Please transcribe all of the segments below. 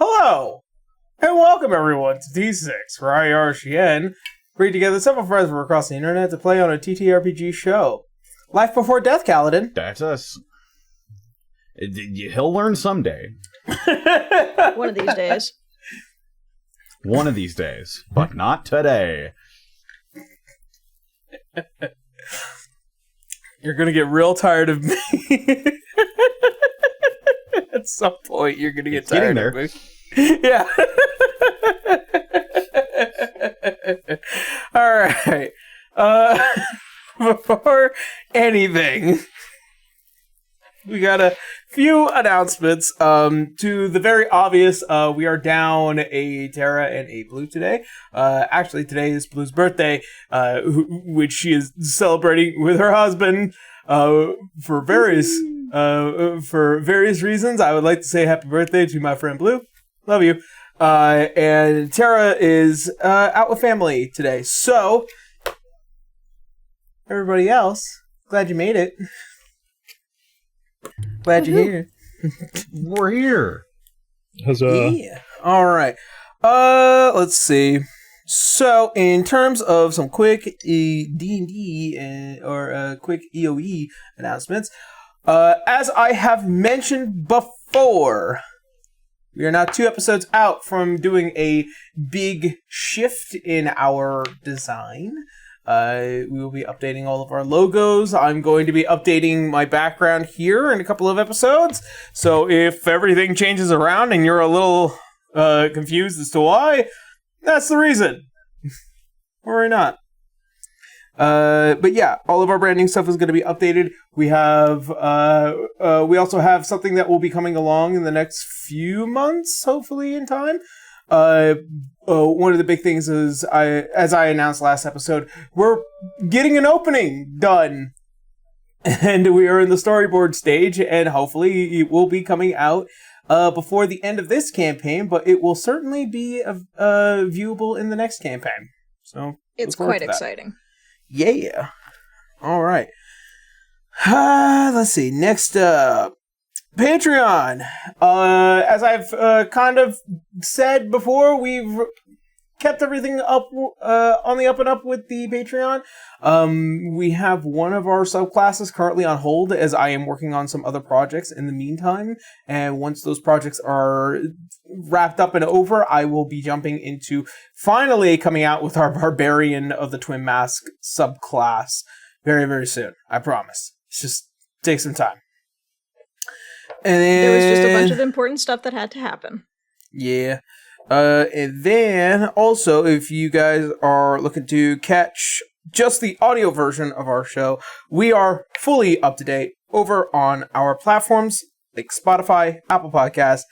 Hello, and welcome everyone to D6, where I, RCN, bring together several friends from across the internet to play on a TTRPG show. Life Before Death, Kaladin. That's us. He'll learn someday. One of these days. One of these days, but not today. You're gonna get real tired of me. At some point, you're gonna get tired of me. Yeah. Alright. Before anything, we got a few announcements. To the very obvious, we are down a Terra and a Blue today. Actually, today is Blue's birthday, which she is celebrating with her husband for various reasons. I would like to say happy birthday to my friend Blue. Love you. And Terra is out with family today. So, everybody else, glad you made it. Glad you're here. We're here. Huzzah. Yeah. All right. Let's see. So, in terms of some quick D&D or quick EOE announcements, as I have mentioned before, we are now 2 episodes out from doing a big shift in our design. We will be updating all of our logos. I'm going to be updating my background here in a couple of episodes. So if everything changes around and you're a little confused as to why, that's the reason. Or not. But yeah, all of our branding stuff is going to be updated. We have, we also have something that will be coming along in the next few months, hopefully in time. One of the big things is, as I announced last episode, we're getting an opening done. And we are in the storyboard stage, and hopefully it will be coming out before the end of this campaign, but it will certainly be viewable in the next campaign. So It's quite exciting. Yeah. All right. Let's see. Next up, Patreon. As I've kind of said before, we've kept everything up on the up and up with the Patreon. We have one of our subclasses currently on hold as I am working on some other projects in the meantime. And once those projects are wrapped up and over, I will be jumping into finally coming out with our Barbarian of the Twin Mask subclass very, very soon. I promise. It's just take some time. And then, There was just a bunch of important stuff that had to happen. Yeah. And then also, if you guys are looking to catch just the audio version of our show, we are fully up to date over on our platforms like Spotify, Apple Podcasts,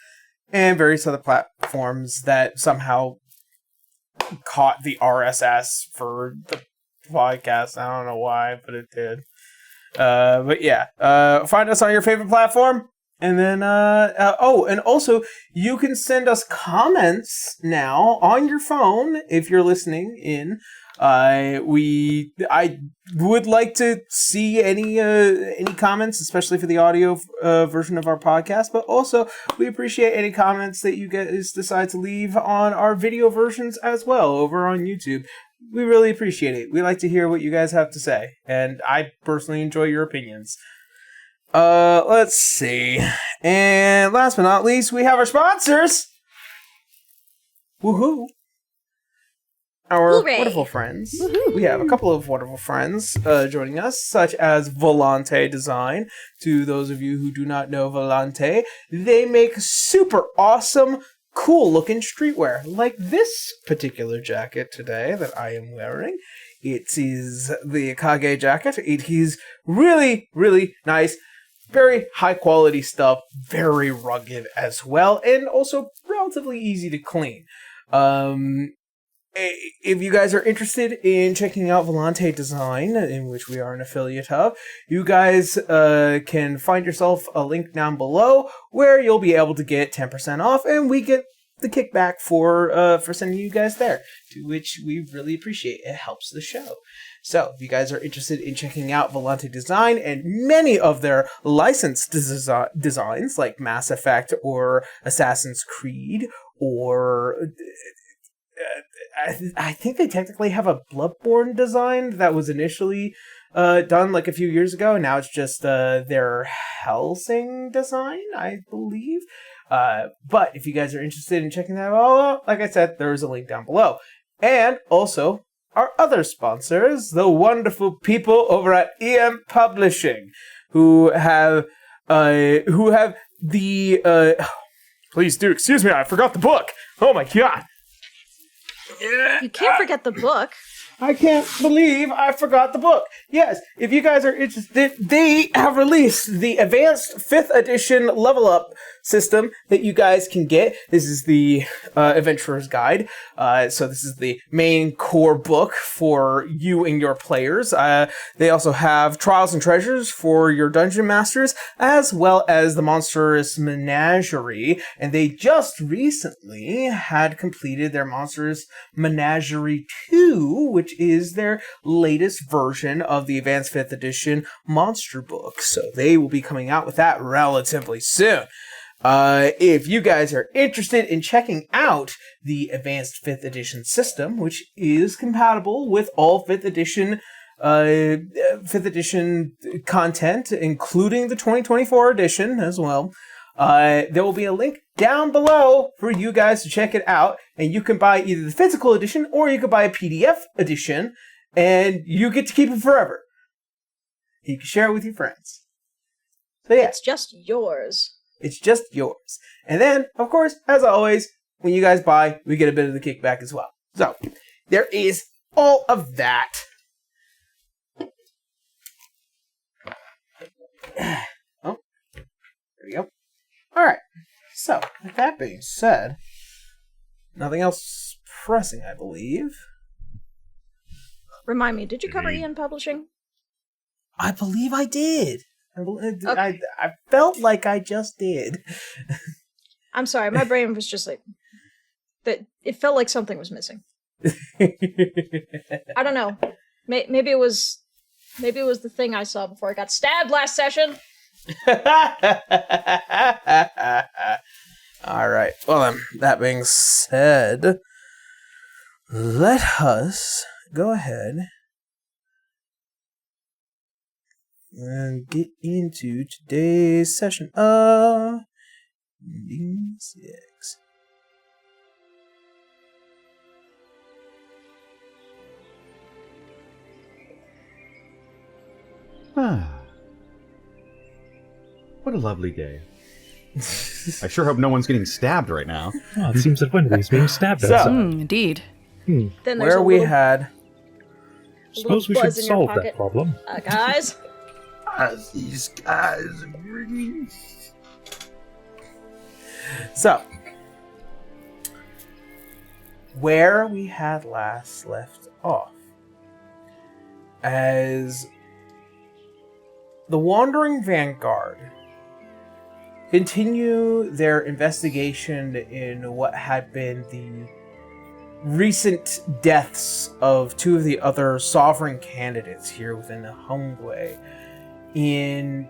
and various other platforms that somehow caught the RSS for the podcast. I don't know why, but it did. But yeah, find us on your favorite platform. And then, and also, you can send us comments now on your phone if you're listening in. I would like to see any comments, especially for the audio version of our podcast. But also, we appreciate any comments that you guys decide to leave on our video versions as well over on YouTube. We really appreciate it. We like to hear what you guys have to say, and I personally enjoy your opinions. Let's see. And last but not least, we have our sponsors. Woohoo! Our Hooray. wonderful friends. Woohoo. We have a couple of wonderful friends joining us, such as Volante Design. To those of you who do not know Volante, they make super awesome, cool-looking streetwear, like this particular jacket today that I am wearing. It is the Kage jacket. It is really, really nice. Very high quality stuff, very rugged as well, and also relatively easy to clean. If you guys are interested in checking out Volante Design, in which we are an affiliate of, you guys can find yourself a link down below where you'll be able to get 10% off, and we get the kickback for sending you guys there, to which we really appreciate. It helps the show. So, if you guys are interested in checking out Volante Design and many of their licensed designs, like Mass Effect or Assassin's Creed, or I think they technically have a Bloodborne design that was initially done like a few years ago. Now it's just their Helsing design, I believe. But if you guys are interested in checking that all out, like I said, there is a link down below. And also, our other sponsors, the wonderful people over at EM Publishing, who have the please do excuse me, I forgot the book. Oh my god. You can't forget the book. I can't believe I forgot the book. Yes, if you guys are interested, they have released the advanced 5th edition level up system that you guys can get. This is the Adventurer's Guide. So this is the main core book for you and your players. They also have Trials and Treasures for your Dungeon Masters, as well as the Monstrous Menagerie. And they just recently had completed their Monstrous Menagerie 2, which is their latest version of the Advanced 5th Edition monster book. So they will be coming out with that relatively soon. If you guys are interested in checking out the Advanced 5th Edition system, which is compatible with all 5th Edition content, including the 2024 edition as well, there will be a link down below for you guys to check it out, and you can buy either the physical edition or you can buy a PDF edition, and you get to keep it forever. You can share it with your friends. So yeah. It's just yours. It's just yours. And then, of course, as always, when you guys buy, we get a bit of the kickback as well. So, there is all of that. Oh, there we go. Alright, so, with that being said, nothing else pressing, I believe. Remind me, did you cover Ian Publishing? I believe I did. Okay. I felt like I just did. I'm sorry, my brain was just like that. It felt like something was missing. I don't know. Maybe it was the thing I saw before I got stabbed last session. All right. Well, then, that being said, let us go ahead and get into today's session of D6. What a lovely day. I sure hope no one's getting stabbed right now. Oh, it seems that Wenrie's being stabbed at. Indeed. Then there's Where we had... Suppose we should solve that problem. Guys? As these guys agree. So, where we had last left off, as the Wandering Vanguard continue their investigation in what had been the recent deaths of two of the other sovereign candidates here within the Homeway,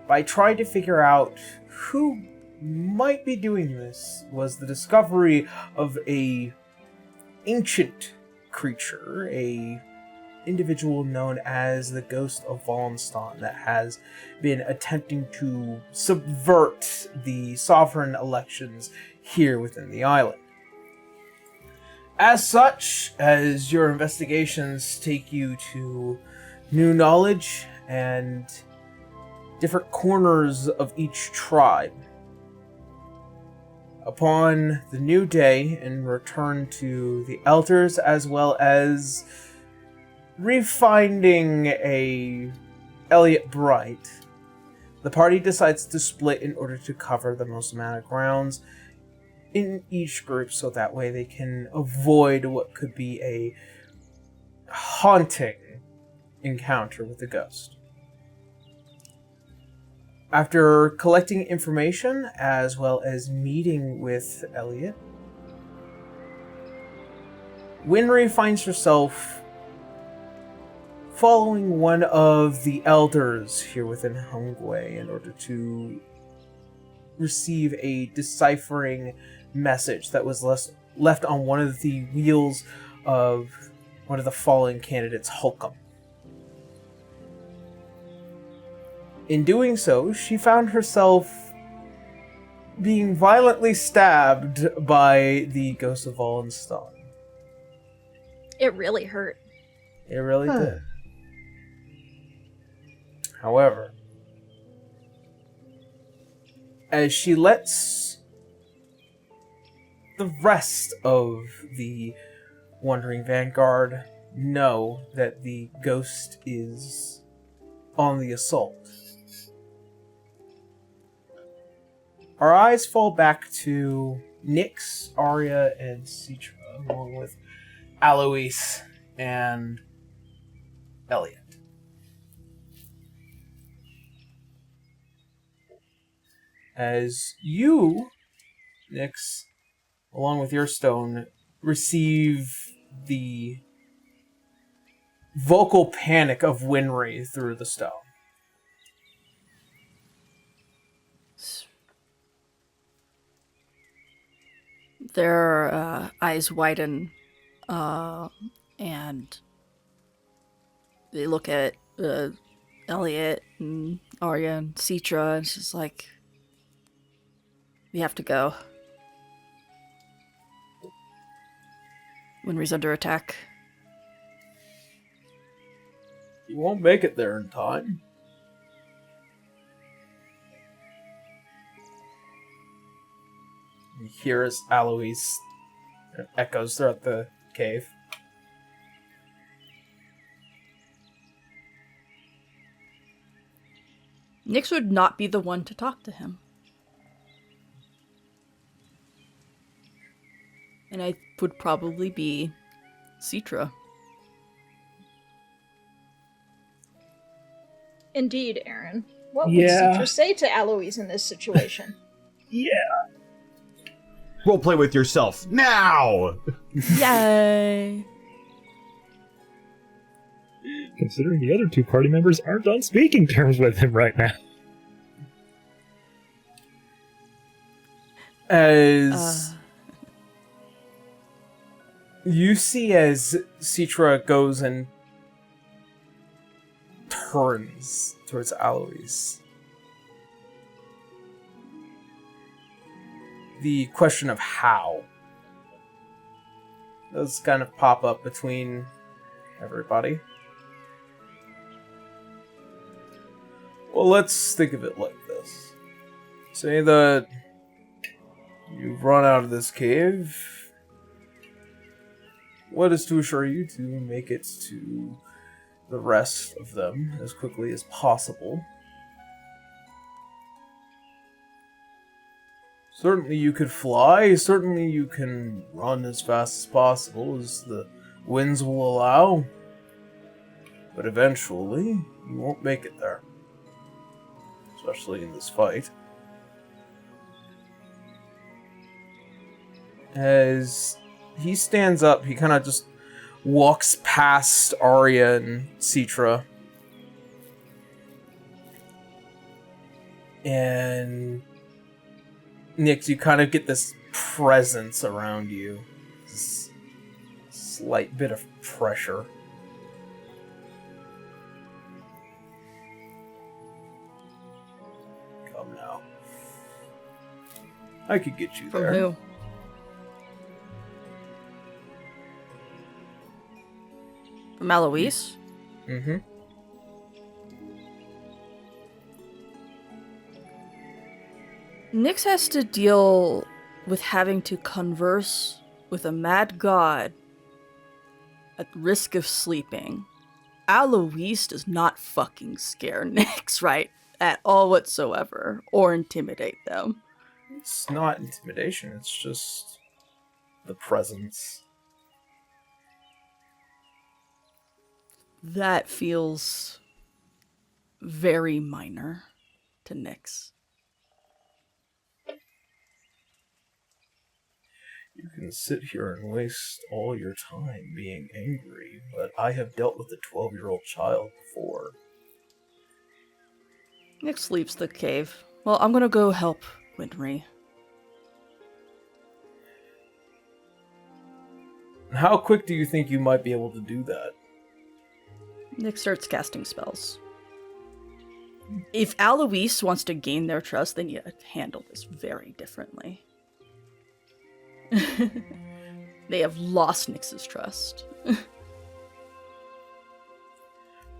by trying to figure out who might be doing this, was the discovery of a ancient creature, a individual known as the Ghost of Vallinstan, that has been attempting to subvert the sovereign elections here within the island. As such, as your investigations take you to new knowledge and different corners of each tribe, upon the new day and return to the elders, as well as refinding a Elliot Bright, the party decides to split in order to cover the most amount of grounds in each group, so that way they can avoid what could be a haunting encounter with the ghost. After collecting information, as well as meeting with Elliot, Wenrie finds herself following one of the elders here within Hongwei in order to receive a deciphering message that was left on one of the wheels of one of the fallen candidates, Holcomb. In doing so, she found herself being violently stabbed by the Ghost of Vallinstan. It really hurt. It really did. However, as she lets the rest of the Wandering Vanguard know that the ghost is on the assault, our eyes fall back to Nyx, Arya, and Citra, along with Alois and Elliot. As you, Nyx, along with your stone, receive the vocal panic of Wenrie through the stone. Their eyes widen, and they look at Elliot and Arya and Citra, and she's like, "We have to go. Winry's under attack." You won't make it there in time. You hear as Alois echoes throughout the cave. Nyx would not be the one to talk to him. And I would probably be Citra. Indeed, Aaron. What would Yeah. Citra say to Alois in this situation? Yeah. Roleplay with yourself now. Yay! Considering the other two party members aren't on speaking terms with him right now. As you see as Citra goes and turns towards Alois, the question of how does kind of pop up between everybody. Well, let's think of it like this. Say that you've run out of this cave. What is to assure you to make it to the rest of them as quickly as possible? Certainly you could fly, certainly you can run as fast as possible as the winds will allow. But eventually, you won't make it there. Especially in this fight. As he stands up, he kind of just walks past Arya and Citra. And Nyx, you kind of get this presence around you. This slight bit of pressure. Come now. I could get you From there. who? From Alois? Mm-hmm. Nyx has to deal with having to converse with a mad god at risk of sleeping. Alois does not fucking scare Nyx, right? At all whatsoever. Or intimidate them. It's not intimidation, it's just the presence. That feels very minor to Nyx. You can sit here and waste all your time being angry, but I have dealt with a 12-year-old child before. Nyx leaves the cave. Well, I'm gonna go help Wenrie. How quick do you think you might be able to do that? Nyx starts casting spells. If Alois wants to gain their trust, they need to handle this very differently. They have lost Nyx's trust.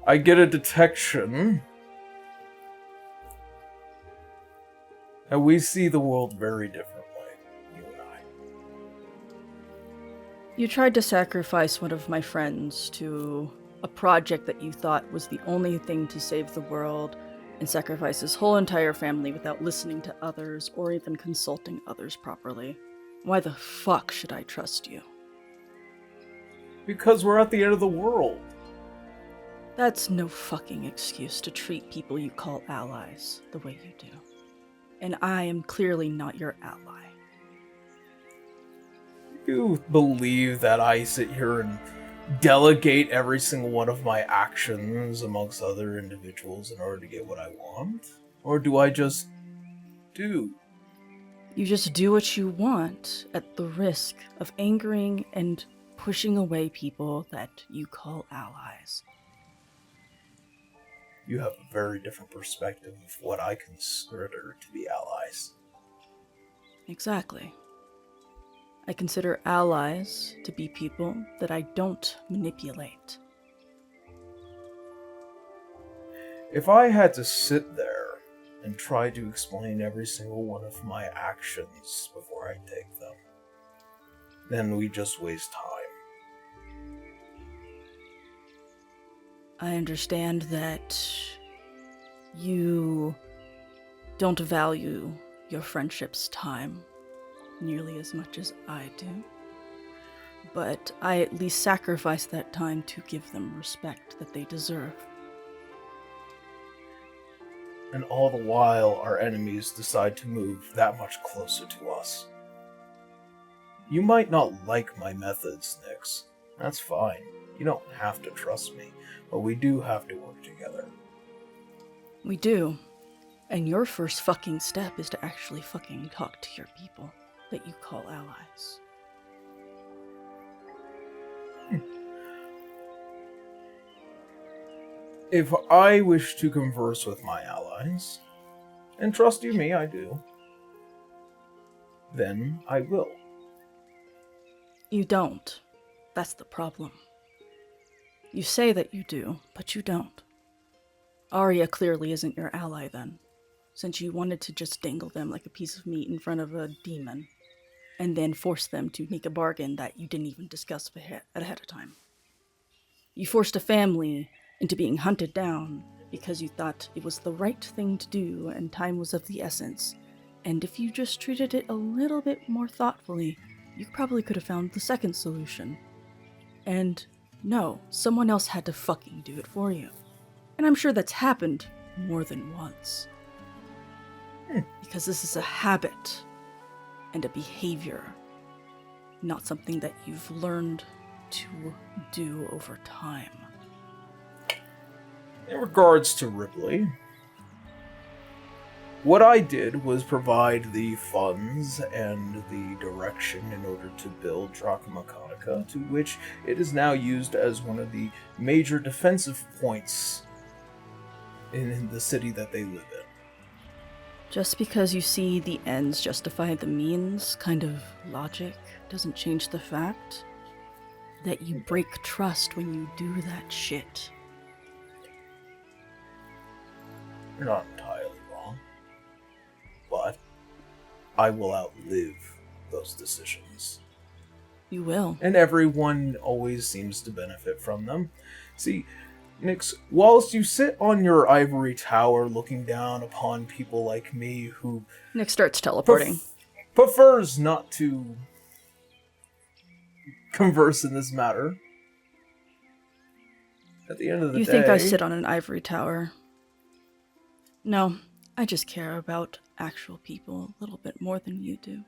I get a detection. And we see the world very differently, you and I. You tried to sacrifice one of my friends to a project that you thought was the only thing to save the world, and sacrifice his whole entire family without listening to others or even consulting others properly. Why the fuck should I trust you? Because we're at the end of the world. That's no fucking excuse to treat people you call allies the way you do. And I am clearly not your ally. You believe that I sit here and delegate every single one of my actions amongst other individuals in order to get what I want? Or do I just do? You just do what you want at the risk of angering and pushing away people that you call allies. You have a very different perspective of what I consider to be allies. Exactly. I consider allies to be people that I don't manipulate. If I had to sit there and try to explain every single one of my actions before I take them, then we just waste time. I understand that you don't value your friendship's time nearly as much as I do, but I at least sacrifice that time to give them respect that they deserve. And all the while, our enemies decide to move that much closer to us. You might not like my methods, Nyx. That's fine. You don't have to trust me, but we do have to work together. We do. And your first fucking step is to actually fucking talk to your people that you call allies. If I wish to converse with my allies, and trust you me, I do, then I will. You don't. That's the problem. You say that you do, but you don't. Arya clearly isn't your ally then, since you wanted to just dangle them like a piece of meat in front of a demon, and then force them to make a bargain that you didn't even discuss ahead of time. You forced a family into being hunted down because you thought it was the right thing to do and time was of the essence, and if you just treated it a little bit more thoughtfully, you probably could have found the second solution. And no, someone else had to fucking do it for you. And I'm sure that's happened more than once. Because this is a habit and a behavior, not something that you've learned to do over time. In regards to Ripley, what I did was provide the funds and the direction in order to build Drachmaconica, to which it is now used as one of the major defensive points in the city that they live in. Just because you see the ends justify the means kind of logic doesn't change the fact that you break trust when you do that shit. You're not entirely wrong, but I will outlive those decisions. You will. And everyone always seems to benefit from them. See, Nyx, whilst you sit on your ivory tower looking down upon people like me who Nyx starts teleporting. prefers not to converse in this matter, at the end of the day... You think I sit on an ivory tower? No, I just care about actual people a little bit more than you do.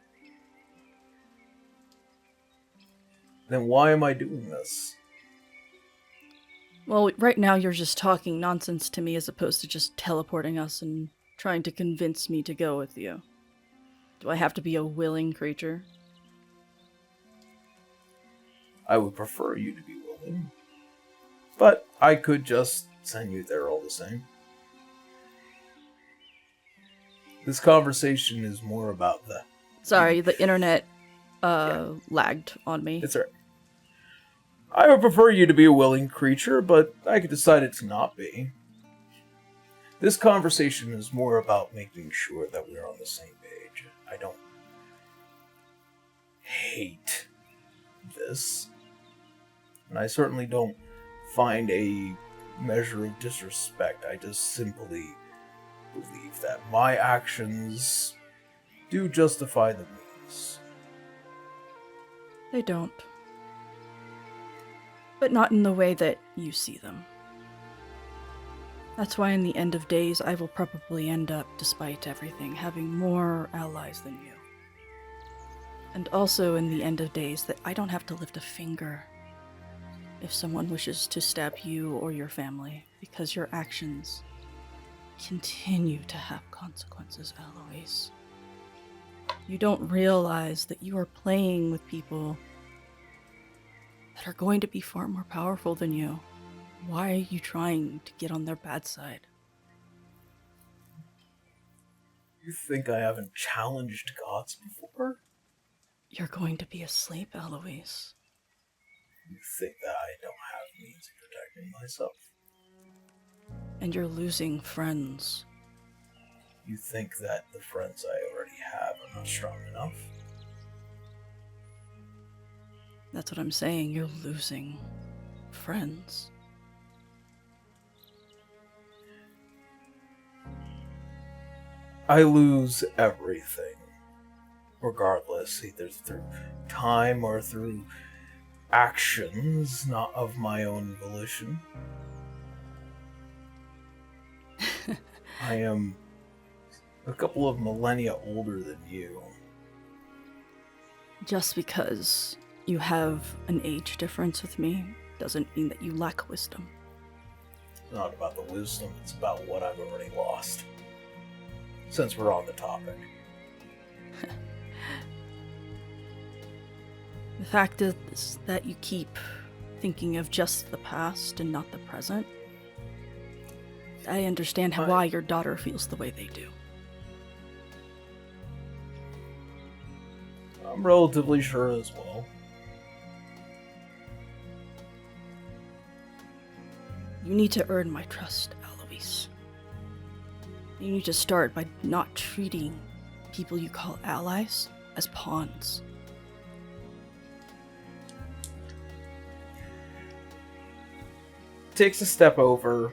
then why am I doing this? Well, right now you're just talking nonsense to me as opposed to just teleporting us and trying to convince me to go with you. Do I have to be a willing creature? I would prefer you to be willing. But I could just send you there all the same. This conversation is more about the... Sorry, the internet lagged on me. It's alright. I would prefer you to be a willing creature, but I could decide it to not be. This conversation is more about making sure that we're on the same page. I don't hate this. And I certainly don't find a measure of disrespect. I just simply believe that my actions do justify the means. They don't. But not in the way that you see them. That's why in the end of days, I will probably end up, despite everything, having more allies than you. And also in the end of days, that I don't have to lift a finger if someone wishes to stab you or your family, because your actions continue to have consequences, Eloise. You don't realize that you are playing with people that are going to be far more powerful than you. Why are you trying to get on their bad side? You think I haven't challenged gods before? You're going to be asleep, Eloise. You think that I don't have means of protecting myself? And you're losing friends. You think that the friends I already have are not strong enough? That's what I'm saying, you're losing friends. I lose everything, regardless, either through time or through actions not of my own volition. I am a couple of millennia older than you. Just because you have an age difference with me doesn't mean that you lack wisdom. It's not about the wisdom, it's about what I've already lost. Since we're on the topic. The fact is that you keep thinking of just the past and not the present. I understand why your daughter feels the way they do. I'm relatively sure as well. You need to earn my trust, Eloise. You need to start by not treating people you call allies as pawns. Takes a step over,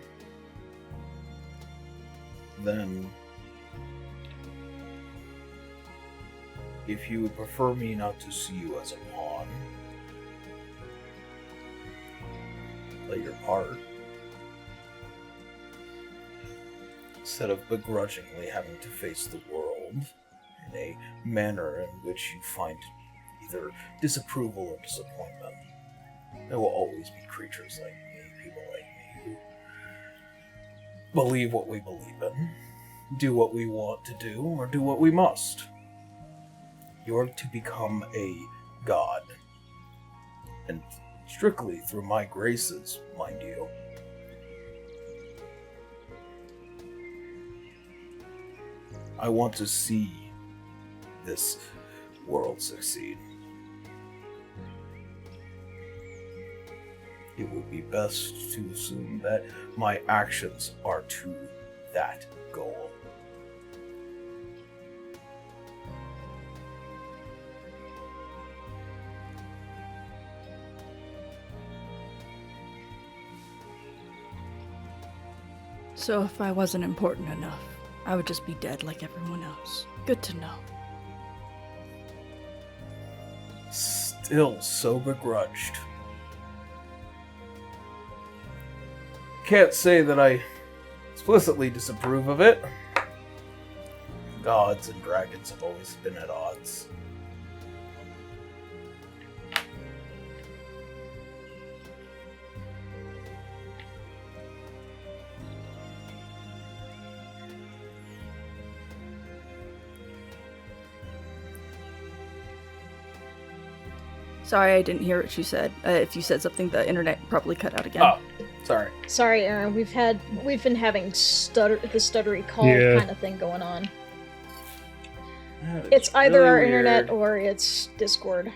then if you would prefer me not to see you as a pawn, play your part. Instead of begrudgingly having to face the world in a manner in which you find either disapproval or disappointment. There will always be creatures like me, people like me, who believe what we believe in, do what we want to do, or do what we must. You're to become a god. And strictly through my graces, mind you. I want to see this world succeed. It would be best to assume that my actions are to that goal. So if I wasn't important enough, I would just be dead like everyone else. Good to know. Still so begrudged. Can't say that I explicitly disapprove of it. Gods and dragons have always been at odds. Sorry, I didn't hear what you said. If you said something, the internet probably cut out again. Oh, sorry. Sorry, Aaron. We've been having the stuttery call kind of thing going on. It's either really our weird. internet or it's Discord.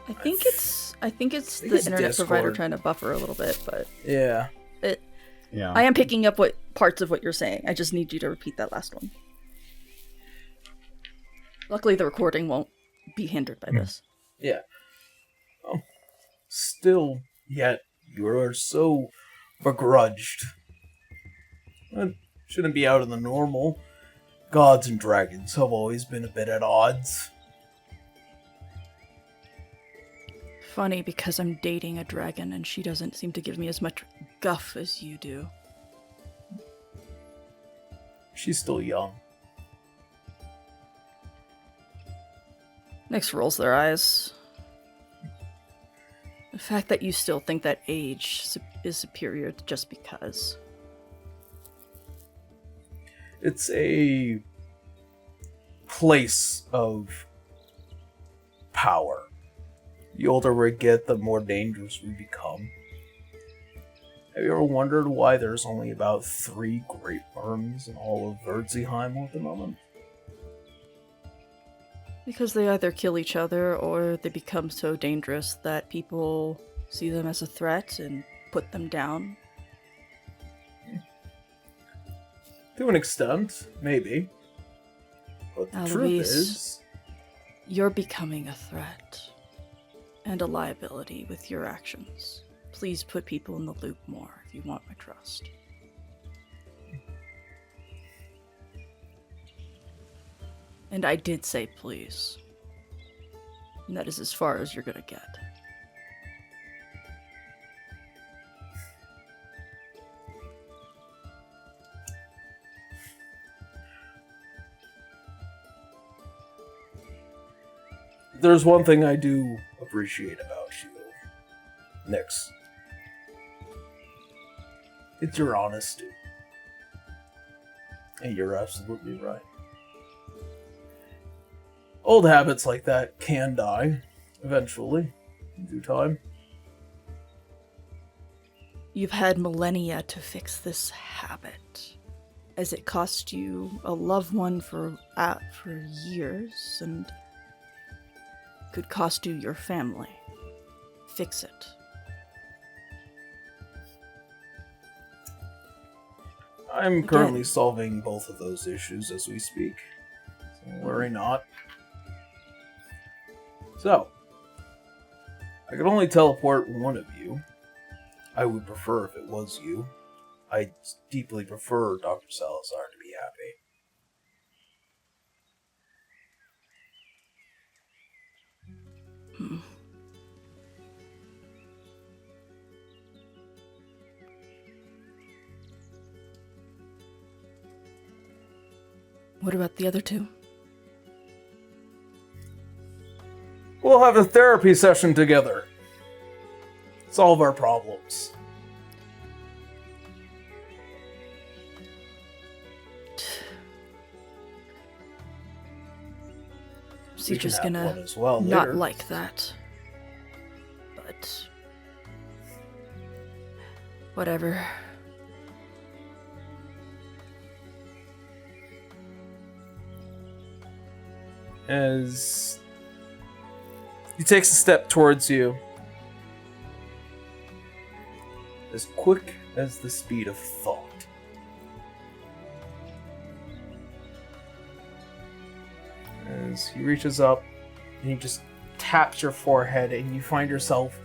I think it's the internet Discord. provider trying to buffer a little bit, but Yeah. Yeah. I am picking up what parts of what you're saying. I just need you to repeat that last one. Luckily, the recording won't be hindered by this. Yeah. Oh, still, yet you are so begrudged. That shouldn't be out of the normal. Gods and dragons have always been a bit at odds. Funny, because I'm dating a dragon and she doesn't seem to give me as much guff as you do. She's still young. Nyx rolls their eyes. The fact that you still think that age is superior just because. It's a place of power. The older we get, the more dangerous we become. Have you ever wondered why there's only about 3 great worms in all of Verdsheim at the moment? Because they either kill each other or they become so dangerous that people see them as a threat and put them down. To an extent, maybe. But the truth Eloise, is, you're becoming a threat and a liability with your actions. Please put people in the loop more if you want my trust. And I did say please. And that is as far as you're gonna get. there's one thing I do appreciate about you, Nyx. It's your honesty. And you're absolutely right. Old habits like that can die, eventually, in due time. You've had millennia to fix this habit, as it cost you a loved one for years, and could cost you your family. Fix it. I'm currently solving both of those issues as we speak. So worry not. So, I could only teleport one of you. I would prefer if it was you. I deeply prefer Dr. Salazar to be happy. What about the other two? We'll have a therapy session together. Solve our problems. She's just have gonna one as well not later. like that. But whatever. As he takes a step towards you, as quick as the speed of thought. As he reaches up and he just taps your forehead, and you find yourself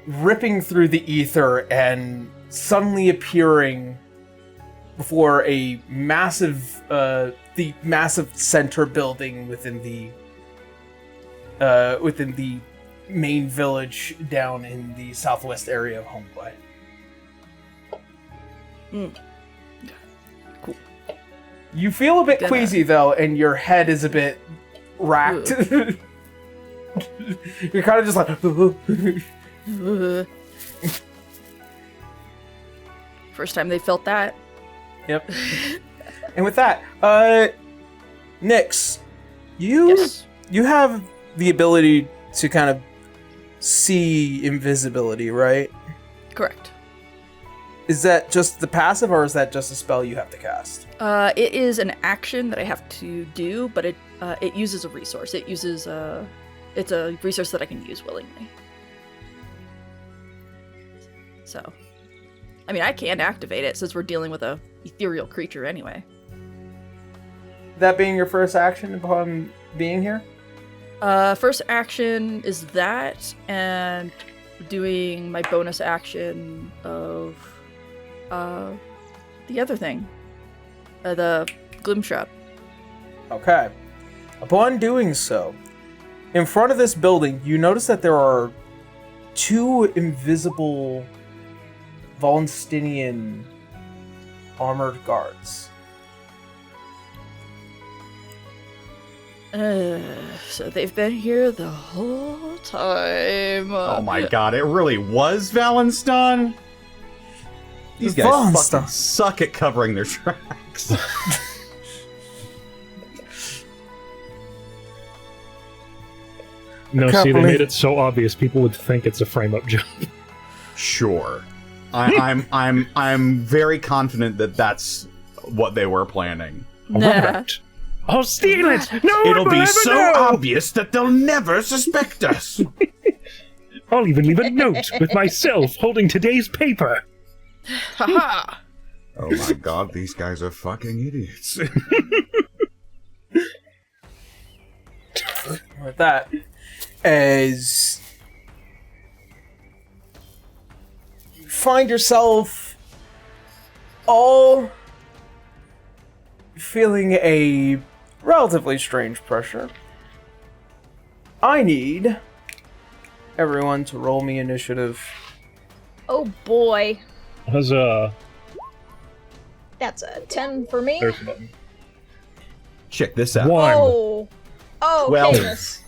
ripping through the ether and suddenly appearing before a massive, the massive center building within the main village down in the southwest area of Homeway. Cool. You feel a bit queasy though, and your head is a bit racked. You're kind of just like. First time they felt that. Yep. And with that, Nyx, you Yes. you have the ability to kind of see invisibility, right? Correct. Is that just the passive, or is that just a spell you have to cast? It is an action that I have to do, but it uses a resource. It uses it's a resource that I can use willingly. So, I mean, I can activate it since we're dealing with a ethereal creature anyway. That being your first action upon being here? First action is that, and doing my bonus action of the other thing, the Gloomshop. Okay. Upon doing so, in front of this building, you notice that there are 2 invisible Vallenstinian armored guards. So they've been here the whole time. Oh my god, it really was Vallinstan? These guys Vallinstan. fucking suck at covering their tracks. No, can't see, they believe- made it so obvious people would think it's a frame-up job. Sure. I'm very confident that that's what they were planning. Nah. I'll steal it! No It'll one will be ever so know! obvious that they'll never suspect us. I'll even leave a note with myself holding today's paper. Haha! Oh my god, these guys are fucking idiots. With that, as you find yourself all feeling a relatively strange pressure, I need everyone to roll me initiative. Oh boy. Huzzah. That's a 10 for me. There's the button. Check this out. One. Oh. Oh, 12. Canis.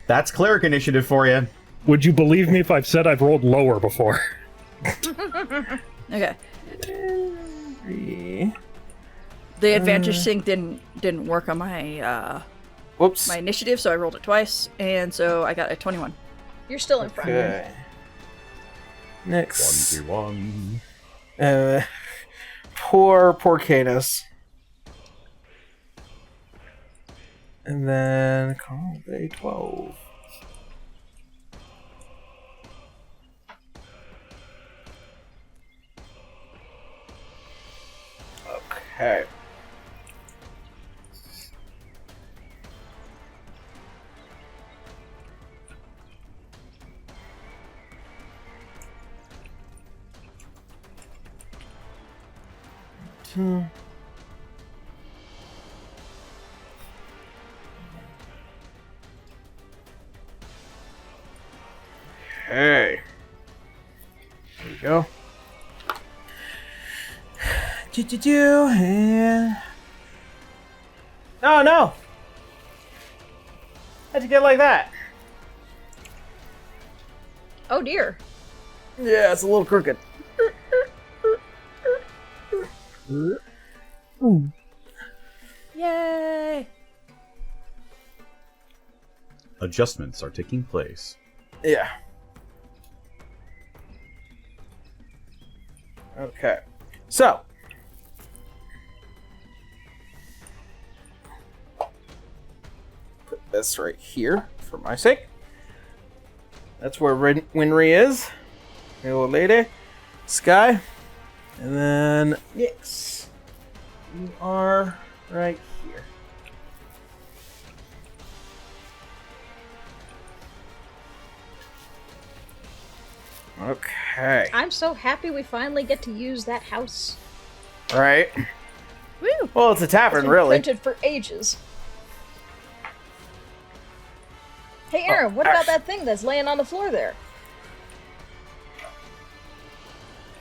That's cleric initiative for you. Would you believe me if I've said I've rolled lower before? Okay. 3. The advantage thing didn't work on my Whoops. my initiative, so I rolled it twice, and so I got a 21. You're still in front. Okay. Next. 1v1. Poor Canis. And then call day 12. Okay. Okay. There you go. And... Oh, no! How'd you get like that? Oh dear. Yeah, it's a little crooked. Yay! Adjustments are taking place. Yeah. Okay. So. Put this right here for my sake. That's where Wenrie is. The old lady. Sky. And then Nyx. You are right here. Okay. I'm so happy we finally get to use that house. Right. Woo! Well, it's a It's tavern, been really. printed for ages. Hey Aaron, what about that thing that's laying on the floor there?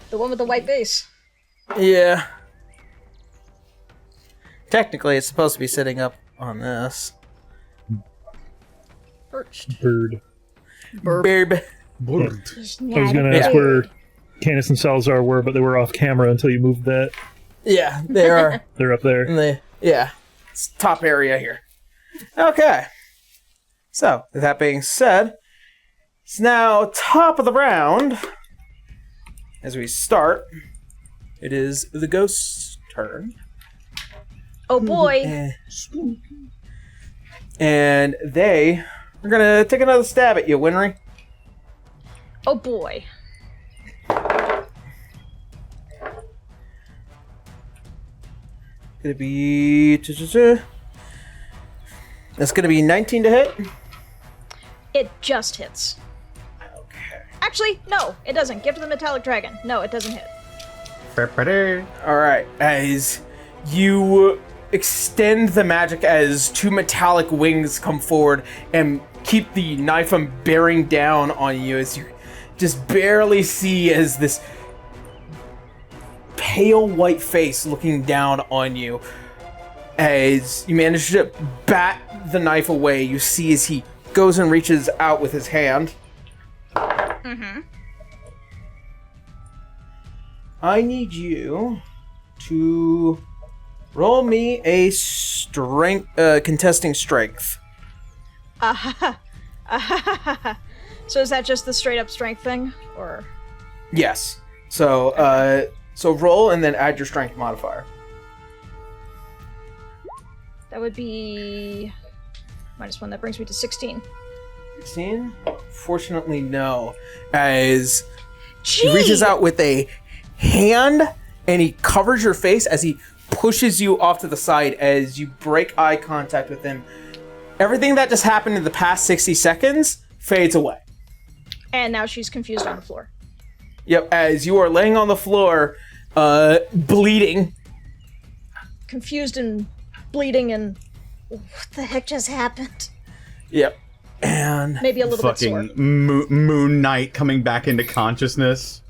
The one with the white base. Yeah. Technically, it's supposed to be sitting up on this. Perched. Bird. Burb. Just I was gonna Yeah. ask where Canis and Salazar were, but they were off camera until you moved that. Yeah, they are. They're up there. in the, yeah, it's top area here. Okay. So, with that being said, it's now top of the round. As we start, it is the ghost's turn. Oh boy. And they are going to take another stab at you, Wenrie. Oh boy. Gonna be... That's gonna be 19 to hit. It just hits. Okay. Actually, no, it doesn't. Gift of the Metallic Dragon. No, it doesn't hit. Alright, as you extend the magic as two metallic wings come forward and keep the knife from bearing down on you as you just barely see as this pale white face looking down on you. As you manage to bat the knife away, you see as he goes and reaches out with his hand. Mm-hmm. I need you to roll me a strength, contesting strength. So is that just the straight up strength thing, or? Yes. So, so roll and then add your strength modifier. That would be -1. That brings me to 16. 16? Fortunately, no. As Gee! he reaches out with a hand and he covers your face as he pushes you off to the side as you break eye contact with him. Everything that just happened in the past 60 seconds fades away. And now she's confused on the floor. Yep, as you are laying on the floor, bleeding. Confused and bleeding and... What the heck just happened? Yep. And Maybe a little bit sore. Fucking Moon Knight coming back into consciousness.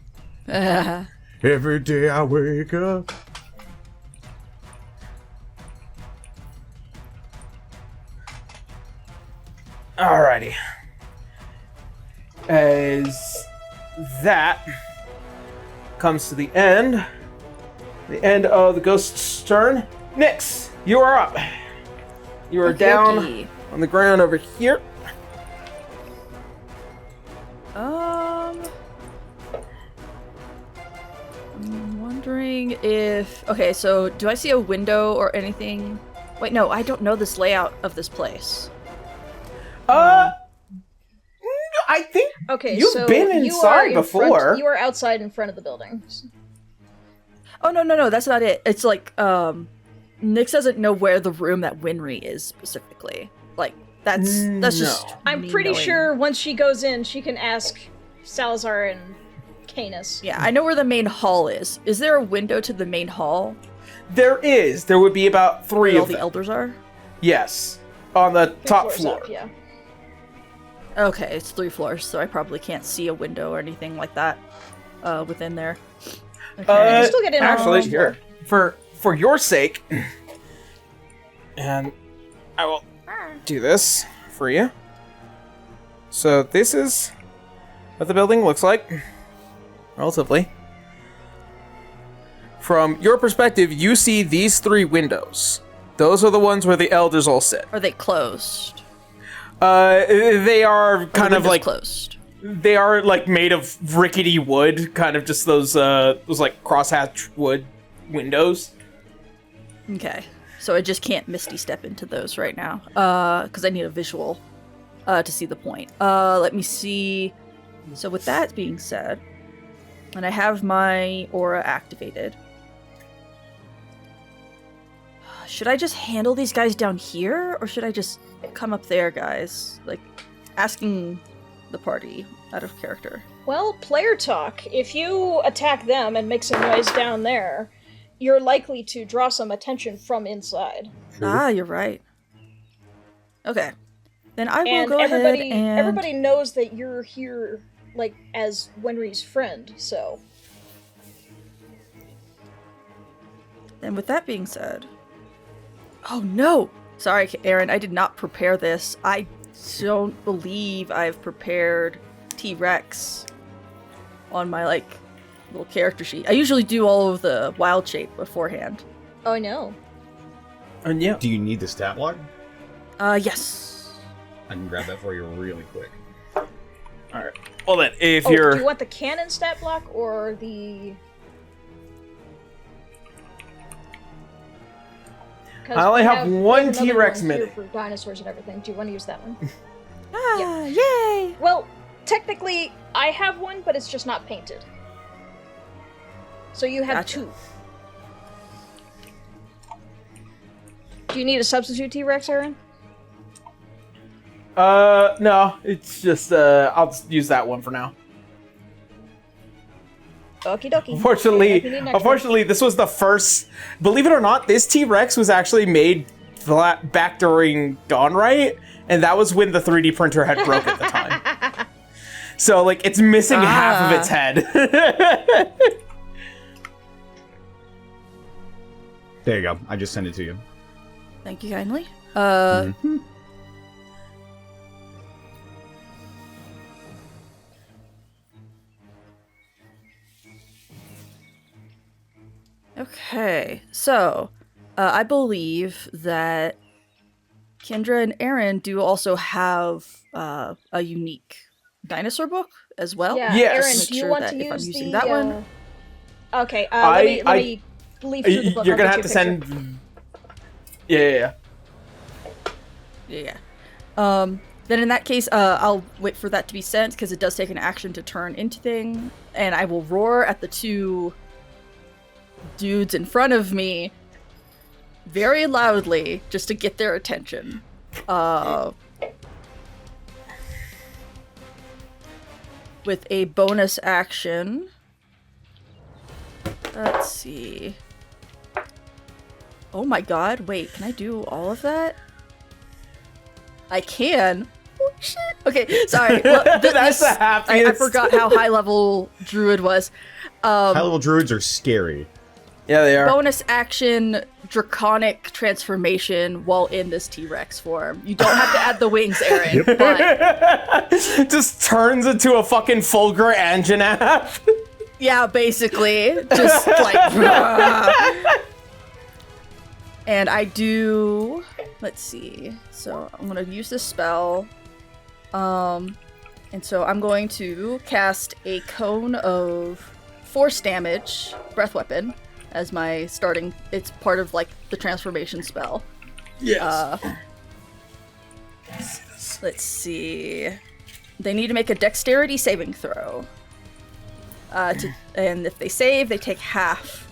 Every day I wake up. alrighty. As that comes to the end of the ghost's turn, Nyx, you are up. You are down Okey-dokey. on the ground over here. I'm wondering if... Okay, so do I see a window or anything? Wait, no, I don't know this layout of this place. I think Okay, you've so been you inside are in before. Front, you are outside in front of the building. Oh, no, that's not it. It's like, Nyx doesn't know where the room that Wenrie is specifically. Like, that's just... I'm me pretty knowing. sure once she goes in, she can ask Salazar and Canis. Yeah, I know where the main hall is. Is there a window to the main hall There is. There would be about three where all of the them. elders are? Yes, on the 3 top floors floor. up, yeah. Okay, it's 3 floors, so I probably can't see a window or anything like that within there. Okay. You still get in on actually, the here for your sake, and I will do this for you. So this is what the building looks like, relatively. From your perspective, you see these 3 windows. Those are the ones where the elders all sit. Are they closed? They are kind of Windows like closed. they are like made of rickety wood, kind of just those like crosshatch wood windows. Okay, so I just can't Misty Step into those right now, because I need a visual to see the point. Let me see. So with that being said, and I have my aura activated, should I just handle these guys down here, or should I just come up there, guys? Like, asking the party out of character. Well, player talk. If you attack them and make some noise down there, you're likely to draw some attention from inside. Ah, you're right. Okay. Then I will And go ahead everybody, and... everybody knows that you're here, like, as Wenrie's friend, so... And with that being said... Oh no! Sorry, Aaron, I did not prepare this. I don't believe I've prepared T-Rex on my, like, little character sheet. I usually do all of the wild shape beforehand. Oh, no. And yeah, Do you need the stat log? Yes. I can grab that for you really quick. All right. Well then, if Do you're you want the cannon stat block or the? I only have one T-Rex minute minute. for dinosaurs and everything. Do you want to use that one? Yay! Well, technically, I have one, but it's just not painted. So you have Gotcha. 2. Do you need a substitute T-Rex, Aaron? No, it's just I'll just use that one for now. Okie dokie. Unfortunately, this was the first. Believe it or not, this T-Rex was actually made back during Dawn Right, and that was when the 3D printer had broke at the time. So, like, it's missing half of its head. There you go. I just sent it to you. Thank you kindly. Okay, so I believe that Kendra and Aaron do also have a unique dinosaur book as well. Yeah, Yes. Aaron, Make do you sure want that to if I'm use using the, that one. Okay, let me leaf through the book. You're I'll gonna get have to you a picture. send. Yeah. Yeah. Then in that case, I'll wait for that to be sent because it does take an action to turn into thing, and I will roar at the 2 dudes in front of me very loudly just to get their attention. With a bonus action. Let's see. Oh my god, wait, can I do all of that? I can. Oh shit. Okay, sorry. Well, That's the I happiest. forgot how high level Druid was. High-level druids are scary. Yeah, they are. Bonus action draconic transformation while in this T-Rex form. You don't have to add the wings, Aaron, but Just turns into a fucking Fulgur Anjanath. yeah, basically. Just like and I do, let's see. So I'm going to use this spell. And so I'm going to cast a cone of force damage, breath weapon, as my starting. It's part of like the transformation spell. Yes. Let's see. They need to make a dexterity saving throw. And if they save, they take half.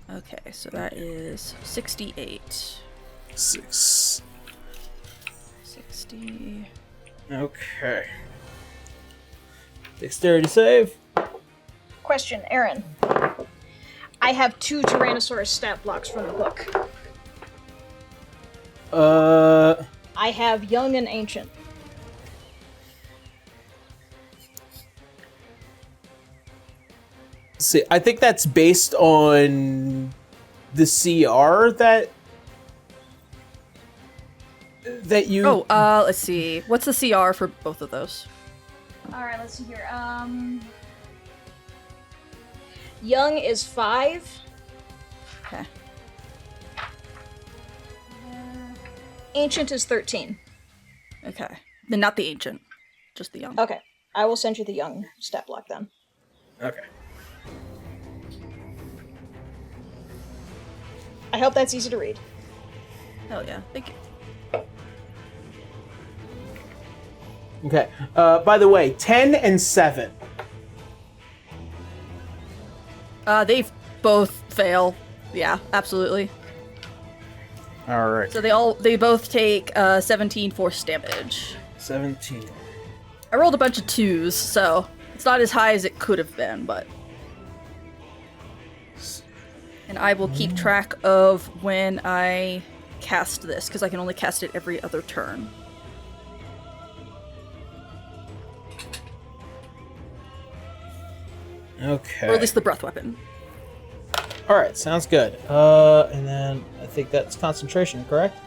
Okay, so that is 68. 6. 60. Okay. Dexterity save. Question, Aaron. I have 2 Tyrannosaurus stat blocks from the book. I have young and ancient. See, I think that's based on the CR that you. Oh, let's see. What's the CR for both of those? Alright, let's see here. Young is 5. Okay. Ancient is 13. Okay. Then not the ancient, just the young. Okay, I will send you the young stat block then. Okay. I hope that's easy to read. Hell yeah. Thank you. Okay. By the way, 10 and 7. They both fail. Yeah, absolutely. All right. So they both take 17 force damage. 17. I rolled a bunch of 2s, so it's not as high as it could have been, but. And I will keep track of when I cast this, because I can only cast it every other turn. Okay. Or at least the breath weapon. All right. Sounds good. And then I think that's concentration, correct?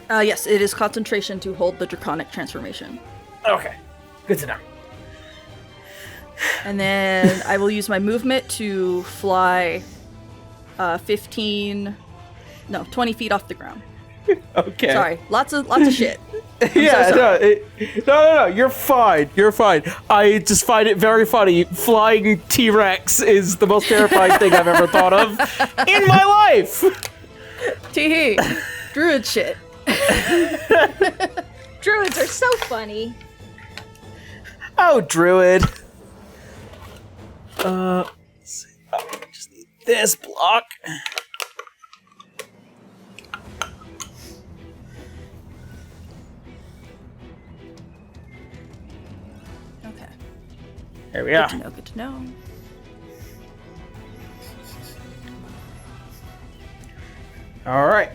Yes, it is concentration to hold the draconic transformation. Okay. Good to know. And then I will use my movement to fly 20 feet off the ground. Okay. Sorry, lots of shit. Yeah, so sorry. No. You're fine. You're fine. I just find it very funny. Flying T-Rex is the most terrifying thing I've ever thought of in my life. Tee druid shit. Druids are so funny. Oh, druid. Let's see. Oh, I just need this block. Okay. Here we are. Good to know. All right.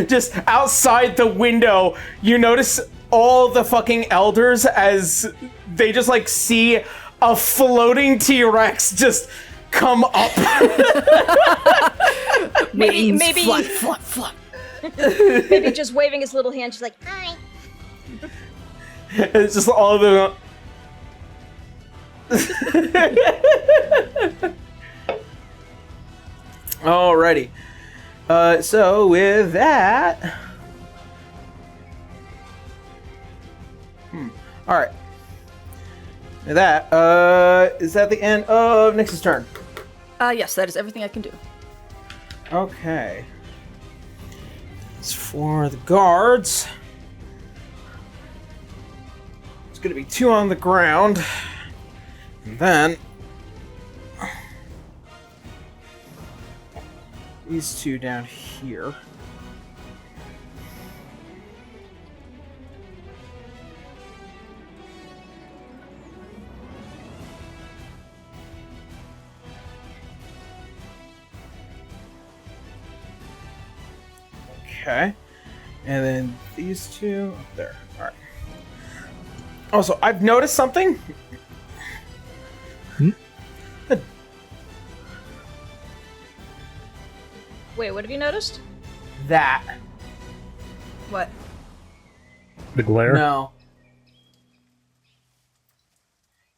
Just outside the window, you notice all the fucking elders as they just like see a floating T-Rex just come up. Maybe Flap. maybe just waving his little hand, just like, hi. It's just all of them. Alrighty. So with that, all right. With that, is that the end of Nyx's turn? Yes, that is everything I can do. Okay. As for the guards, it's gonna be 2 on the ground, and then these 2 down here. Okay. And then these 2 up there. Alright. Also, I've noticed something. Wait, what have you noticed? That. What? The glare? No.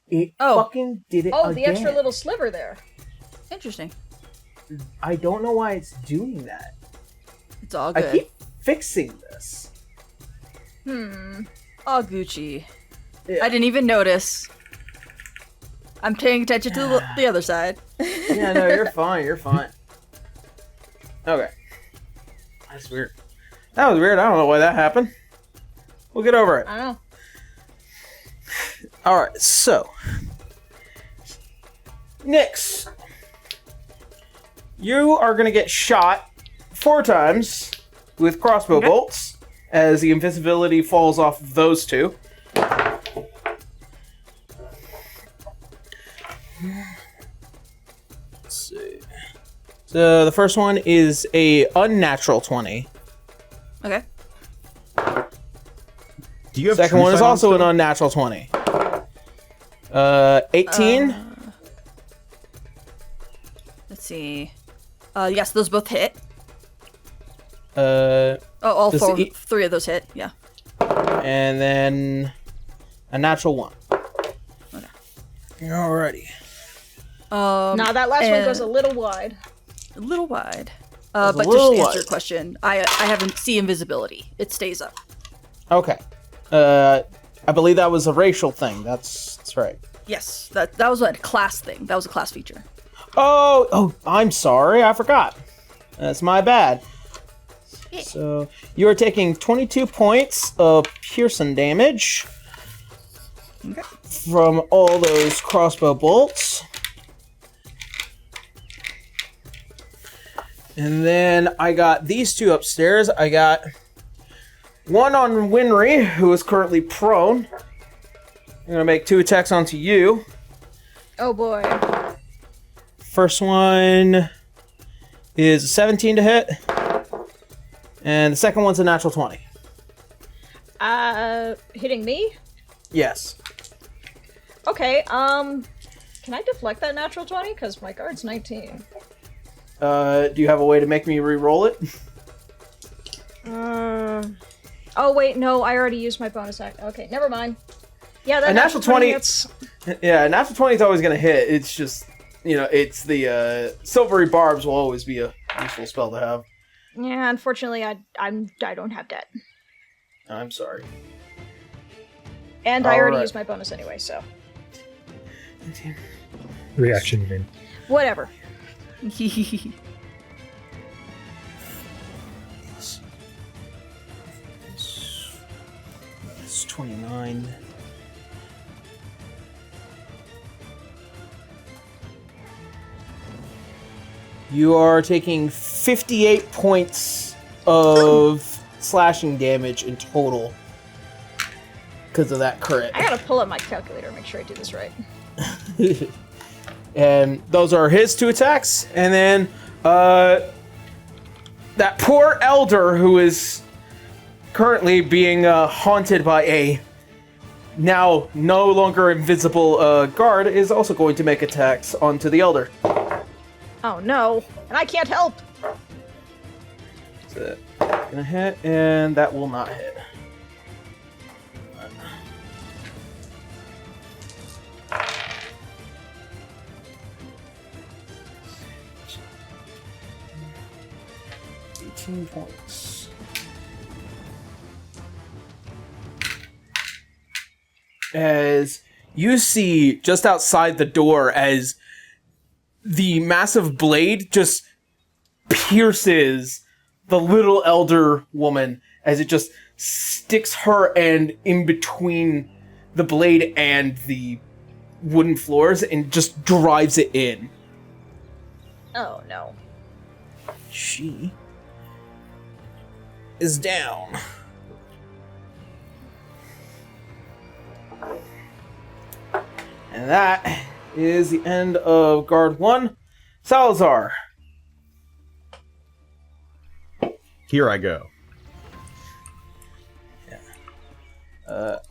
It fucking did it Oh, again. the extra little sliver there. Interesting. I don't know why it's doing that. It's all I good. keep fixing this. All Gucci. Yeah. I didn't even notice. I'm paying attention to the other side. Yeah, no, you're fine. You're fine. Okay. That's weird. That was weird. I don't know why that happened. We'll get over it. I don't know. Alright, so. Nyx. You are going to get shot 4 times with crossbow bolts as the invisibility falls off of those 2. Let's see. So the first one is a unnatural 20. Okay. Do you have Second true one is sight on also an still? unnatural 20. 18. Let's see. Yes, those both hit. All Does 3 of those hit. Yeah. And then a natural 1. Okay. Alrighty. Nah, that last one and- goes a little wide. A little wide. a But just little to answer wide. your question, I haven't see invisibility. It stays up. Okay. I believe that was a racial thing. That's right. Yes, that was a class thing. That was a class feature. Oh, I'm sorry. I forgot. That's my bad. So you are taking 22 points of piercing damage from all those crossbow bolts. And then I got these 2 upstairs. I got one on Wenrie, who is currently prone. I'm going to make 2 attacks onto you. Oh boy. First one is a 17 to hit. And the second one's a natural 20. Hitting me? Yes. Okay, can I deflect that natural 20? Because my guard's 19. Do you have a way to make me re-roll it? Oh wait, no, I already used my bonus act. Okay, never mind. Yeah, that A natural 20 hits. Yeah, a natural 20 is always going to hit. It's just, it's the silvery barbs will always be a useful spell to have. Yeah, unfortunately, I don't have that. I'm sorry. And I already Alright. used my bonus anyway, so Reaction, you mean? whatever. It's 29. You are taking 58 points of slashing damage in total because of that crit. I gotta pull up my calculator, make sure I do this right. And those are his 2 attacks. And then that poor elder who is currently being haunted by a now no longer invisible guard is also going to make attacks onto the elder. Oh no, and I can't help. So gonna hit, and that will not hit. Points. As you see just outside the door, as the massive blade just pierces the little elder woman, as it just sticks her and in between the blade and the wooden floors and just drives it in. Oh no. She is down. And that is the end of Guard 1. Salazar. Here I go.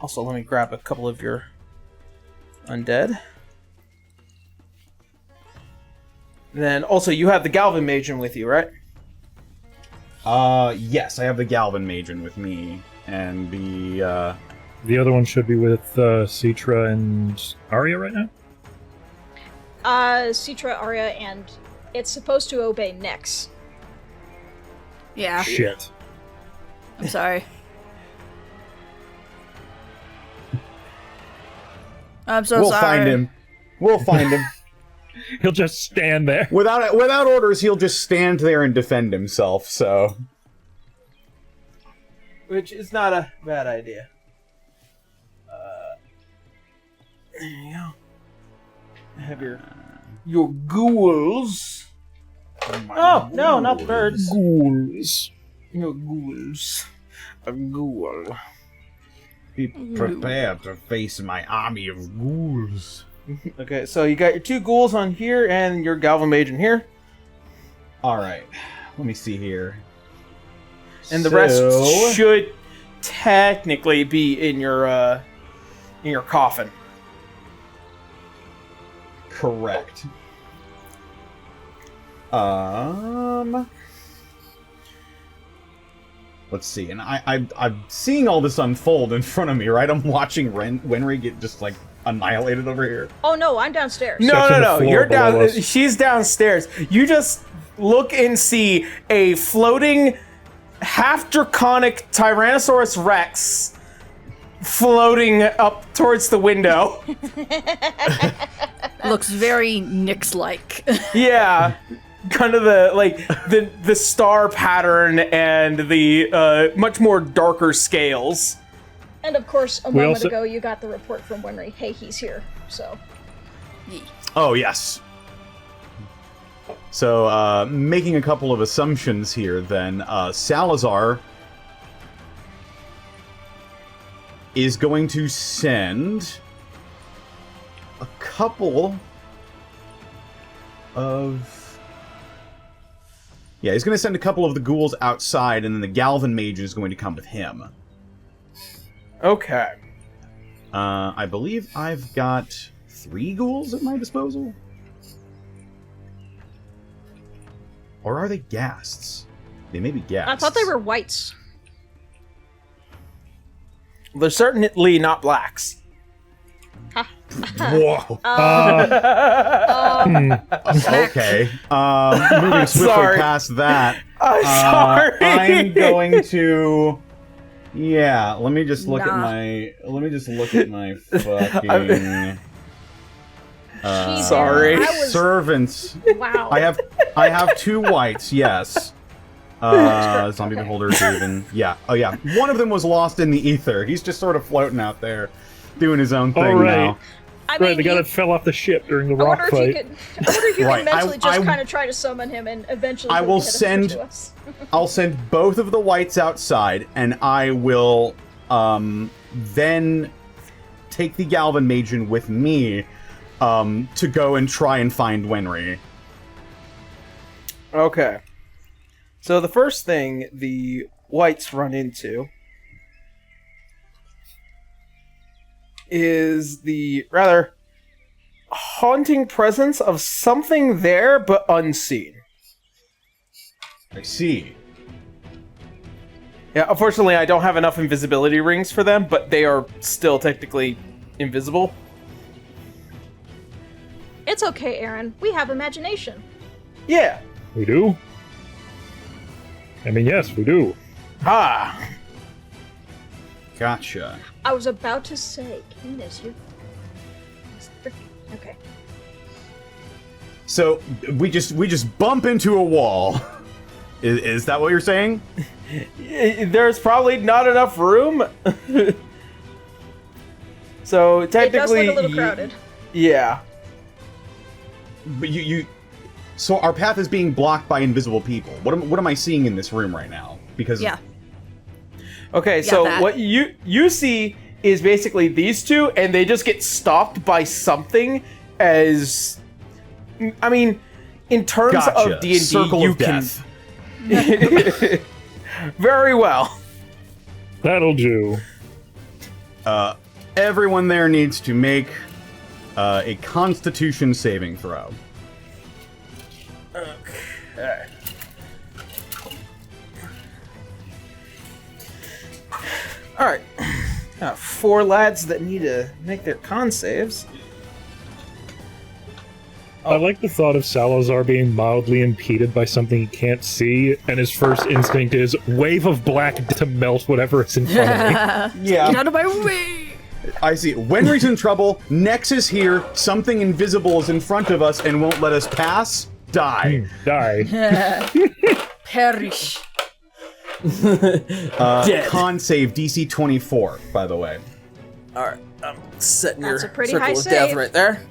Also, let me grab a couple of your undead. Then, also, you have the Galvin Magen with you, right? Yes, I have the Galvin Magen with me, and the The other one should be with Citra and Arya right now? Citra, Arya, and it's supposed to obey Nyx. Yeah, Shit. I'm sorry. I'm so we'll sorry. find him. We'll find him. He'll just stand there. Without orders, he'll just stand there and defend himself. So, Which is not a bad idea. There you go. Have your ghouls. Oh, no, not the birds. Ghouls. Your ghouls. A ghoul. be prepared to face my army of ghouls. Okay, so you got your 2 ghouls on here and your Galvin Magen here. All right, let me see here. And the rest should technically be in your coffin. Correct. Let's see, and I'm seeing all this unfold in front of me, right? I'm watching Wenrie get just like annihilated over here. Oh no, I'm downstairs. No. floor You're below down. us. She's downstairs. You just look and see a floating, half draconic Tyrannosaurus Rex floating up towards the window. Looks very Nyx-like. Yeah, kind of the star pattern and the much more darker scales. And of course, a moment also- ago, you got the report from Wenrie. Hey, he's here. So, Oh, yes. So, making a couple of assumptions here, then, Salazar is going to send a couple of... Yeah, he's going to send a couple of the ghouls outside, and then the Galvin Mage is going to come with him. Okay. I believe I've got 3 ghouls at my disposal? Or are they ghasts? They may be ghasts. I thought they were whites. They're certainly not blacks. Whoa. Okay. Moving swiftly Sorry. past that. I'm sorry. I'm going to. Yeah. Let me just look at Nah. my. Let me just look at my fucking. Jeez, Sorry. Aaron, I was- Servants. Wow. I have 2 whites. Yes. Zombie beholder, Daven. Yeah. Oh yeah. One of them was lost in the ether. He's just sort of floating out there, doing his own thing All right. now. I Right, mean, the guy that fell off the ship during the I rock wonder if you fight. could. I wonder if you Right, can mentally just I- kind of try to summon him, and eventually I he'll will get over send- to us. I'll send both of the whites outside, and I will then take the Galvan Magian with me to go and try and find Wenrie. Okay. So the first thing the whites run into is the rather haunting presence of something there but unseen. I see. Yeah, unfortunately I don't have enough invisibility rings for them, but they are still technically invisible. It's okay, Aaron. We have imagination. Yeah. We do? I mean, yes, we do. Ah. Gotcha. I was about to say, Candace, you. Okay. So we just bump into a wall. Is that what you're saying? There's probably not enough room. So It does technically, look a little crowded. yeah. But you. So our path is being blocked by invisible people. What am I seeing in this room right now? Because Yeah. Okay, Yeah, so that. what you see is basically these two, and they just get stopped by something. As I mean, in terms Gotcha. of D&D, Circle you of death. can very well. That'll do. Everyone there needs to make a Constitution saving throw. Okay. All right. Got 4 lads that need to make their con saves. I like the thought of Salazar being mildly impeded by something he can't see, and his first instinct is wave of black to melt whatever is in front of me. Yeah. Get out of my way! I see. Wenrie's in trouble. Nex is here. Something invisible is in front of us and won't let us pass. Die. Die. Perish. Dead. Con save DC 24, by the way. All right, I'm setting That's your a pretty circle high of death save. right there.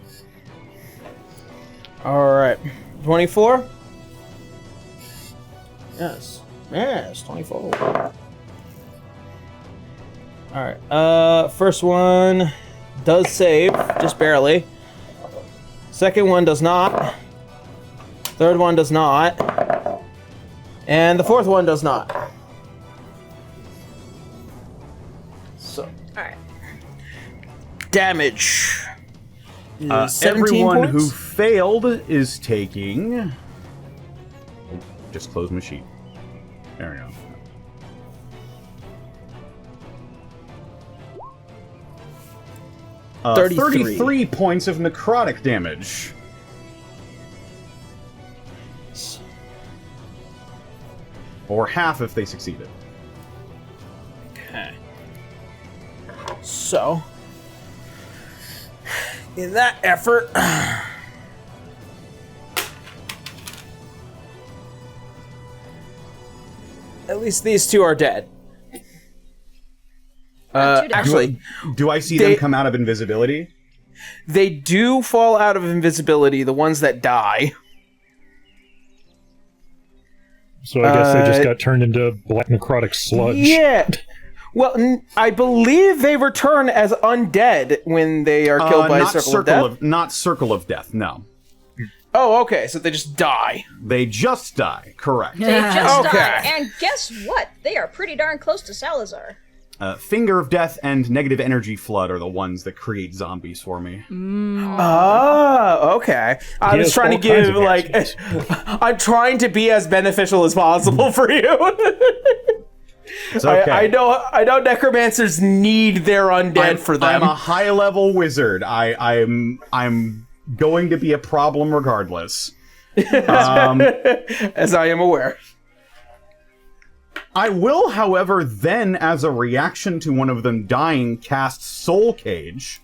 All right, 24. Yes, 24. All right. First one does save, just barely. Second one does not. Third one does not. And the fourth one does not. So, Alright. damage. is 17 Everyone points? who failed is taking... Oh, just close my sheet. There we go. Uh, 33 points of necrotic damage. Or half if they succeeded. Okay. So, in that effort, at least these two are dead. Not too dead. Actually, Do I see They- them come out of invisibility? they do fall out of invisibility, the ones that die. So I guess they just Uh, got turned into black necrotic sludge. Yeah. Well, I believe they return as undead when they are killed by a not circle of death. not circle of death, no. Oh, okay, so they just die. They just die, correct. They just Okay. died. And guess what? They are pretty darn close to Salazar. Finger of Death and Negative Energy Flood are the ones that create zombies for me. Oh, okay. I was has trying to all kinds give, of like, I'm trying to be as beneficial as possible for you. It's okay. I know necromancers need their undead for them. I'm a high-level wizard. I'm going to be a problem regardless. As I am aware. I will, however, then, as a reaction to one of them dying, cast Soul Cage.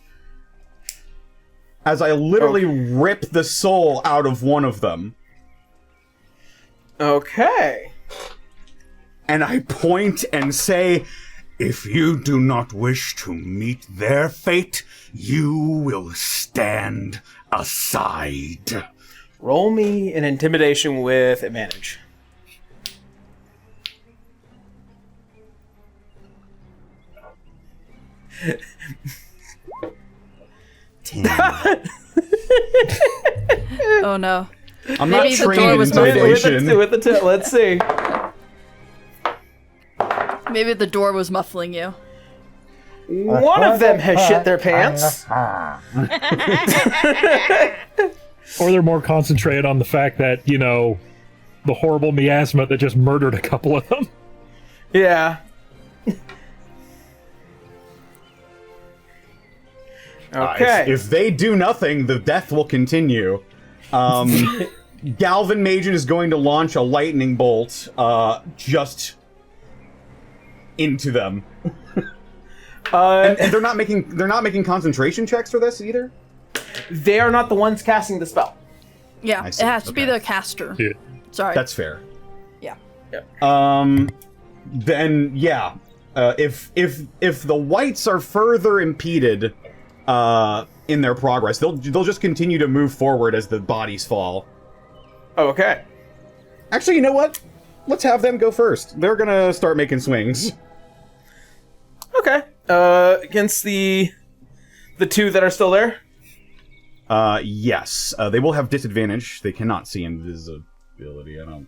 As I literally rip the soul out of one of them. Okay. And I point and say, if you do not wish to meet their fate, you will stand aside. Roll me an intimidation with advantage. Oh no. I'm Maybe not the trained door in was intimidation. Let's see. Maybe the door was muffling you. One of them has shit their pants. Or they're more concentrated on the fact that, you know, the horrible miasma that just murdered a couple of them. Yeah. Okay. If they do nothing, the death will continue. Galvan Magen is going to launch a lightning bolt just into them. And they're not making concentration checks for this either? They are not the ones casting the spell. Yeah, I it see. has to be Okay. the caster. Yeah. Sorry. That's fair. Yeah. Then yeah, if the whites are further impeded in their progress, they'll just continue to move forward as the bodies fall. Okay. Actually, you know what? Let's have them go first. They're gonna start making swings. Okay. Against the two that are still there. Yes. They will have disadvantage. They cannot see invisibility. I don't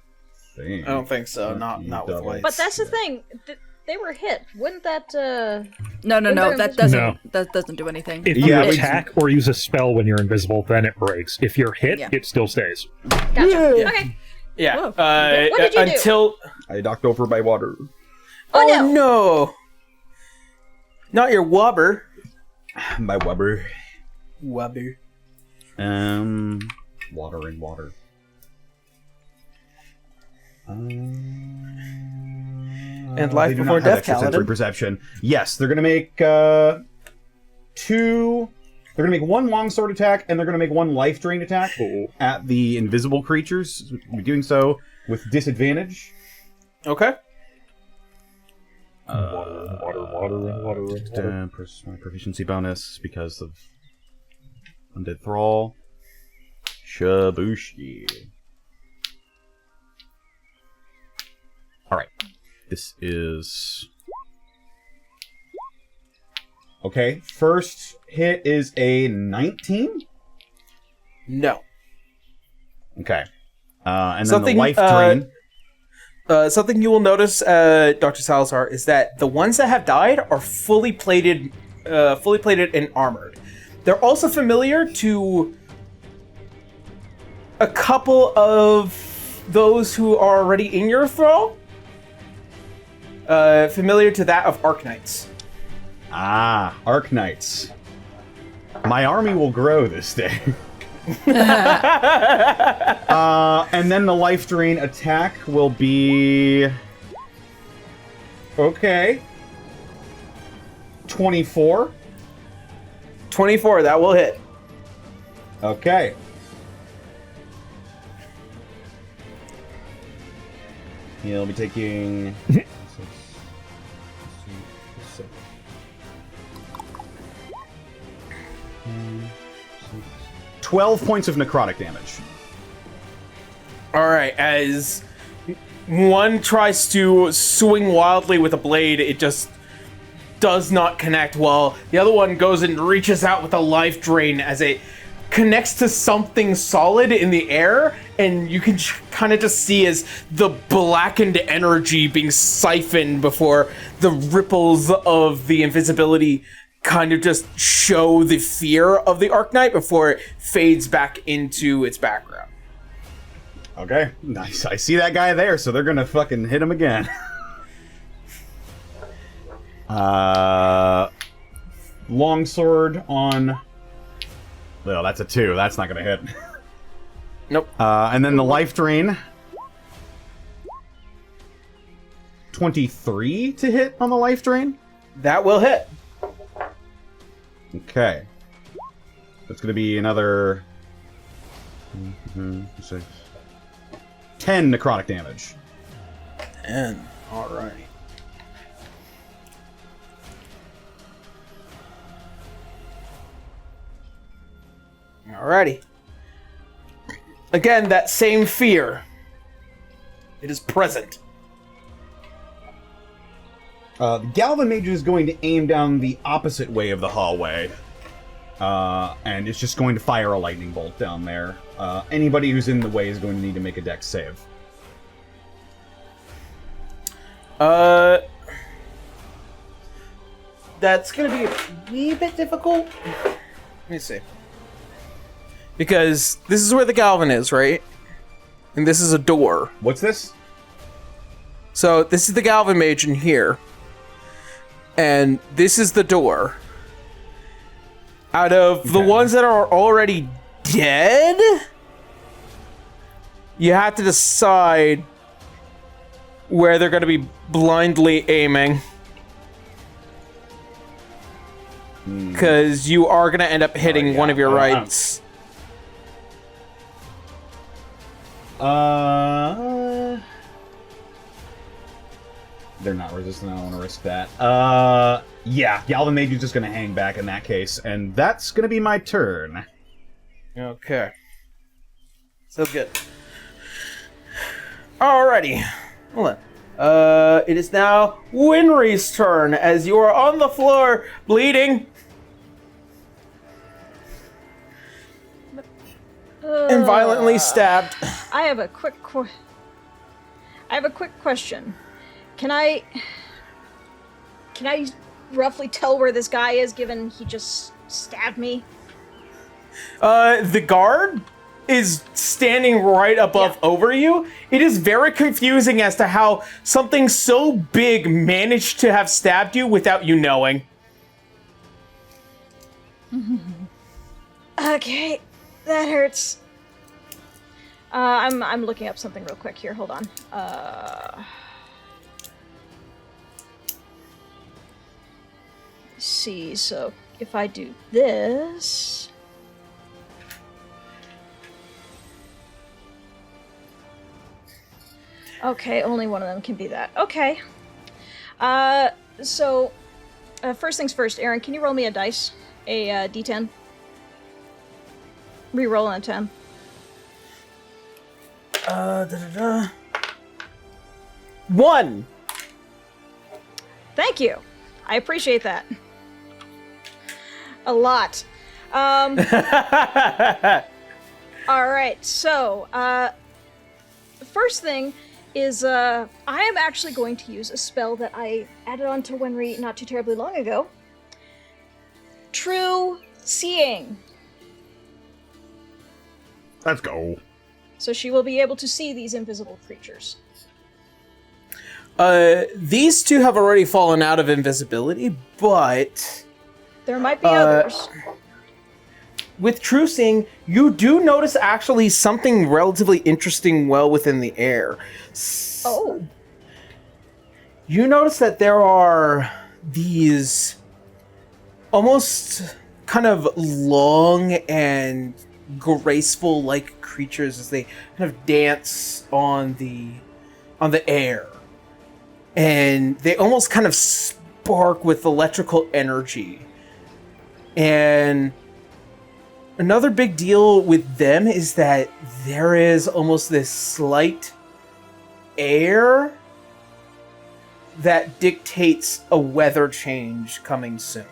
think. I don't think so. Not with white. But that's the thing. They were hit. Wouldn't that? No. they're That doesn't do anything. If you Yeah, attack or use a spell when you're invisible, then it breaks. If you're hit, Yeah. it still stays. Gotcha. Okay. Yeah. Whoa. What did you do? Until. I knocked over by water. Oh, no! Not your wobber. By Weber. Wobber. Water and water. And life they do before not have death, extrasensory Kaladin. perception. Yes, they're gonna make two. They're gonna make one longsword attack, and they're gonna make one life drain attack at the invisible creatures. We're doing so with disadvantage. Okay. Water. My proficiency bonus because of undead thrall. Shabushi. All right, this is okay. First hit is a 19. No. Okay, and then Something, the life drain. Something you will notice, Dr. Salazar, is that the ones that have died are fully plated and armored. They're also familiar to a couple of those who are already in your thrall. Familiar to that of Arknights. Ah, Arknights. My army will grow this day. And then the life drain attack will be... Okay. 24. 24, that will hit. Okay. He'll be taking... 12 points of necrotic damage. Alright, as one tries to swing wildly with a blade, it just does not connect well. The other one goes and reaches out with a life drain as it connects to something solid in the air, and you can kind of just see as the blackened energy being siphoned before the ripples of the invisibility kind of just show the fear of the Arknight before it fades back into its background. Okay, nice. I see that guy there, so they're gonna fucking hit him again. Longsword on... Well, that's a 2. That's not going to hit. Nope. And then the life drain. 23 to hit on the life drain. That will hit. Okay. That's going to be another... 6. 10 necrotic damage. And alrighty. Alrighty. Again, that same fear. It is present. The Galvan Mage is going to aim down the opposite way of the hallway. And it's just going to fire a lightning bolt down there. Anybody who's in the way is going to need to make a dex save. That's gonna be a wee bit difficult. Let me see. Because this is where the Galvan is, right? And this is a door. What's this? So this is the Galvan Mage in here. And this is the door. Out of the ones that are already dead, you have to decide where they're going to be blindly aiming. Because you are going to end up hitting one of your rights. They're not resistant. I don't want to risk that. Yeah, Galvan Mage is just going to hang back in that case, and that's going to be my turn. Okay. So good. Alrighty. Hold on. It is now Wenrie's turn as you are on the floor, bleeding. And violently stabbed. I have a quick question. Can I roughly tell where this guy is, given he just stabbed me? The guard is standing right above over you. It is very confusing as to how something so big managed to have stabbed you without you knowing. Okay, that hurts. I'm looking up something real quick here. Hold on. Let's see. So if I do this. Okay, only one of them can be that. Okay. So first things first, Aaron, can you roll me a dice? A D10? Reroll on a 10. One. Thank you. I appreciate that. A lot. All right. So, first thing is, I am actually going to use a spell that I added on to Wenrie not too terribly long ago. True Seeing. Let's go. So she will be able to see these invisible creatures. These two have already fallen out of invisibility, but There might be others. with True Seeing, you do notice actually something relatively interesting well within the air. Oh. You notice that there are these almost kind of long and graceful like creatures as they kind of dance on the air, and they almost kind of spark with electrical energy. And another big deal with them is that there is almost this slight air that dictates a weather change coming soon.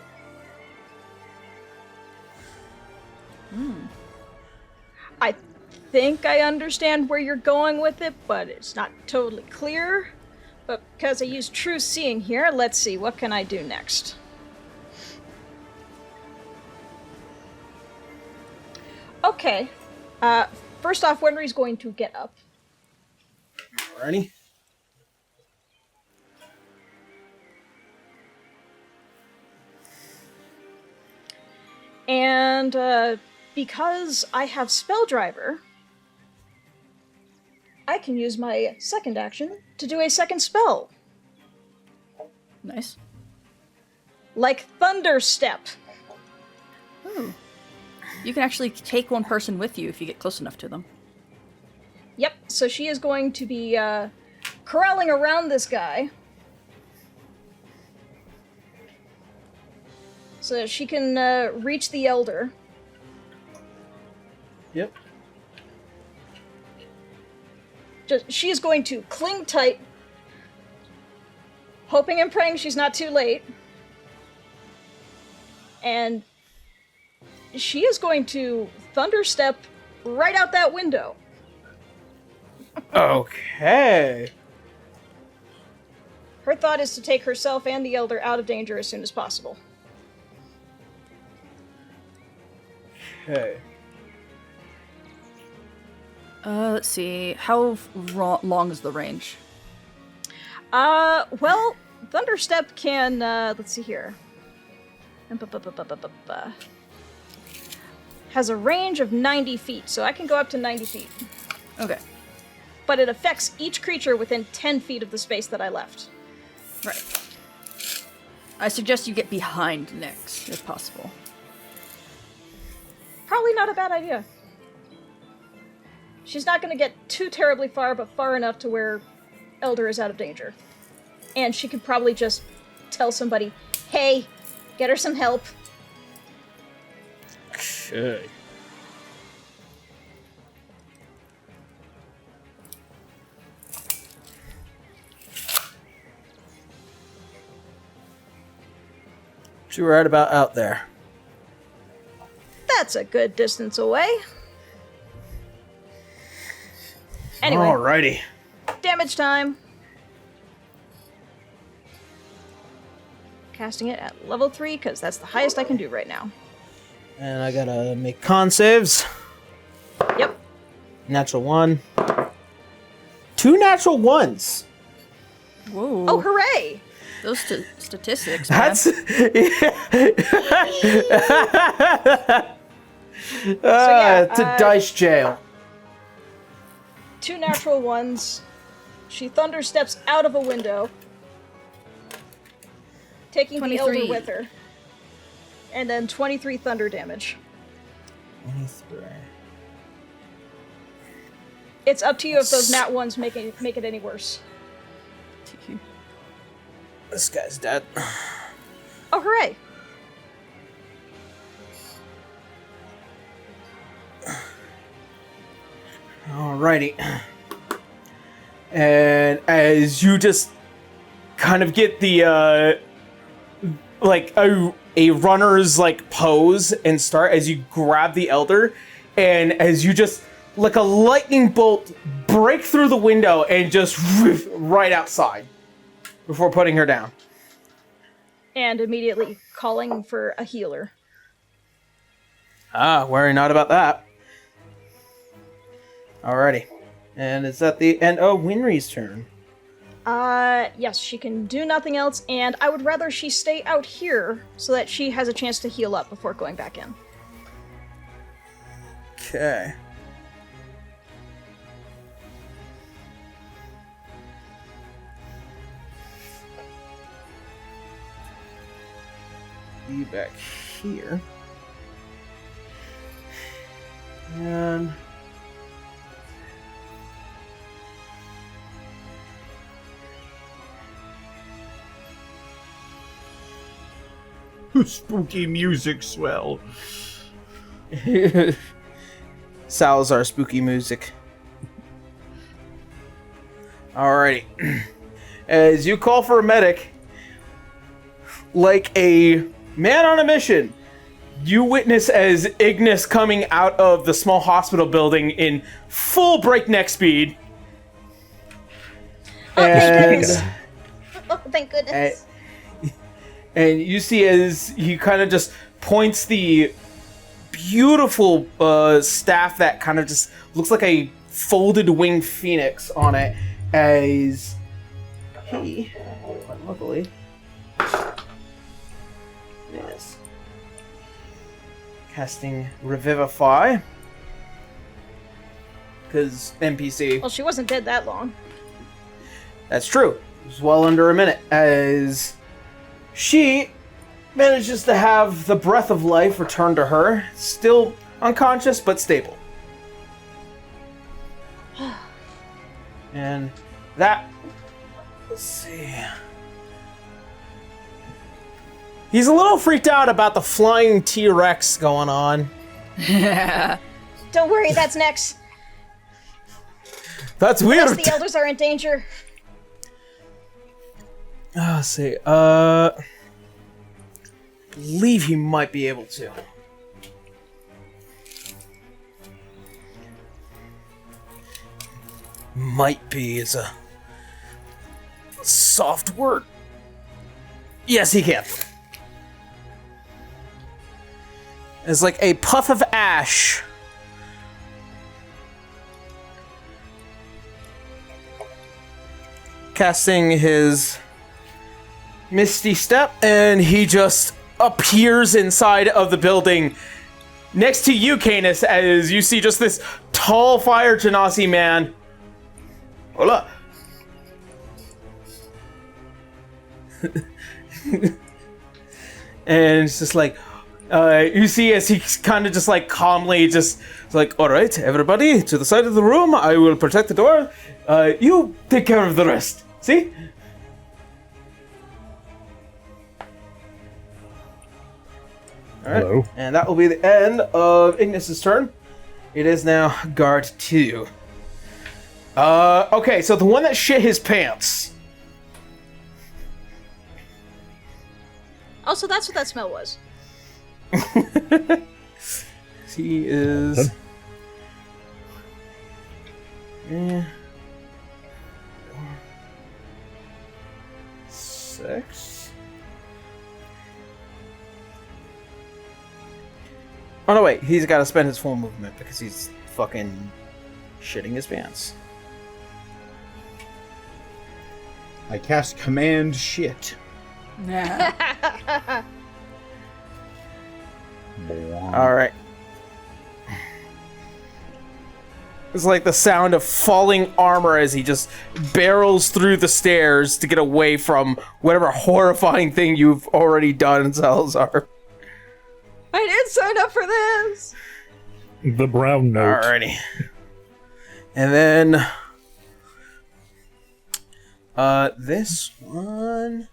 I think I understand where you're going with it, but it's not totally clear. But because I used True Seeing here, let's see, what can I do next? Okay. First off, Wenrie's going to get up. Alrighty. And because I have Spell Driver, I can use my second action to do a second spell. Nice. Like Thunder Step. Ooh. You can actually take one person with you if you get close enough to them. Yep, so she is going to be corralling around this guy. So that she can reach the Elder. Yep. She is going to cling tight, hoping and praying she's not too late. And she is going to Thunder Step right out that window. Okay. Her thought is to take herself and the Elder out of danger as soon as possible. Okay. Let's see. How long is the range? Well, Thunder Step can, let's see here. Has a range of 90 feet, so I can go up to 90 feet. Okay. But it affects each creature within 10 feet of the space that I left. Right. I suggest you get behind Nyx, if possible. Probably not a bad idea. She's not going to get too terribly far, but far enough to where Elder is out of danger. And she could probably just tell somebody, hey, get her some help. Okay. She right about out there. That's a good distance away. Anyway, Alrighty. damage time. Casting it at level 3, because that's the highest I can do right now. And I gotta make con saves. Yep. Natural 1. 2 natural 1s. Whoa. Oh, hooray! Those statistics, man. That's to dice jail. 2 natural 1s. She thunder steps out of a window, taking the 23. Elder with her. And then 23 thunder damage. 23. It's up to you if those nat 1s make it any worse. This guy's dead. Oh, hooray! Alrighty. And as you just kind of get the like a runner's like pose and start as you grab the Elder, and as you just like a lightning bolt break through the window and just right outside before putting her down. And immediately calling for a healer. Worry not about that. Alrighty. And it's at the end of Wenrie's turn. Yes, she can do nothing else, and I would rather she stay out here so that she has a chance to heal up before going back in. Okay. Be back here. And Spooky music swell. Salazar spooky music. Alrighty. As you call for a medic, like a man on a mission, you witness as Ignis coming out of the small hospital building in full breakneck speed. Oh, thank And- goodness. Oh, thank goodness. And you see as he kind of just points the beautiful staff that kind of just looks like a folded winged phoenix on it as he, luckily, yes. Casting Revivify. Because NPC. Well, she wasn't dead that long. That's true. It was well under a minute, as she manages to have the breath of life return to her. Still unconscious, but stable. And that... Let's see... He's a little freaked out about the flying T-Rex going on. Don't worry, that's next. That's weird. Unless the elders are in danger. Let's see. Believe he might be able to. Might be is a soft word. Yes, he can. It's like a puff of ash. Casting his Misty Step, and he just appears inside of the building next to you, Canis, as you see just this tall fire genasi man. Hola. And it's just like, you see as he's kind of just like calmly just like, all right, everybody to the side of the room. I will protect the door. You take care of the rest. See? All right. Hello. And that will be the end of Ignis's turn. It is now guard 2. Okay, so the one that shit his pants. Oh, so that's what that smell was. He is... Yeah. 6. Oh no, wait, he's got to spend his full movement because he's fucking shitting his pants. I cast Command Shit. Yeah. Alright. It's like the sound of falling armor as he just barrels through the stairs to get away from whatever horrifying thing you've already done, Salazar. I didn't sign up for this. The brown note. Alrighty. And then... this one...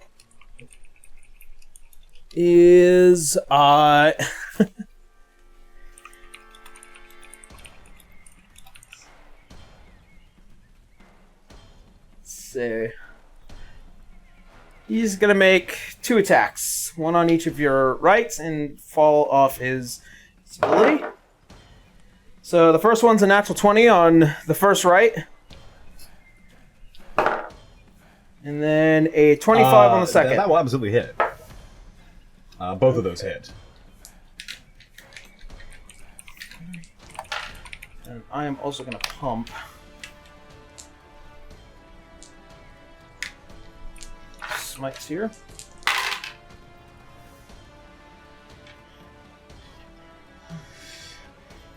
is... see. He's gonna make 2 attacks, one on each of your rights, and fall off his ability. So the first one's a natural 20 on the first right, and then a 25 on the second. That will absolutely hit. Both of those hit. And I am also gonna pump. Smites here.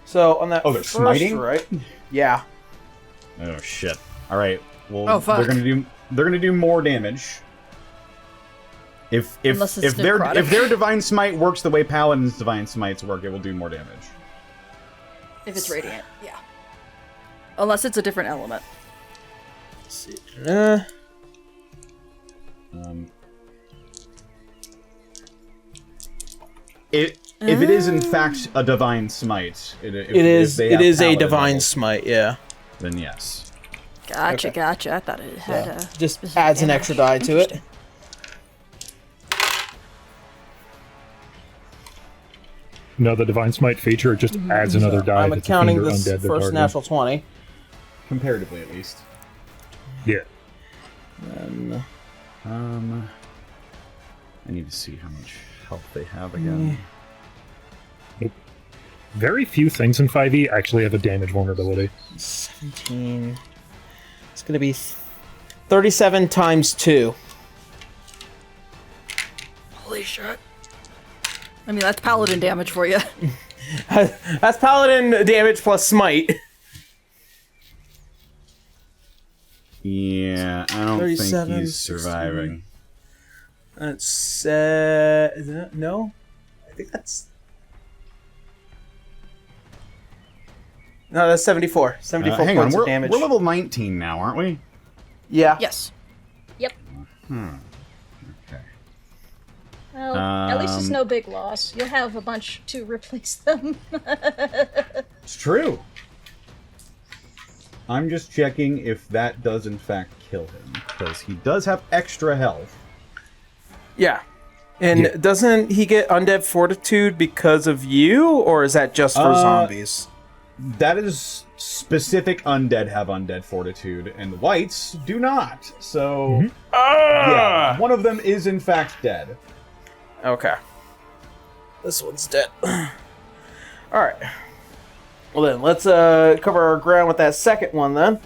So on that they're first smiting? right, yeah. Oh shit! All right. Well, Oh, fuck. They're gonna do more damage. If Unless it's necrotic. if their divine smite works the way paladins' divine smites work, it will do more damage. If it's radiant, yeah. Unless it's a different element. Let's see. If it is in fact a divine smite, It is a a divine smite, yeah. Then yes. Gotcha, Okay. gotcha. I thought it had a... Just specific adds an damage. extra die to it. No, the Divine Smite feature just adds another die. I'm to accounting defend or this undead the first target. natural 20. Comparatively, at least. Yeah. And I need to see how much health they have again. Very few things in 5e actually have a damage vulnerability. 17. It's going to be 37 times 2. Holy shit. I mean, that's paladin damage for you. That's paladin damage plus smite. Yeah, I don't think 37, he's surviving. That's is it? No, I think that's no, that's 74. 74 Hang points on, of damage. we're level 19 now, aren't we? Yeah. Yes. Yep. Okay. Well, at least it's no big loss. You'll have a bunch to replace them. It's true. I'm just checking if that does in fact kill him, because he does have extra health. Yeah. And doesn't he get undead fortitude because of you, or is that just for zombies? That is specific undead have undead fortitude, and the whites do not. So, yeah, one of them is in fact dead. Okay. This one's dead. Alright. Well then, let's cover our ground with that second one then.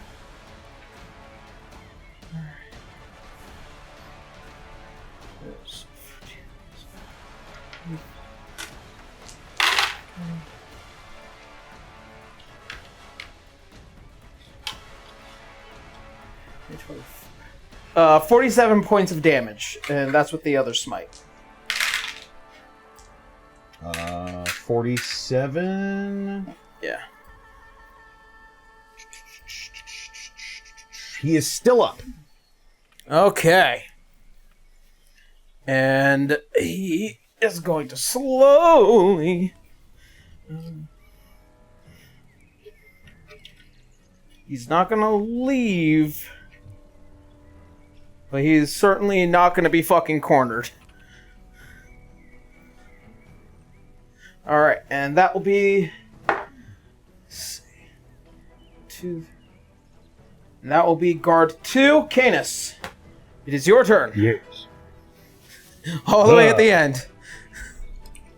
Alright. 47 points of damage, and that's with the other smite. 47. Yeah. He is still up. Okay. And he is going to slowly... He's not going to leave. But he's certainly not going to be fucking cornered. Alright, and that will be... Let's see. 2... And that will be guard 2, Canis. It is your turn. Yes. All the way at the end.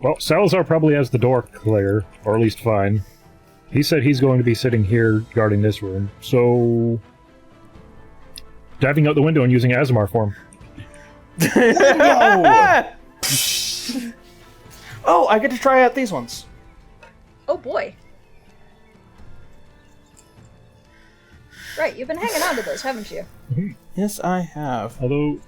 Well, Salazar probably has the door clear, or at least fine. He said he's going to be sitting here guarding this room, so... Diving out the window and using Azamar form. No! Oh, I get to try out these ones. Oh boy. Right, you've been hanging on to those, haven't you? Yes, I have. Although...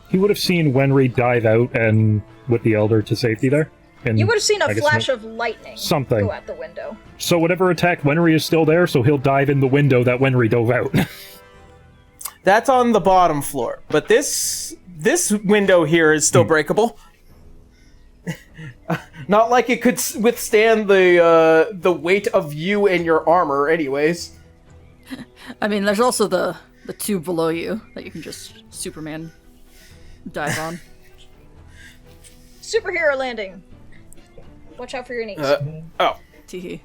He would have seen Wenrie dive out and with the Elder to safety there. And You would have seen I a guess flash of lightning something. go out the window. So whatever attacked Wenrie is still there, so he'll dive in the window that Wenrie dove out. That's on the bottom floor. But this window here is still breakable. Not like it could withstand the weight of you and your armor anyways. I mean, there's also the tube below you that you can just Superman dive on. Superhero landing. Watch out for your knees. Oh. Teehee.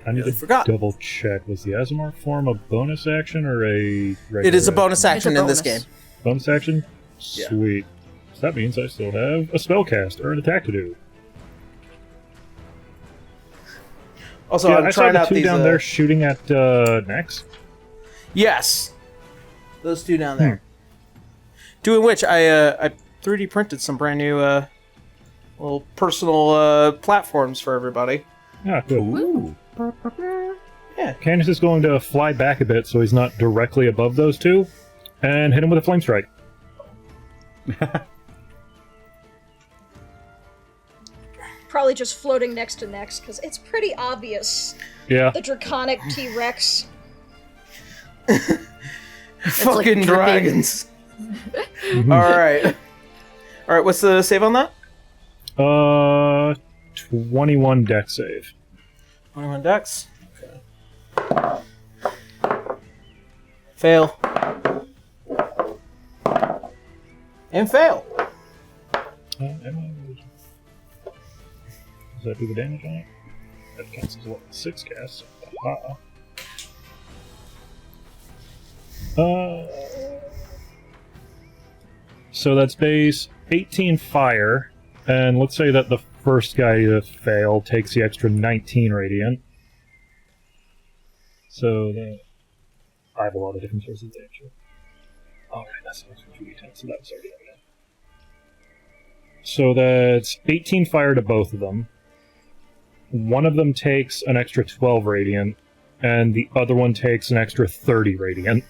I need to forgot. double check. Was the Azamar form a bonus action or a regular It is a bonus action It's a in this bonus. game. bonus action? Yeah. Sweet. So that means I still have a spell cast or an attack to do. Also, Yeah, I'm I saw trying the out two these. down there shooting at Nex. Yes. Those two down there. Doing which, I 3D printed some brand new little personal platforms for everybody. Yeah, good. Ooh. Yeah. Candace is going to fly back a bit so he's not directly above those two, and hit him with a flame strike. Probably just floating next to Nex, because it's pretty obvious. Yeah. The draconic T-Rex. Fucking like dragons. Alright. Alright, what's the save on that? 21 deck save. 21 dex. Okay. Fail. And fail. Does that do the damage on it? That counts as level 6 cast. So that's base 18 fire, and let's say that the first guy to fail takes the extra 19 radiant. So I have a lot of different sources of damage. Alright, that's an extra 2d10, so that was already evident. So that's 18 fire to both of them, one of them takes an extra 12 radiant, and the other one takes an extra 30 radiant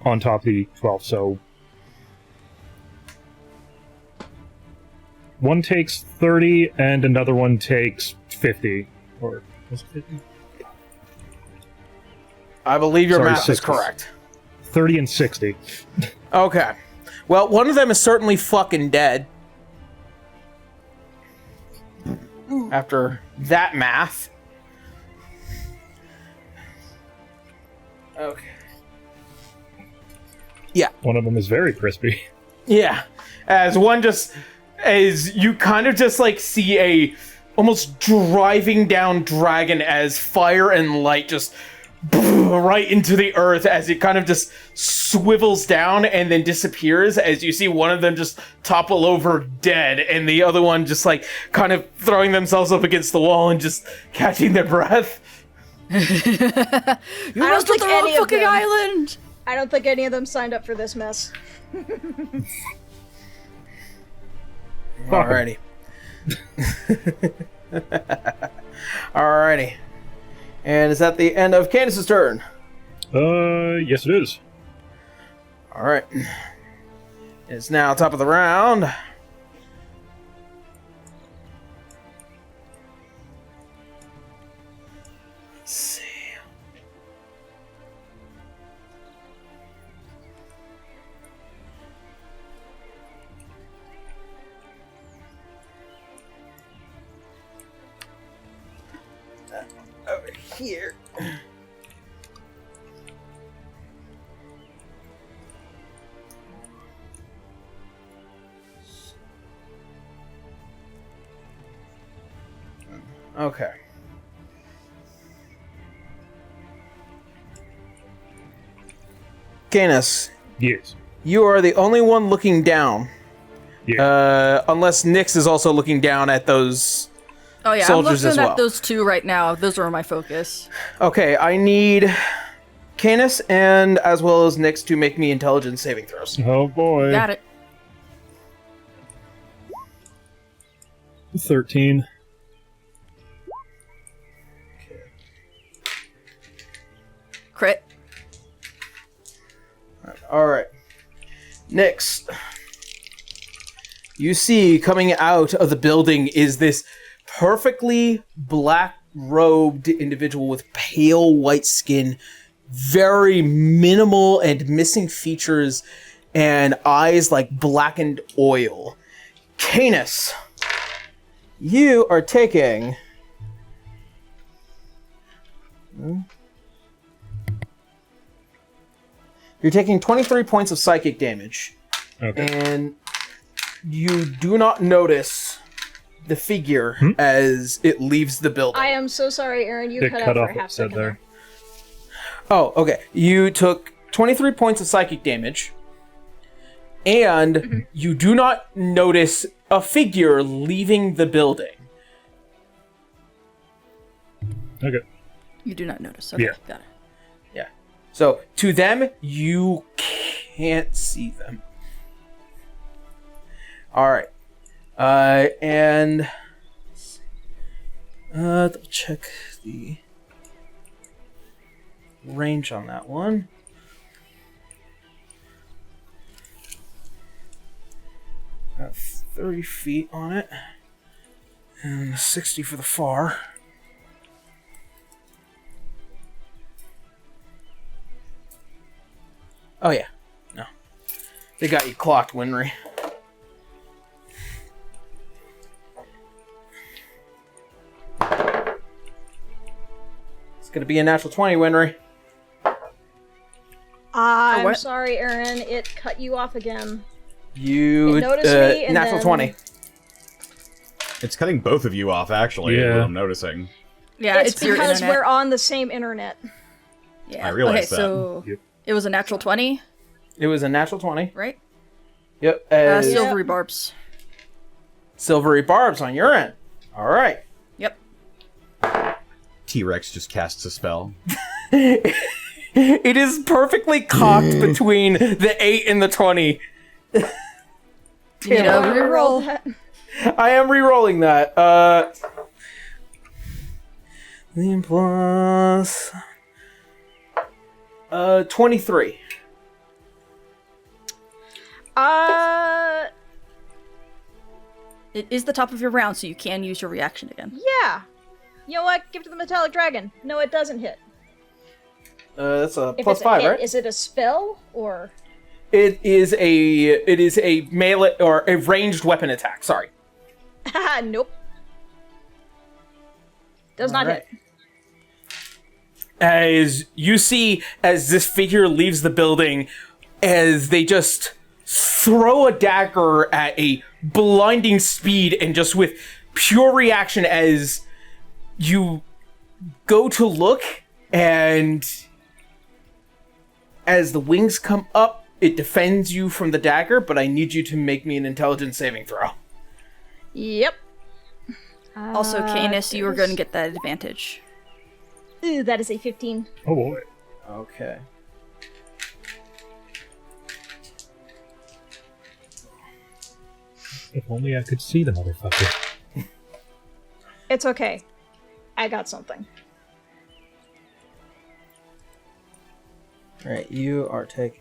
on top of the 12, so... One takes 30, and another one takes 50. Or, was it 50? I believe your Sorry, math is 60. correct. 30 and 60. Okay. Well, one of them is certainly fucking dead. After that math. Okay. Yeah. One of them is very crispy. Yeah. As you kind of just like see a almost driving down dragon as fire and light just right into the earth as it kind of just swivels down and then disappears as you see one of them just topple over dead and the other one just like kind of throwing themselves up against the wall and just catching their breath. You must think the wrong any of fucking them- island! I don't think any of them signed up for this mess. Alrighty. Alrighty. And is that the end of Candace's turn? Yes it is. Alright. It's now top of the round. Let's see. Over here. Okay. Canis, Yes. you are the only one looking down. Yeah. Unless Nyx is also looking down at those. Oh yeah, Soldiers I'm as looking well. at those two right now. Those are my focus. Okay, I need Canis and as well as Nyx to make me intelligence saving throws. Oh boy. Got it. 13. Crit. Alright. Nyx. You see coming out of the building is this perfectly black-robed individual with pale white skin, very minimal and missing features, and eyes like blackened oil. Canis, you are taking... You're taking 23 points of psychic damage. Okay. And you do not notice the figure as it leaves the building. I am so sorry, Aaron. You It cut out cut for off a what half it said second there. Oh, okay. You took 23 points of psychic damage, and you do not notice a figure leaving the building. Okay. You do not notice. Okay, Yeah. got it. Yeah. So, to them, you can't see them. Alright. And... double check the range on that one. Got 30 feet on it. And 60 for the far. Oh yeah. No. They got you clocked, Wenrie. It's gonna be a natural 20, Wenrie. I'm what? sorry, Aaron. It cut you off again. You It noticed me, and natural then- 20. It's cutting both of you off, actually, Yeah. what I'm noticing. Yeah, it's your because internet. we're on the same internet. Yeah. I realize okay, that. so Yep. it was a natural 20, It was a natural 20. right? Yep. Silvery barbs. Silvery barbs on your end. Alright. Yep. T-Rex just casts a spell. It is perfectly cocked between the 8 and the 20. You know, Reroll reroll. that. I am re-rolling that. plus 23. It is the top of your round, so you can use your reaction again. Yeah. You know what? Give it to the metallic dragon. No, it doesn't hit. That's a If plus it's 5, hit, right? Is it a spell or? It is a melee or a ranged weapon attack. Sorry. Haha, nope. Does not Alright. hit. As you see, as this figure leaves the building, as they just throw a dagger at a blinding speed and just with pure reaction as you go to look, and as the wings come up, it defends you from the dagger, but I need you to make me an intelligence saving throw. Yep. Also, Canis, you are going to get that advantage. Ooh, that is a 15. Oh boy. Okay. If only I could see the motherfucker. It's okay. I got something. Alright, you're taking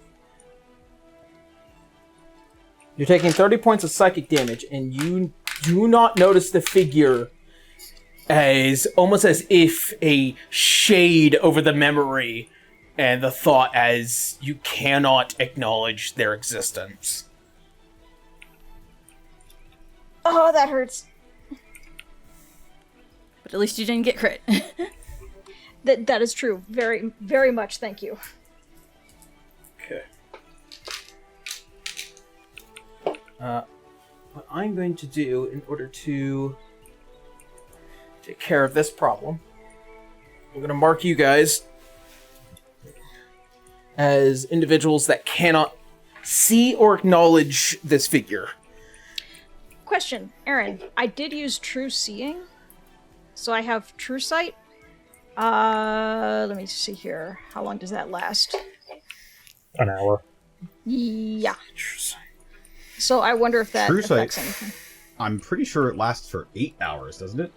30 points of psychic damage, and you do not notice the figure as almost as if a shade over the memory and the thought as you cannot acknowledge their existence. Oh, that hurts. But at least you didn't get crit. That is true. Very, very much. Thank you. Okay. What I'm going to do in order to take care of this problem, I'm going to mark you guys as individuals that cannot see or acknowledge this figure. Question, Aaron. I did use True Seeing, so I have True Sight. Let me see here. How long does that last? An hour. Yeah. So I wonder if that True affects Sight. anything. I'm pretty sure it lasts for 8 hours, doesn't it?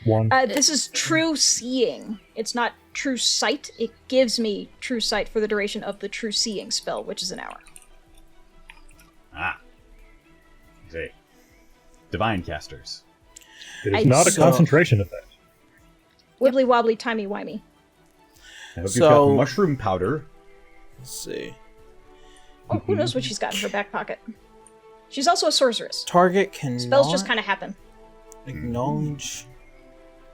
One. This is True Seeing. It's not True Sight. It gives me True Sight for the duration of the True Seeing spell, which is an hour. Ah. Okay. Divine casters. It is not a So- concentration effect. Wibbly wobbly, timey wimey. I hope you've So- got mushroom powder. Let's see. Oh, who knows what she's got in her back pocket? She's also a sorceress. Target cannot Spells just kind of happen. acknowledge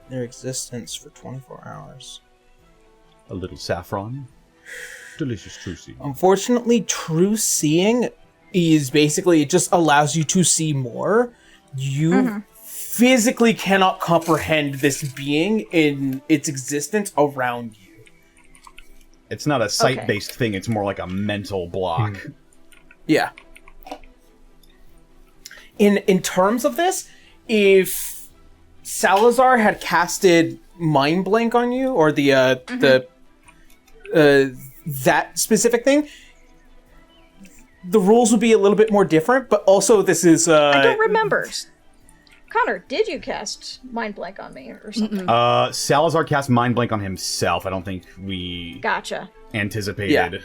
their existence for 24 hours. A little saffron. Delicious trucy. Unfortunately, true seeing is basically, it just allows you to see more. You physically cannot comprehend this being in its existence around you. It's not a sight-based thing, it's more like a mental block. Yeah. In terms of this, if Salazar had casted Mind Blank on you, or that specific thing, the rules would be a little bit more different. But also, this is I don't remember. Connor, did you cast Mind Blank on me or something? Salazar cast Mind Blank on himself. I don't think we Gotcha. anticipated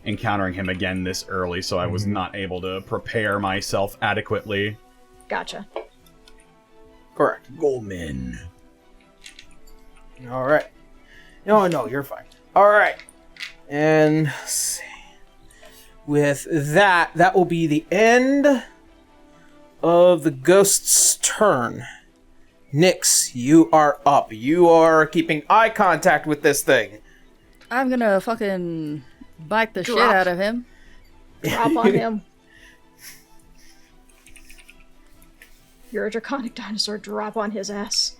encountering him again this early, so I was not able to prepare myself adequately. Gotcha. correct. Goldman. All right. No, you're fine. All right. And let's see. With that will be the end of the ghost's turn. Nyx, you are up. You are keeping eye contact with this thing. I'm gonna fucking bite the shit Drop. out of him. Drop on him. You're a draconic dinosaur. Drop on his ass.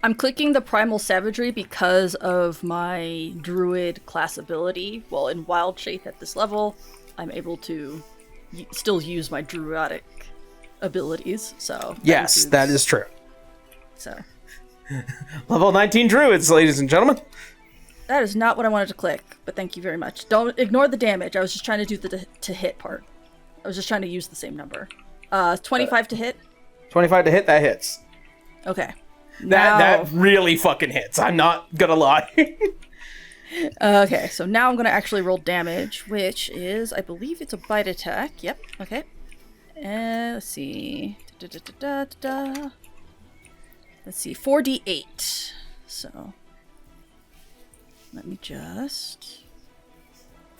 I'm clicking the Primal Savagery because of my Druid class ability. While in Wild Shape at this level, I'm able to still use my Druidic abilities, so... Yes, that is true. So... Level 19 druids, ladies and gentlemen. That is not what I wanted to click, but thank you very much. Don't ignore the damage. I was just trying to do the to hit part. I was just trying to use the same number. 25 to hit. 25 to hit, that hits. Okay. That really fucking hits. I'm not gonna lie. Okay, so now I'm gonna actually roll damage, which is, I believe it's a bite attack. Yep, okay. And let's see. Let's see, 4d8. So, let me just...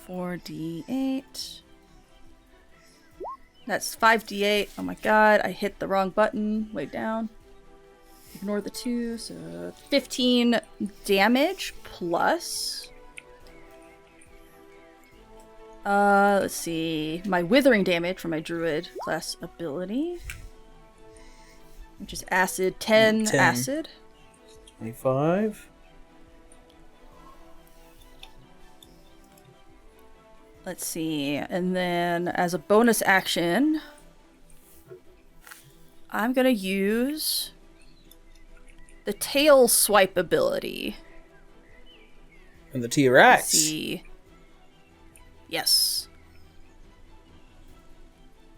4d8. That's 5d8. Oh my god, I hit the wrong button. Way down. Ignore the 2, so 15 damage plus... let's see. My withering damage for my druid class ability. Which is acid, 10 acid. 25. Let's see. And then as a bonus action, I'm gonna use the tail swipe ability. And the T-Rex. Let's see. Yes.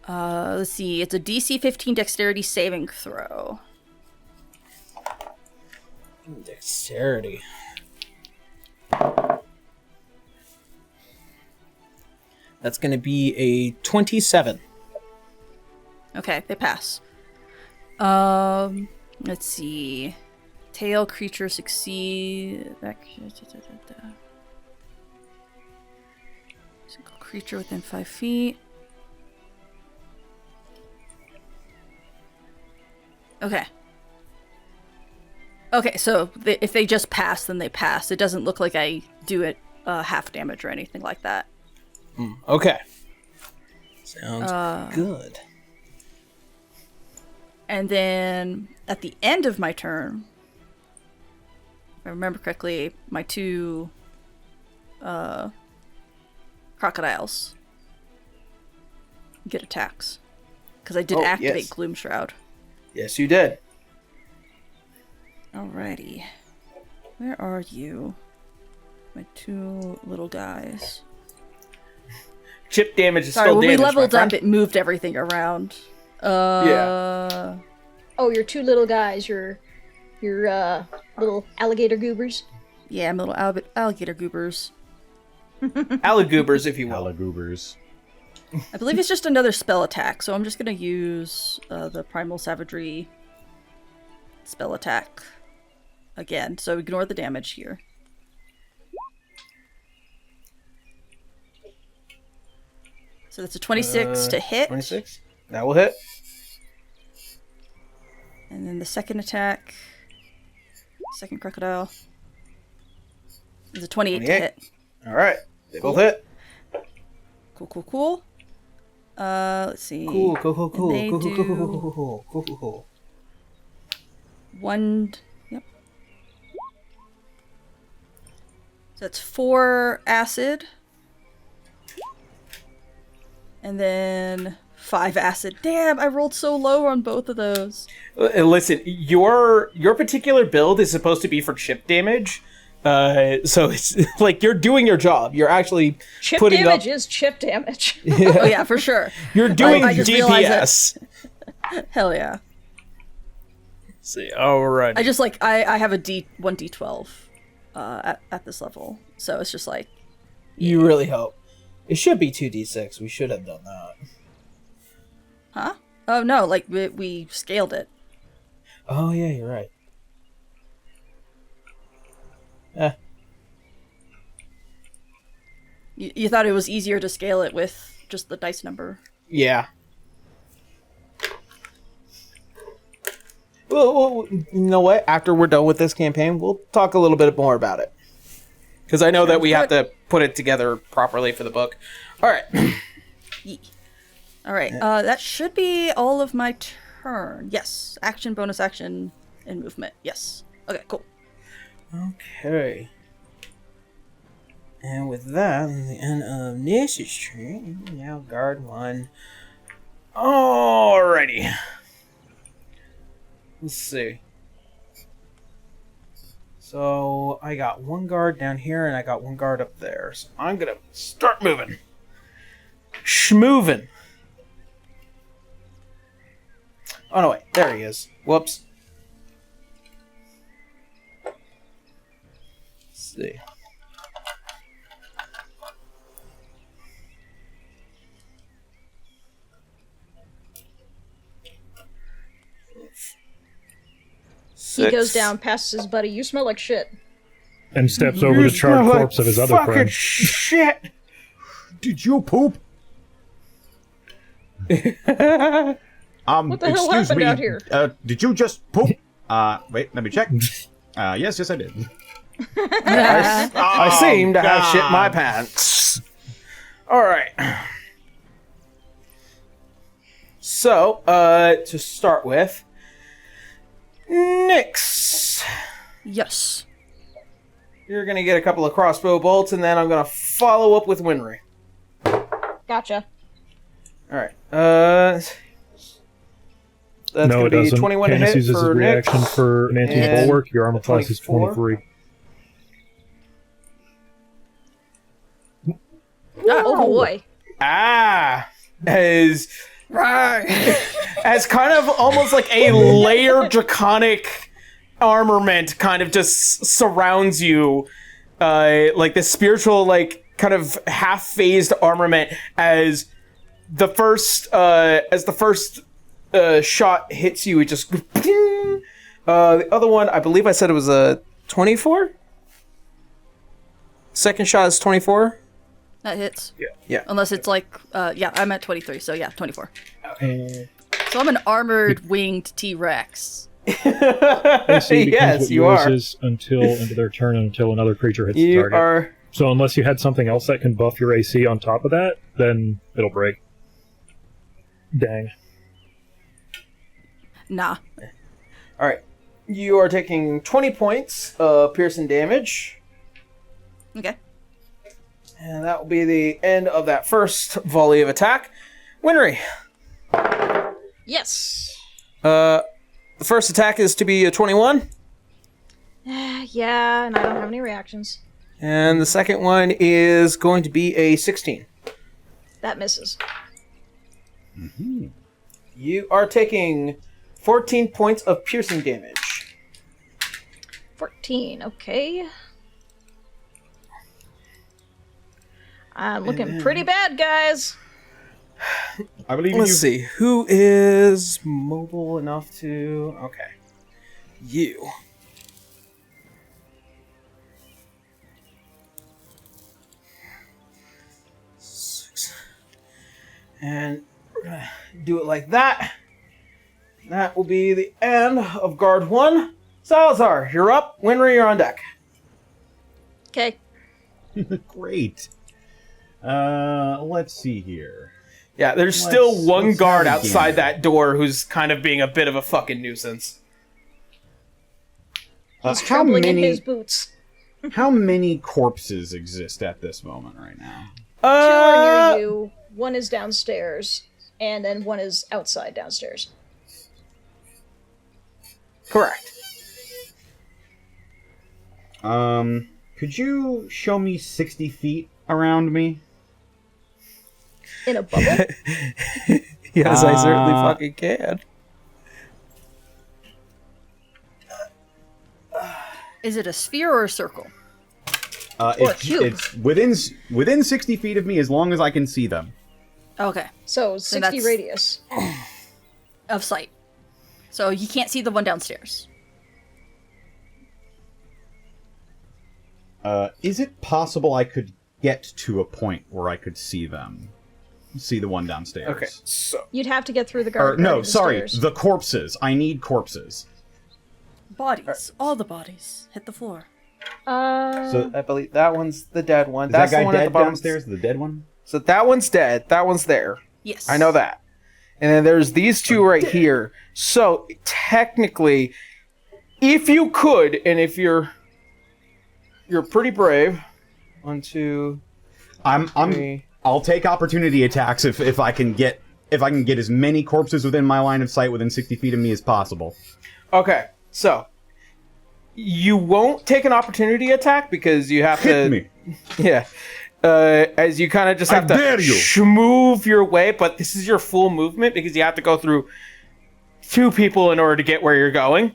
Let's see. It's a DC 15 dexterity saving throw. Dexterity. That's going to be a 27. Okay, they pass. Let's see. Tail creature succeed. Single creature within 5 feet. Okay. Okay, so if they just pass, then they pass. It doesn't look like I do it half damage or anything like that. Okay. Sounds good. And then at the end of my turn, if I remember correctly, my 2 crocodiles get attacks. Because I did activate yes. Gloom Shroud. Yes, you did. Alrighty. Where are you? My 2 little guys. Chip damage is Sorry, still when damage, we leveled my friend. up, it moved everything around. Yeah. Oh, your 2 little guys, your little alligator goobers. Yeah, my little alligator goobers. Alligoobers, if you will. Allagoobers. I believe it's just another spell attack, so I'm just gonna use the Primal Savagery spell attack again. So ignore the damage here. So that's a 26 to hit. 26? That will hit. And then the second attack, second crocodile, is a 28 to 28. hit. Alright. They both hit. Cool. Let's see. Cool. And they Cool. One. Yep. So that's 4 acid. And then 5 acid. Damn, I rolled so low on both of those. Listen, your particular build is supposed to be for chip damage. So it's like you're doing your job. You're actually Chip putting damage up. is chip damage. Oh yeah, for sure. You're doing I just realized DPS. Hell yeah. See, alright. I just like I have a D1d12 at this level. So it's just like You really hope. It should be 2d6. We should have done that. huh? Oh no, like we scaled it. Oh yeah, you're right. You thought it was easier to scale it with just the dice number. Yeah. Well, you know what? After we're done with this campaign, we'll talk a little bit more about it. Because I know that we have to put it together properly for the book. All right. All right. That should be all of my turn. Yes. Action, bonus action, and movement. Yes. Okay, cool. Okay. And with that, the end of Nish's turn. Now guard 1. Alrighty. Let's see. So I got 1 guard down here and I got 1 guard up there. So I'm gonna start moving. Schmoving. Oh, no, wait. There he is. Whoops. Let's see. He goes down past his buddy. You smell like shit. And steps over the charred corpse of his other fucking friend. shit. Did you poop? What the hell excuse happened me. out here? Did you just poop? Wait, let me check. Yes, I did. I seem to have shit in my pants. All right. So, to start with, Nyx. Yes. You're going to get a couple of crossbow bolts, and then I'm going to follow up with Wenrie. Gotcha. All right. That's No, going it to be doesn't. 21 to Canis hit uses for his reaction Nyx. for an And anti-bulwark. Your armor class is 24. 23. Oh boy. As kind of almost like a layered draconic armament kind of just surrounds you, like this spiritual, like kind of half-phased armament as the first shot hits you, it just ping. The other one, I believe I said it was a 24. Second shot is 24. That hits. Yeah. Unless it's like, I'm at 23, so yeah, 24. So I'm an armored winged T-Rex. AC becomes Yes, what you yours are. is until end of their turn and until another creature hits the You target. are. So unless you had something else that can buff your AC on top of that, then it'll break. Dang. Nah. All right. You are taking 20 points of piercing damage, Okay. and that will be the end of that first volley of attack. Wenrie, Yes. the first attack is to be a 21, Yeah, and I don't have any reactions. and the second one is going to be a 16. That misses. You are taking 14 points of piercing damage. 14. Okay. I'm looking pretty bad, guys. I believe Let's you. see. Who is mobile enough to... Okay. You. Six. And we're gonna do it like that. That will be the end of guard 1. Salazar, you're up. Wenrie, you're on deck. Okay. Great. Let's see here. Yeah, there's still one let's guard have a outside gander. that door who's kind of being a bit of a fucking nuisance. How Crumbling in many? his boots. How many corpses exist at this moment right now? 2 are near you. 1 is downstairs. And then 1 is outside downstairs. Correct. Could you show me 60 feet around me? In a bubble? Yes, I certainly fucking can. Is it a sphere or a circle? Or a cube. It's within 60 feet of me as long as I can see them. Okay. So 60 that's- radius. Of sight. So you can't see the one downstairs. Is it possible I could get to a point where I could see them? See the one downstairs? Okay, so You'd have to get through the Or, guard. no, sorry, the corpses. I need corpses. Bodies. All the bodies. Hit the floor. So I believe that one's the dead one. is That's that guy the one at the dead bottom. downstairs? The dead one? So that one's dead. That one's there. Yes. I know that. And then there's these two right here. So technically, if you could, and if you're pretty brave. 1, 2, three. I'll take opportunity attacks if I can get as many corpses within my line of sight within 60 feet of me as possible. Okay, so you won't take an opportunity attack because you have Hit to. me. Yeah. As you kind of just have to dare you. move your way, but this is your full movement because you have to go through two people in order to get where you're going.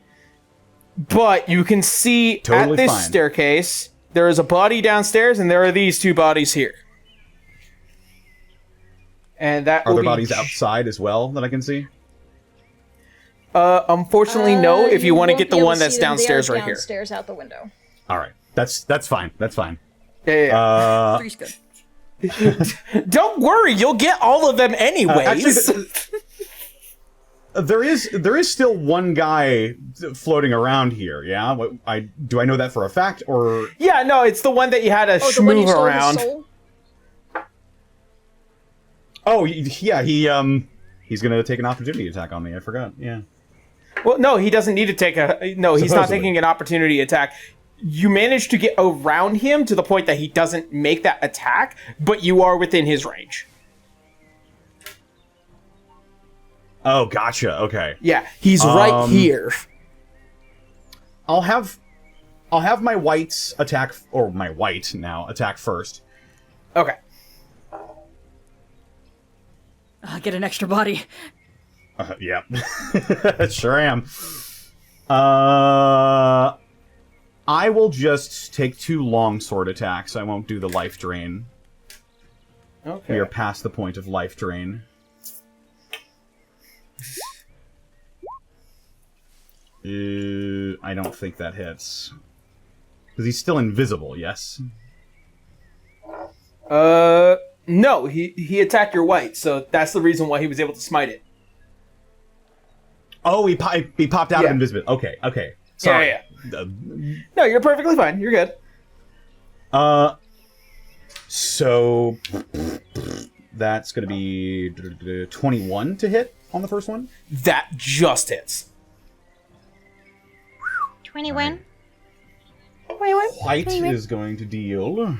But you can see Totally at this fine. staircase, there is a body downstairs, and there are these two bodies here. And that Are will there be bodies outside as well that I can see? Unfortunately, no. If you want to won't get the be able one to that's see them. They are downstairs right here. Downstairs out the window. All right, that's fine. That's fine. Yeah. Three's good. Don't worry, you'll get all of them anyways. Actually, there is still one guy floating around here. Yeah, do I know that for a fact or? Yeah, no, it's the one that you had to Oh, the one you schmoove stole his around. soul? Oh yeah, he's gonna take an opportunity attack on me. I forgot. Yeah. Well, no, he doesn't need to take a. No, he's not Supposedly. taking an opportunity attack. You managed to get around him to the point that he doesn't make that attack, but you are within his range. Oh, gotcha. Okay. Yeah, he's right here. I'll have my whites attack, or my white now attack first. Okay. Get an extra body. Yeah, sure am. I will just take 2 longsword attacks. I won't do the life drain. Okay. We are past the point of life drain. I don't think that hits. Because he's still invisible, yes? No, he attacked your white, so that's the reason why he was able to smite it. Oh, he popped out Yeah. of invisibility. Okay. Sorry. Yeah. No, you're perfectly fine. You're good. So that's going to be 21 to hit on the first one. That just hits. 21. White is going to deal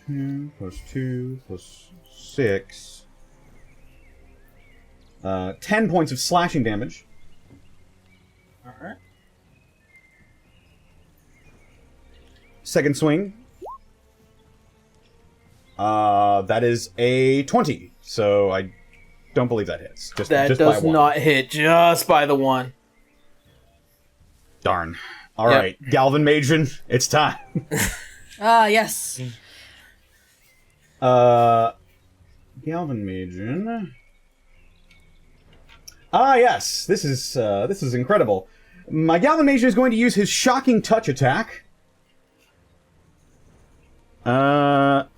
2 plus 2 plus 6. 10 points of slashing damage. Alright. Second swing. That is a 20. So I don't believe that hits. Just That by does one. not hit just by the one. Darn. All right, Galvin Majin, it's time. Yes. Galvin Majin. Yes. This is incredible. My Galvin Majin is going to use his shocking touch attack.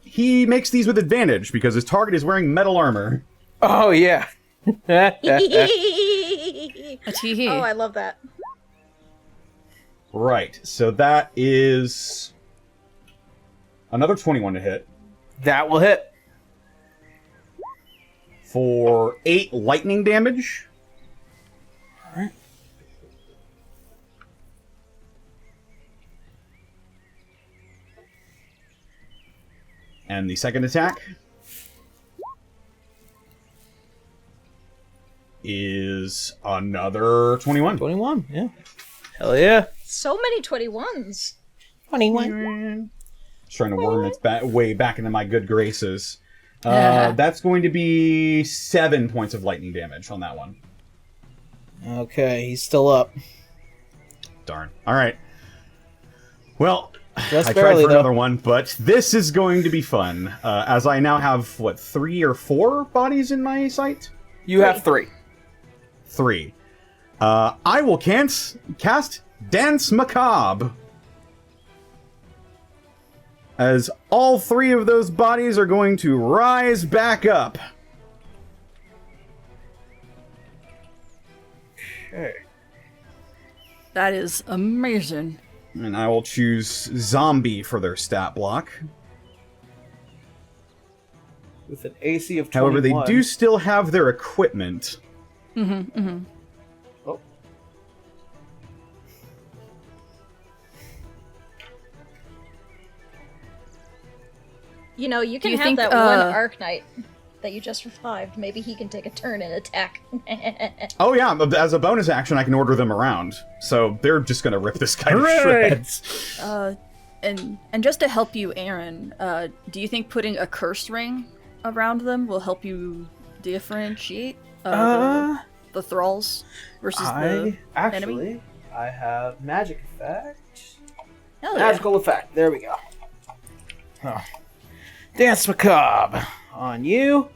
He makes these with advantage because his target is wearing metal armor. Oh, yeah. A tee-hee. Oh, I love that. Right. So that is another 21 to hit That will hit. for 8 lightning damage. Alright. And the second attack is another 21. 21, yeah. Hell yeah. So many 21s. 21. Just trying to worm its way back into my good graces. Yeah. That's going to be 7 points of lightning damage on that one. Okay, he's still up. Darn. All right. Well, Just I tried barely, for though. another one, but this is going to be fun. As I now have, 3 or 4 bodies in my sight? You have 3. 3. I will cast Dance Macabre. As all 3 of those bodies are going to rise back up. Okay. That is amazing. And I will choose Zombie for their stat block. With an AC of 21. However, they do still have their equipment. Oh. You know, you Do can you have think, that one Arknight that you just revived. Maybe he can take a turn and attack. Oh yeah, as a bonus action, I can order them around. So they're just gonna rip this guy to Hooray! shreds. And just to help you, Aaron, do you think putting a curse ring around them will help you differentiate? The thralls versus the enemy? I have magic effect. Hell yeah. Magical effect. There we go. Oh. Dance Macabre. On you.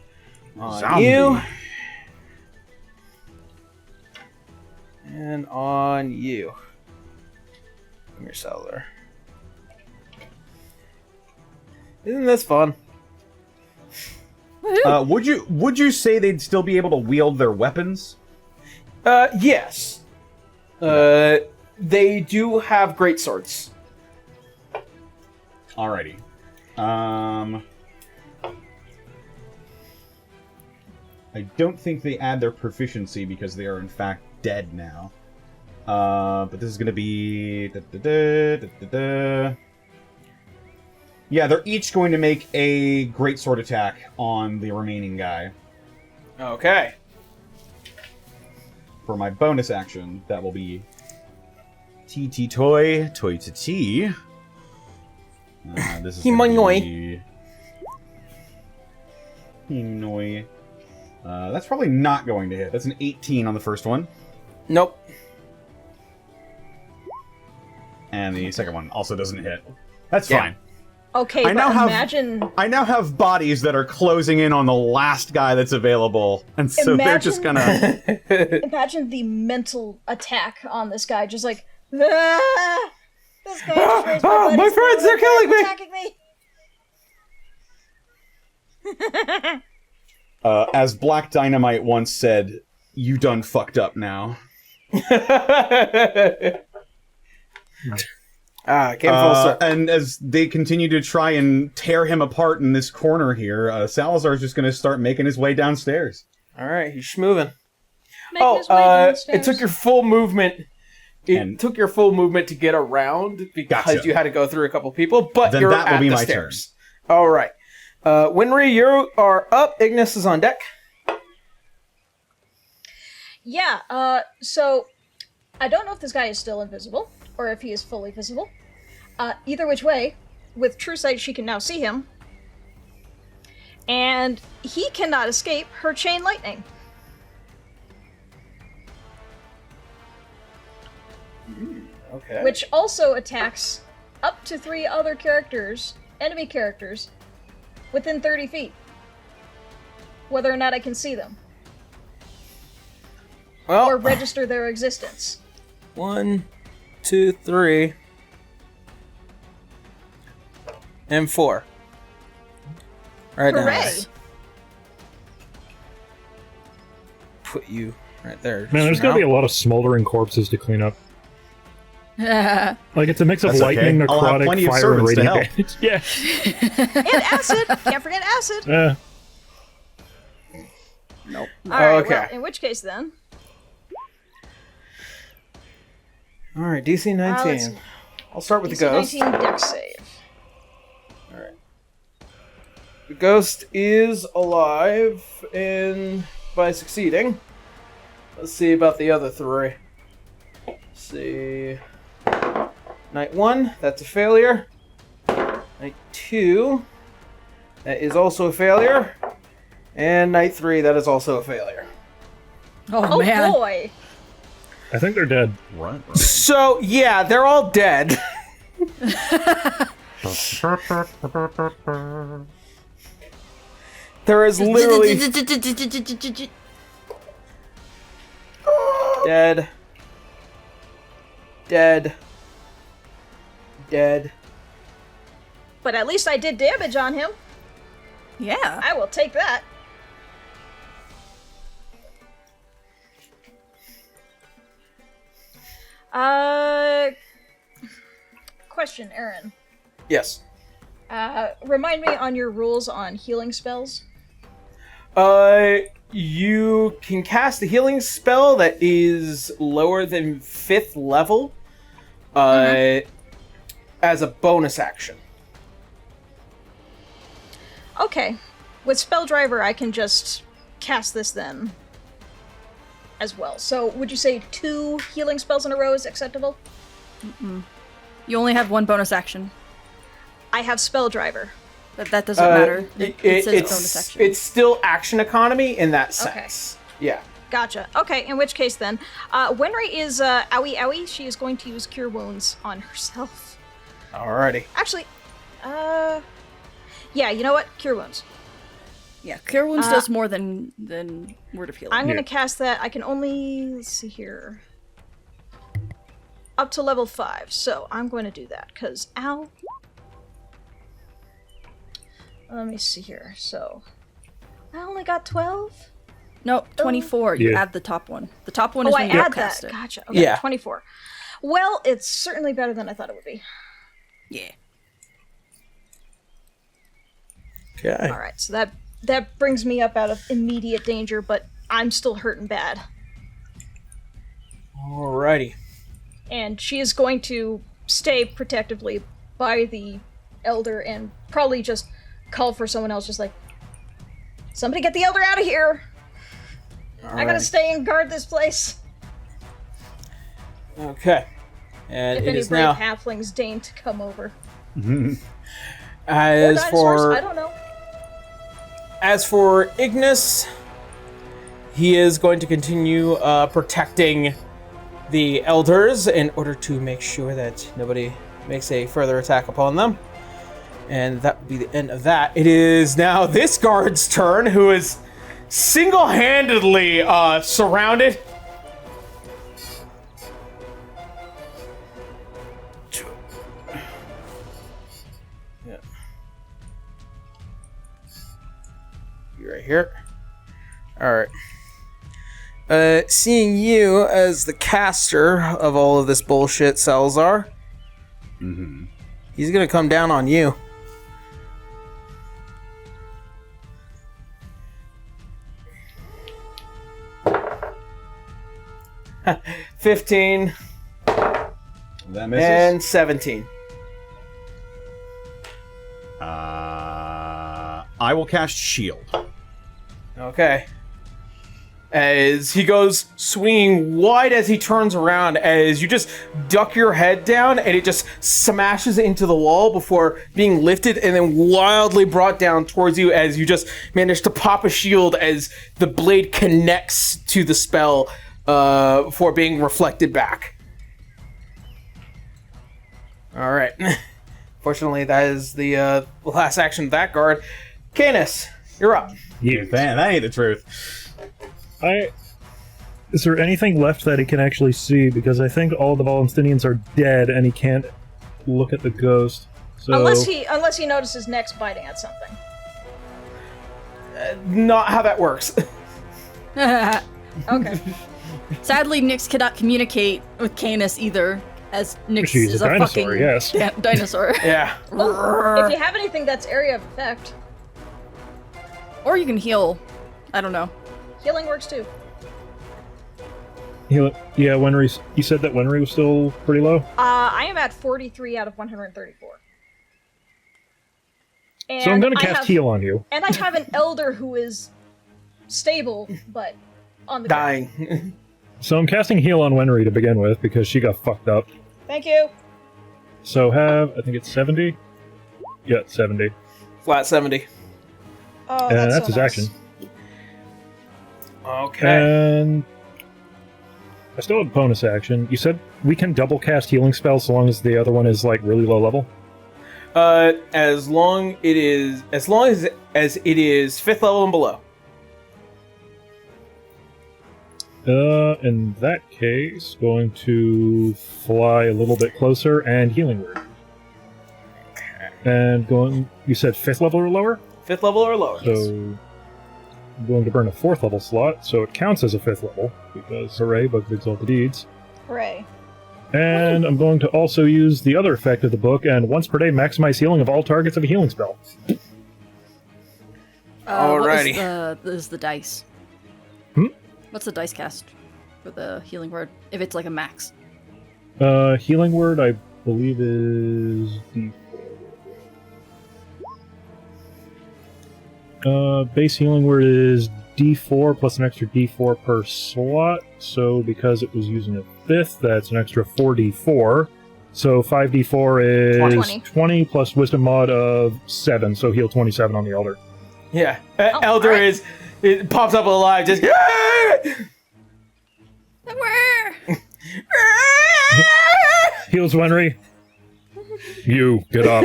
On Zombie. you. And on you. Come here, Cellar. Isn't this fun? Would you say they'd still be able to wield their weapons? Yes. They do have great swords. Alrighty. I don't think they add their proficiency because they are in fact dead now. But this is going to be... Yeah, they're each going to make a greatsword attack on the remaining guy. Okay. For my bonus action, that will be TT Toy, Toy to T. This is gonna be... Hinoi. That's probably not going to hit. That's an 18 on the first one. Nope. And the second one also doesn't hit. That's Yeah. fine. Okay, I now but have- imagine... I now have bodies that are closing in on the last guy that's available, and so they're just gonna... Imagine the mental attack on this guy, just like, "Ah, this guy just raised my buddy's my friends, they're killing me!" attacking me. As Black Dynamite once said, "You done fucked up now." Came full circle. And as they continue to try and tear him apart in this corner here, Salazar's just gonna start making his way downstairs. Alright, he's schmoving. Making his way downstairs. It took your full movement. And- took your full movement to get around because Gotcha. you had to go through a couple people, but Then you're that will at be the my stairs. All right. Wenrie, you are up. Ignis is on deck. Yeah, so I don't know if this guy is still invisible, or if he is fully visible. Either which way, with True Sight, she can now see him. And he cannot escape her chain lightning. Okay. Which also attacks up to 3 other characters, enemy characters, within 30 feet. Whether or not I can see them, well, or register their existence. 1, 2, 3, and 4. Right now. Hooray! Put you right there. Man, there's gonna be a lot of smoldering corpses to clean up. Like, it's a mix of That's okay. lightning, I'll have necrotic, plenty of fire, and servants to radiant help. damage. Yeah. And acid! Can't forget acid! Nope. Alright, Okay. well, in which case then... All right, DC 19. let's see. I'll start with DC the ghost. 19 dex save. All right. The ghost is alive by succeeding. Let's see about the other 3. Let's see. Night 1, that's a failure. Night 2, that is also a failure. And night 3, that is also a failure. Oh man. boy! I think they're dead. Right. So, yeah, they're all dead. There is literally dead. Dead. Dead. But at least I did damage on him. Yeah. I will take that. Question, Aaron. Yes. Remind me on your rules on healing spells. You can cast a healing spell that is lower than 5th level, as a bonus action. Okay. With Spell Driver, I can just cast this then as well. So would you say 2 healing spells in a row is acceptable? You only have 1 bonus action. I have Spell Driver. But that doesn't matter. It says It's bonus action. it's still action economy in that Okay. sense. Yeah. Gotcha. Okay, in which case then, Wenrie is owie owie. She is going to use Cure Wounds on herself. Alrighty. Actually, yeah, you know what? Cure Wounds. Yeah, Cure Wounds does more than Word of Healing. I'm gonna cast that. I can only, let's see here, up to level 5. So I'm going to do that because ow. Let me see here. So I only got 12. No, 24. You Yeah. add the top one. The top one is Oh, when I you add cast that. it. Gotcha. Okay, Yeah. 24. Well, it's certainly better than I thought it would be. Yeah. Okay. All right, so that brings me up out of immediate danger, but I'm still hurting bad. Alrighty. And she is going to stay protectively by the elder and probably just call for someone else, just like, somebody get the elder out of here! I gotta stay and guard this place. Okay. And If it any is brave now. halflings deign to come over. Or As dinosaurs, I for don't know. Ignis, he is going to continue protecting the elders in order to make sure that nobody makes a further attack upon them. And that would be the end of that. It is now this guard's turn, who is single-handedly surrounded. Yeah. You right here. Alright. Seeing you as the caster of all of this bullshit, Salazar, he's gonna come down on you. $15 That misses. and 17. I will cast Shield. Okay. As he goes swinging wide as he turns around, as you just duck your head down and it just smashes into the wall before being lifted and then wildly brought down towards you as you just manage to pop a shield as the blade connects to the spell before being reflected back. Alright. Fortunately, that is the last action of that guard. Canis, you're up. Yeah. Man, that ain't the truth. Is there anything left that he can actually see? Because I think all the Vallenstinians are dead, and he can't look at the ghost. So Unless he notices Nex biting at something. Not how that works. Okay. Sadly, Nyx cannot communicate with Canis either, as Nyx She's is a a dinosaur, fucking yes. dinosaur. Yeah. If you have anything that's area of effect, Or you can heal. I don't know. healing works too. Yeah, Wenrie. You said that Wenrie was still pretty low. I am at 43 out of 134. And So I'm going to I cast have- heal on you. And I have an elder who is stable, but on the ground. Dying. So I'm casting heal on Wenrie to begin with because she got fucked up. Thank you. So I think it's 70. Yeah, 70. Flat 70. Oh, And that's that's so his nice. action. Okay. And I still have bonus action. You said we can double cast healing spells so long as the other one is like really low level. As long as it is 5th level and below. In that case, going to fly a little bit closer and healing word. And you said 5th level or lower? 5th level or lower. So I'm going to burn a 4th level slot, so it counts as a 5th level, because hooray, Book of Exalted Deeds. Hooray. And I'm going to also use the other effect of the book, and once per day, maximize healing of all targets of a healing spell. Alrighty. What is the dice? Hmm? What's the dice cast for the healing word? If it's like a max. Healing word, I believe, is D4. Base healing word is D4 plus an extra D4 per slot. So because it was using a 5th, that's an extra 4D4. So 5D4 is 20. 20 plus wisdom mod of 7, so heal 27 on the elder. Yeah. Elder right. it pops up alive, just. Heals Wenrie. You, get up.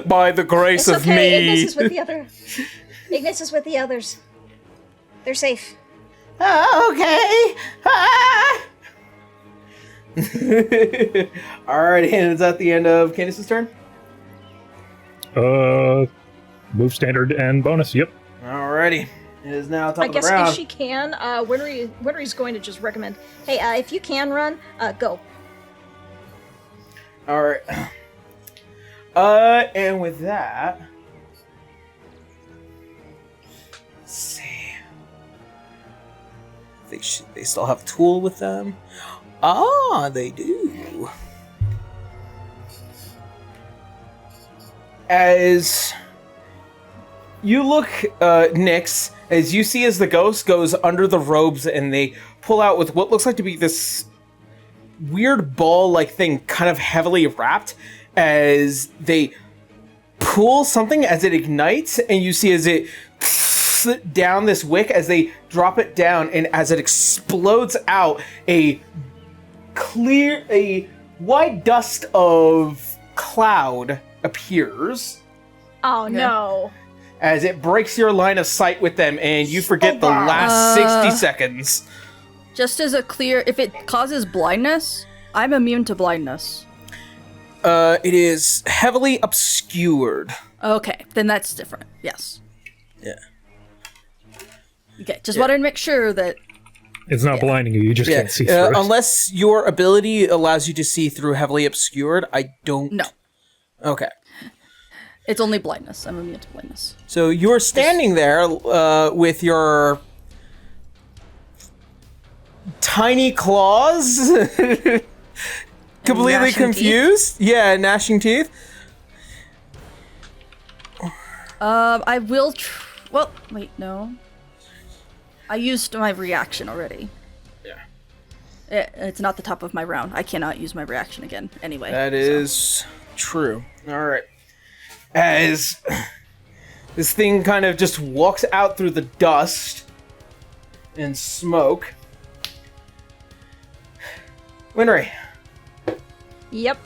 By the grace It's of okay. me. Ignis is with the other. Ignis is with the others. They're safe. Okay. Alright, and is that the end of Candace's turn? Move standard and bonus, yep. Alrighty. It is now top I of the guess round. if she can, Winry's going to just recommend, hey, if you can run, go. Alright. And with that. Let's see. They still have Tool with them. Ah, they do. As you look, Nyx, as you see as the ghost goes under the robes and they pull out with what looks like to be this weird ball-like thing, kind of heavily wrapped, as they pull something as it ignites, and you see as it down this wick as they drop it down, and as it explodes out, a white dust of cloud appears Oh no. as it breaks your line of sight with them, and you forget the last 60 seconds. Just as a clear, if it causes blindness, I'm immune to blindness. It is heavily obscured. Okay, then that's different. Yes. Yeah. Okay, just wanted to make sure that. It's not blinding you, you just can't see through it. Unless your ability allows you to see through heavily obscured, I don't... No. Okay. It's only blindness. I'm immune to blindness. So you're standing there with your tiny claws, completely gnashing confused. Yeah, gnashing teeth. I will. Well, wait, no. I used my reaction already. Yeah. It's not the top of my round. I cannot use my reaction again. Anyway. That is true. All right. As this thing kind of just walks out through the dust and smoke. Winry. Yep.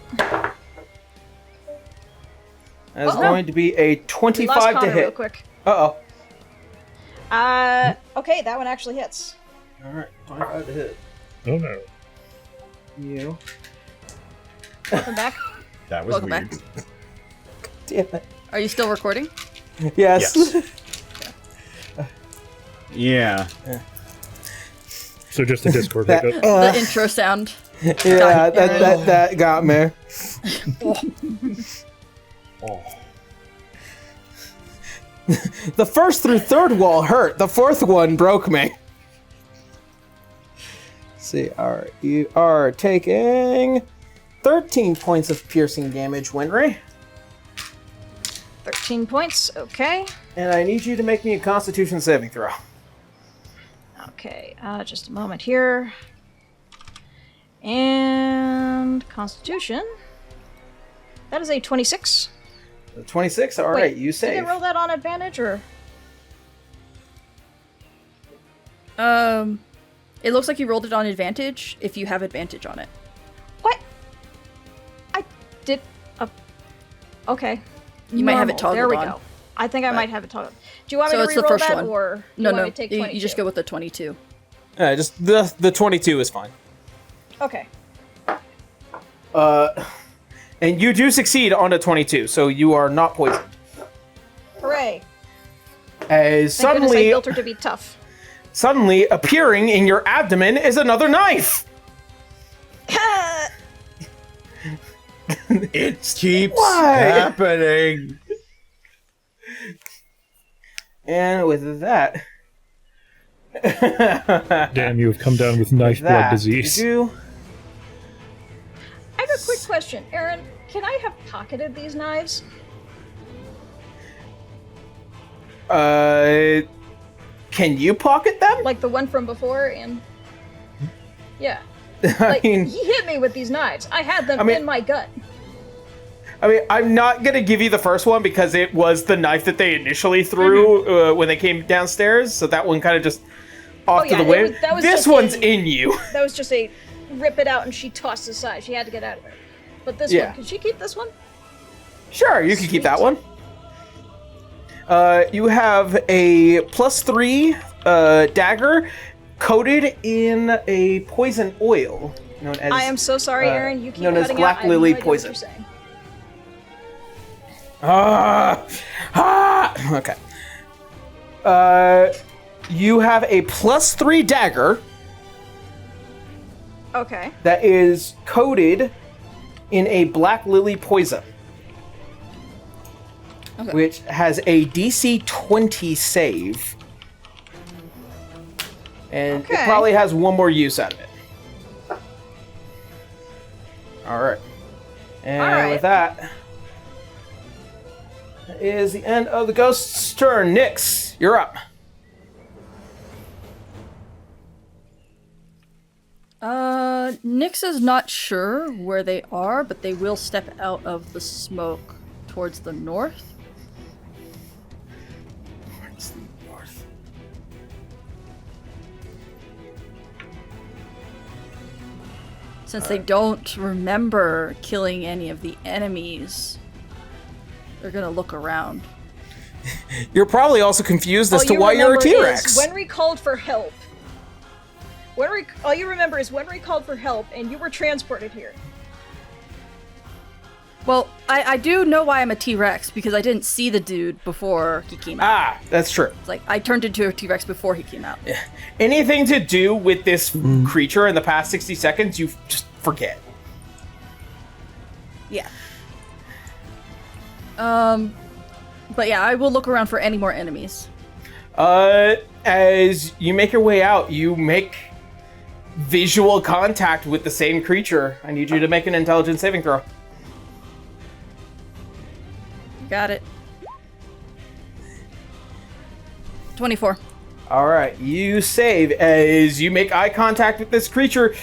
That's going to be a We 25 lost to Connor real hit. quick. Uh-oh. Okay, that one actually hits. Alright, 25 to hit. Oh no. You. Welcome back. That was Welcome weird. back. Damn it. Are you still recording? Yes. Yeah. So just a Discord That- hookup. The intro sound. Yeah, that got me. The first through third wall hurt. The fourth one broke me. Let's see, alright, you are taking 13 points of piercing damage, Winry. 13 points, okay. And I need you to make me a Constitution saving throw. Okay, just a moment here. And Constitution. That is a 26. 26, alright, Wait, you Did save. I roll that on advantage, or? It looks like you rolled it on advantage if you have advantage on it. What? I did... okay. You might have it Normal, There we toggled go. I think I might have it toggled. Do you want me So to it's the reroll first that, one. or do No, you want no, me to take you 22? just go with the 22. Just the 22 is fine. Okay. And you do succeed on a 22, so you are not poisoned. Hooray. As Thank goodness I suddenly, built her to be tough. suddenly appearing in your abdomen is another knife. It keeps Why? happening. And with that, Damn, you have come down with knife blood disease. You I have a quick question. Aaron, can I have pocketed these knives? can you pocket them? Like the one from before and... Yeah. I Like, mean, he hit me with these knives. I had them I mean- in my gut. I mean, I'm not gonna give you the first one because it was the knife that they initially threw when they came downstairs. So that one kind of just off to the wind. This one's in you. That was just a rip it out and she tossed it aside. She had to get out of there. But this one, can she keep this one? Sure, you can keep that one. You have a +3 dagger coated in a poison oil known as. I am so sorry, Aaron. You keep known as cutting Black out. Lily I have no idea poison. what you're saying. Okay. You have a +3 dagger. Okay. That is coated in a Black Lily poison. Okay. Which has a DC 20 save. And it probably has one more use out of it. Alright. And with that is the end of the ghost's turn. Nyx, you're up. Nyx is not sure where they are, but they will step out of the smoke towards the north. Towards the north. Since they don't remember killing any of the enemies, they're gonna look around. You're probably also confused as to why you're a T-Rex. Wenrie called for help. All you remember is Wenrie called for help, and you were transported here. Well, I do know why I'm a T-Rex, because I didn't see the dude before he came out. Ah, that's true. It's like, I turned into a T-Rex before he came out. Yeah. Anything to do with this creature in the past 60 seconds, you just forget. Yeah. But yeah, I will look around for any more enemies. As you make your way out, you make visual contact with the same creature. I need you to make an intelligence saving throw. Got it. 24. All right, you save. As you make eye contact with this creature,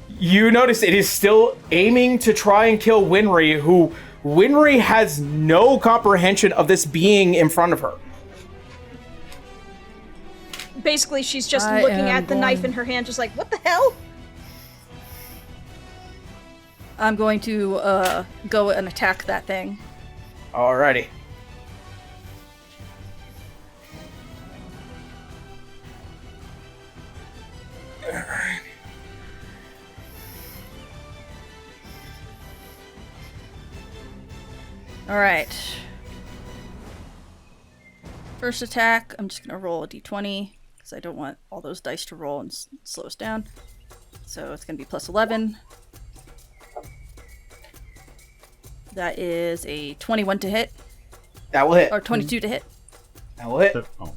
you notice it is still aiming to try and kill Wenrie, who Wenrie has no comprehension of this being in front of her. Basically, she's just looking at the knife in her hand, just like, what the hell? I'm going to go and attack that thing. Alrighty. Alright. First attack, I'm just going to roll a d20, because I don't want all those dice to roll and slow us down. So it's going to be plus 11. That is a 21 to hit. That will hit. Or 22 to hit. That will hit. Oh.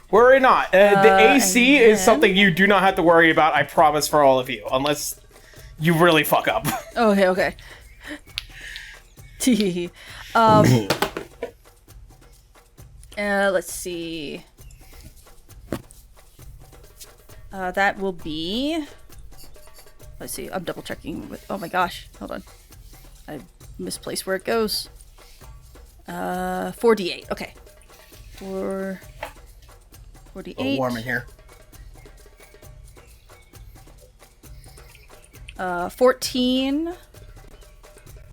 Worry not. The AC and is something you do not have to worry about, I promise, for all of you. Unless you really fuck up. Okay, okay. Let's see. That will be... Let's see, I'm double checking with... Oh my gosh, hold on. I misplaced where it goes. 4d8, okay. 4d8. A little warm in here. 14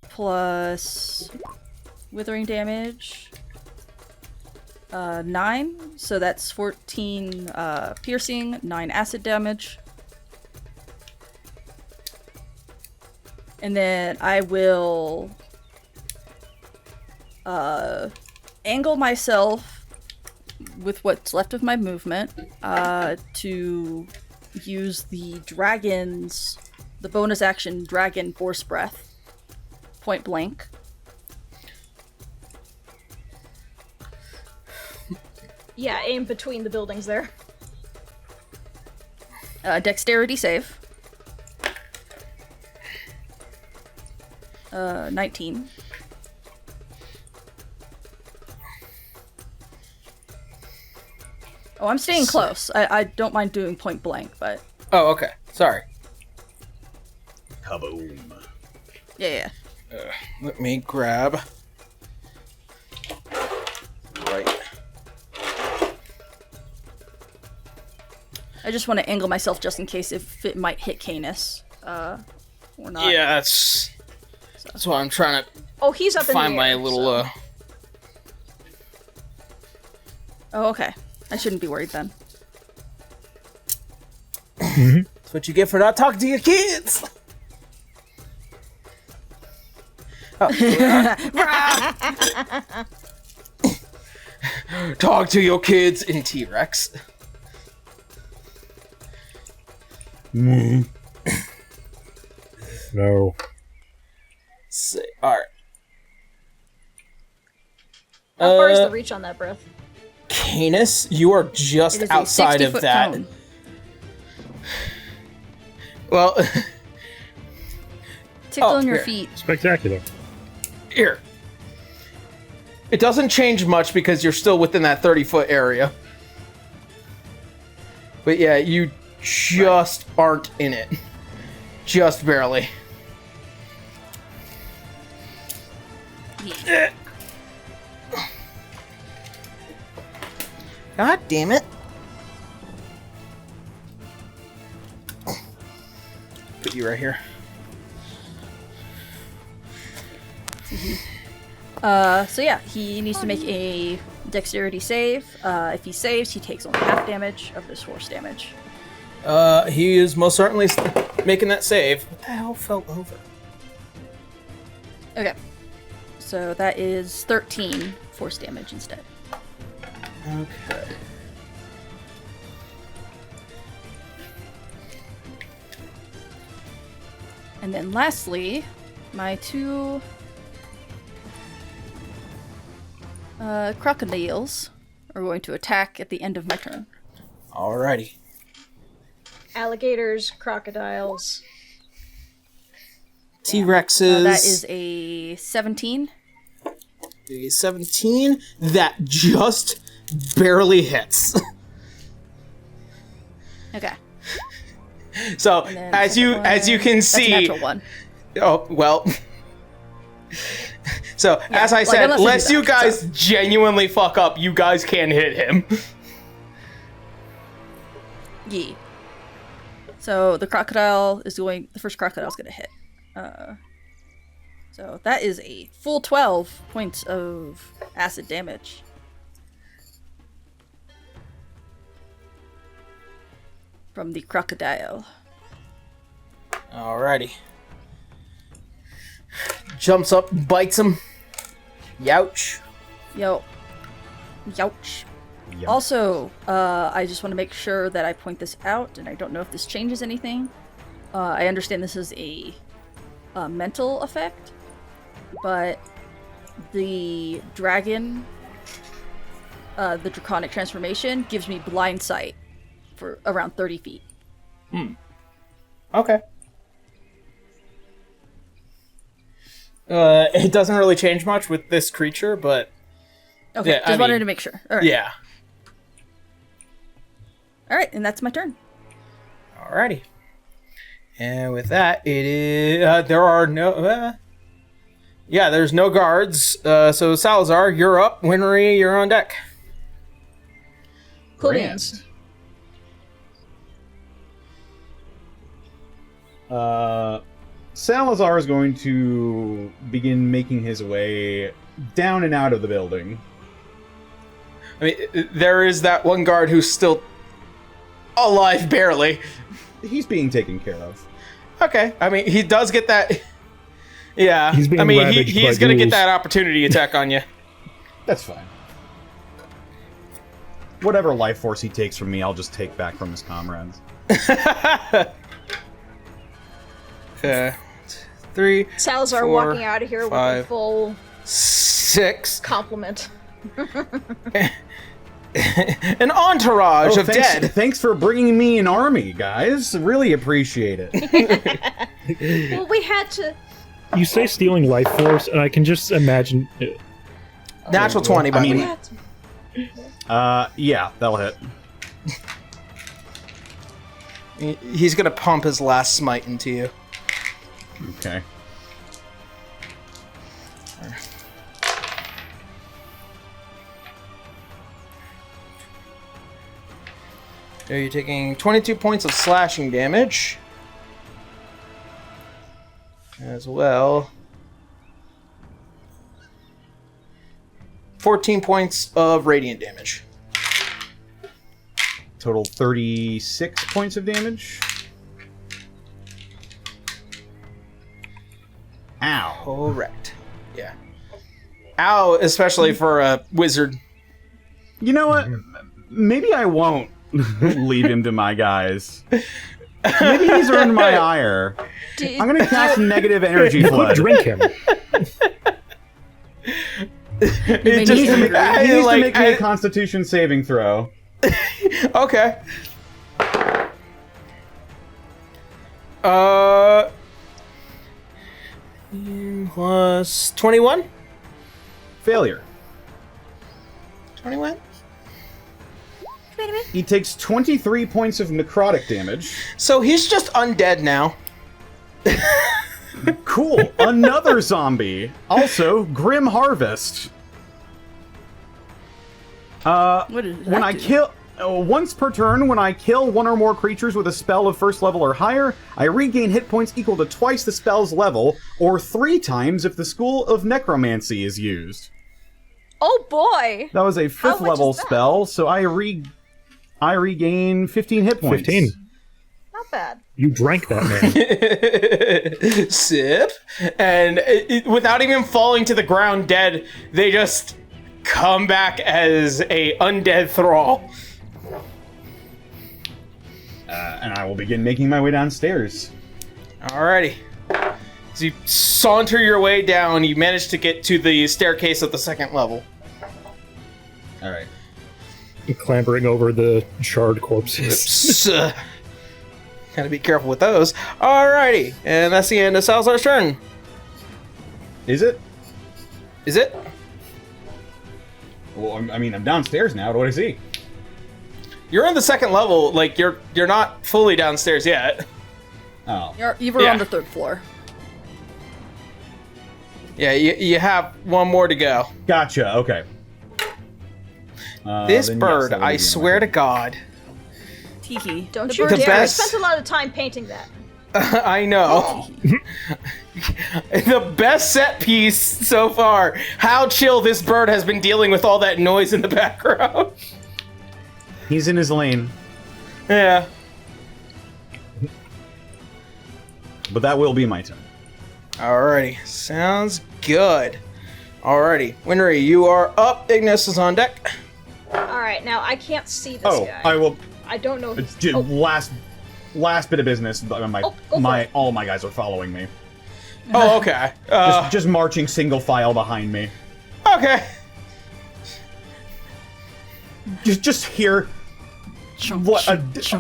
plus withering damage. 9, so that's 14 piercing, 9 acid damage. And then I will angle myself with what's left of my movement to use the bonus action dragon force breath, point blank. Yeah, aim between the buildings there. Dexterity save. 19. Oh, I'm staying close. I don't mind doing point blank, but... Oh, okay. Sorry. Kaboom. Yeah. Let me grab. Right. I just want to angle myself just in case if it might hit Canis. Or not. Yeah, that's why I'm trying to Oh, he's up in find the my air, little. so- Oh, okay. I shouldn't be worried then. That's what you get for not talking to your kids. Talk to your kids in T-Rex. No. All right. How far is the reach on that breath? Canis, you are It just is a outside of 60-foot that. cone. Well, Tickle on your here. feet. Spectacular. here. It doesn't change much because you're still within that 30-foot area. But yeah, you just aren't in it. Just barely. Yeah. God damn it. Put you right here. So yeah, he needs to make a dexterity save. If he saves, he takes only half damage of this force damage. He is most certainly making that save. What the hell fell over? Okay. So that is 13 force damage instead. Okay. And then lastly, my two crocodiles are going to attack at the end of my turn. Alrighty. Alligators, crocodiles. T-Rexes. That is a 17. A 17 that just barely hits. Okay. So And then as you can that's a see, natural one. oh well. So as I like, said, unless I do unless you that, guys so. genuinely fuck up, you guys can hit him. Yee. So the first crocodile's gonna hit. So that is a full 12 points of acid damage. From the crocodile. Alrighty. Jumps up, bites him. Youch. Yo. Youch. Also, I just want to make sure that I point this out, and I don't know if this changes anything. I understand this is a mental effect, but the dragon, the draconic transformation, gives me blind sight for around 30 feet. Okay. It doesn't really change much with this creature, but Okay, Yeah, just I wanted mean, to make sure. All right. yeah. All right, and that's my turn. Alrighty. And with that, it is. There are no. There's no guards. So Salazar, you're up. Winry, you're on deck. Cool Grand. beans. Salazar is going to begin making his way down and out of the building. I mean, there is that one guard who's still alive, barely. He's being taken care of. Okay, I mean, he does get that. Yeah, He's being I mean, ravaged he's by gonna get ghouls. that opportunity attack on you. That's fine. Whatever life force he takes from me, I'll just take back from his comrades. 3, Salazar 4, walking out of here with a 5, full 6, compliment. an entourage of thanks, dead. Thanks for bringing me an army, guys. Really appreciate it. Well, we had to. You say stealing life force, and I can just imagine. Natural 20, by I the mean- We way. had to. Yeah, that'll hit. He's gonna pump his last smite into you. Okay. So you're taking 22 points of slashing damage. As well. 14 points of radiant damage. Total 36 points of damage. Ow. Correct. Yeah. Ow, especially for a wizard. You know what? Maybe I won't leave him to my guys. Maybe he's earned my ire. I'm gonna cast negative energy Could flood. drink him. It just, He needs to like, make me a Constitution saving throw. Okay. Plus 21? Failure. 21? He takes 23 points of necrotic damage. So he's just undead now. Cool. Another zombie. Also, Grim Harvest. What did When that I do? kill... once per turn, when I kill one or more creatures with a spell of first level or higher, I regain hit points equal to twice the spell's level, or 3 times if the School of Necromancy is used. Oh boy! That was a 5th much level is that? spell, so I regain 15 hit points. 15. Not bad. You drank that man. Sip. And without even falling to the ground dead, they just come back as a undead thrall. And I will begin making my way downstairs. Alrighty. As you saunter your way down, you manage to get to the staircase at the 2nd level. Alright. Clambering over the charred corpses. Gotta be careful with those. Alrighty. And that's the end of Salazar's turn. Is it? Is it? Well, I mean, I'm downstairs now. What do I see? You're on the 2nd level. Like, you're not fully downstairs yet. Oh. You were Yeah. on the 3rd floor. Yeah, you have one more to go. Gotcha, okay. This Then yes, bird, that would I be swear my to God. Tiki. Don't the you bird- The dare! best- I spent a lot of time painting that. I know. The best set piece so far. How chill this bird has been dealing with all that noise in the background. He's in his lane, Yeah. but that will be my turn. Alrighty. Sounds good. Alrighty. Wenrie, you are up. Ignis is on deck. Alright, now I can't see this Oh, guy. I will. I don't know. Last bit of business. Go for it. All my guys are following me. Oh, okay. Just marching single file behind me. Okay. Just hear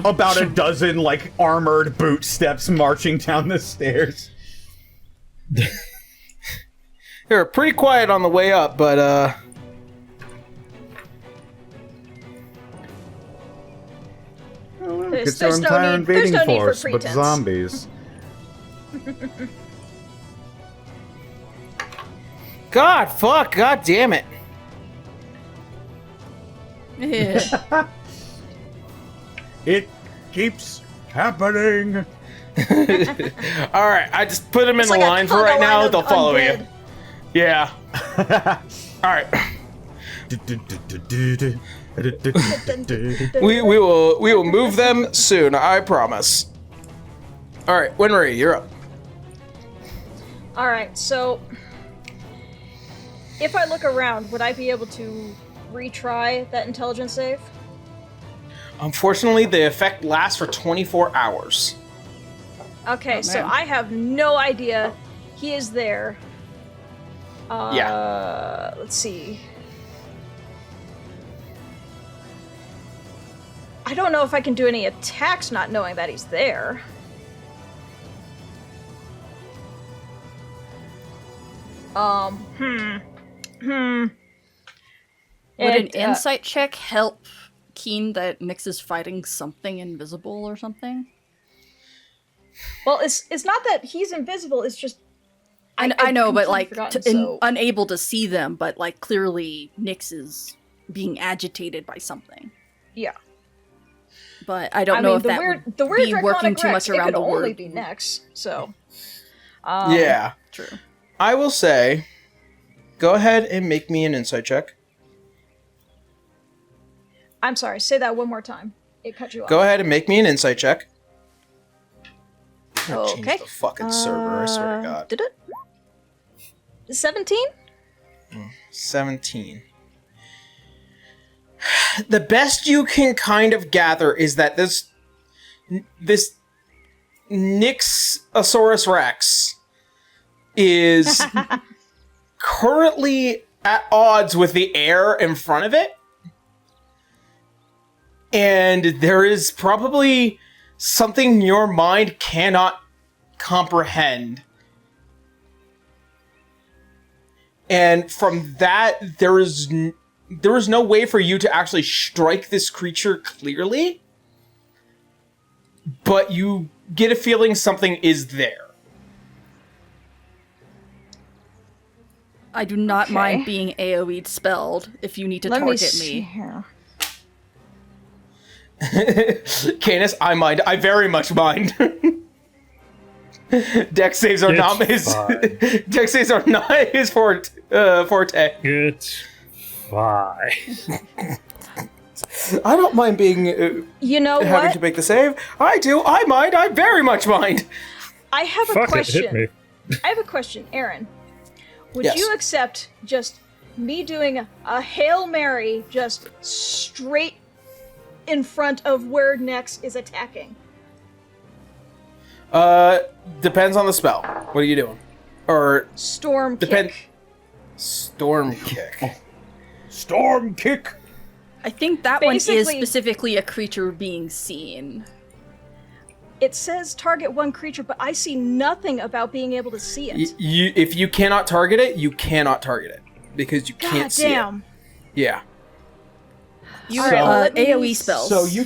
about a dozen like armored boot steps marching down the stairs. They were pretty quiet on the way up, but There's no need- there's no need for pretense. zombies. God damn it. Yeah. It keeps happening. Alright, I just put them in It's the like a line for conga right now. line of They'll follow undead. you. Yeah. Alright. We will move them soon, I promise. Alright, Wenrie, you're up. Alright, so if I look around, would I be able to retry that intelligence save? Unfortunately, the effect lasts for 24 hours. Okay, so man. I have no idea he is there. Yeah. Let's see. I don't know if I can do any attacks not knowing that he's there. Would an insight check help Keen that Nyx is fighting something invisible or something? Well, it's not that he's invisible. It's just I know, but completely like forgotten, so- unable to see them, but like clearly Nyx is being agitated by something. yeah. but I don't know if that would the weird be working Draconic too Rex, much around it the could only word. be Nex, so... Yeah. True. I will say, go ahead and make me an insight check. I'm sorry, say that one more time. It cut you off. Go ahead and make me an insight check. I'm gonna Okay. change the fucking server, I swear to God. Did it? 17? 17. The best you can kind of gather is that this Nyxosaurus Rex is currently at odds with the air in front of it. And there is probably something your mind cannot comprehend. And from that, there is no way for you to actually strike this creature clearly. But you get a feeling something is there. I do not Okay. mind being AoE'd spelled if you need to Let me target see me. here. Canis, I mind. I very much mind. Dex saves are not his. fine. Dex saves are not his forte. It's fine. I don't mind being You know having what? to make the save. I do. I mind. I very much mind. I have a Fuck it, question. hit me. I have a question, Aaron. Would Yes. you accept just me doing a Hail Mary just straight in front of where Nex is attacking? Depends on the spell. What are you doing? Or Storm Depend- kick. storm kick. Storm kick. I think that one is Basically- specifically a creature being seen. It says target one creature, but I see nothing about being able to see it. If you cannot target it, you cannot target it because you God can't see it. damn. Yeah. You Alright, let me- AoE spells. So you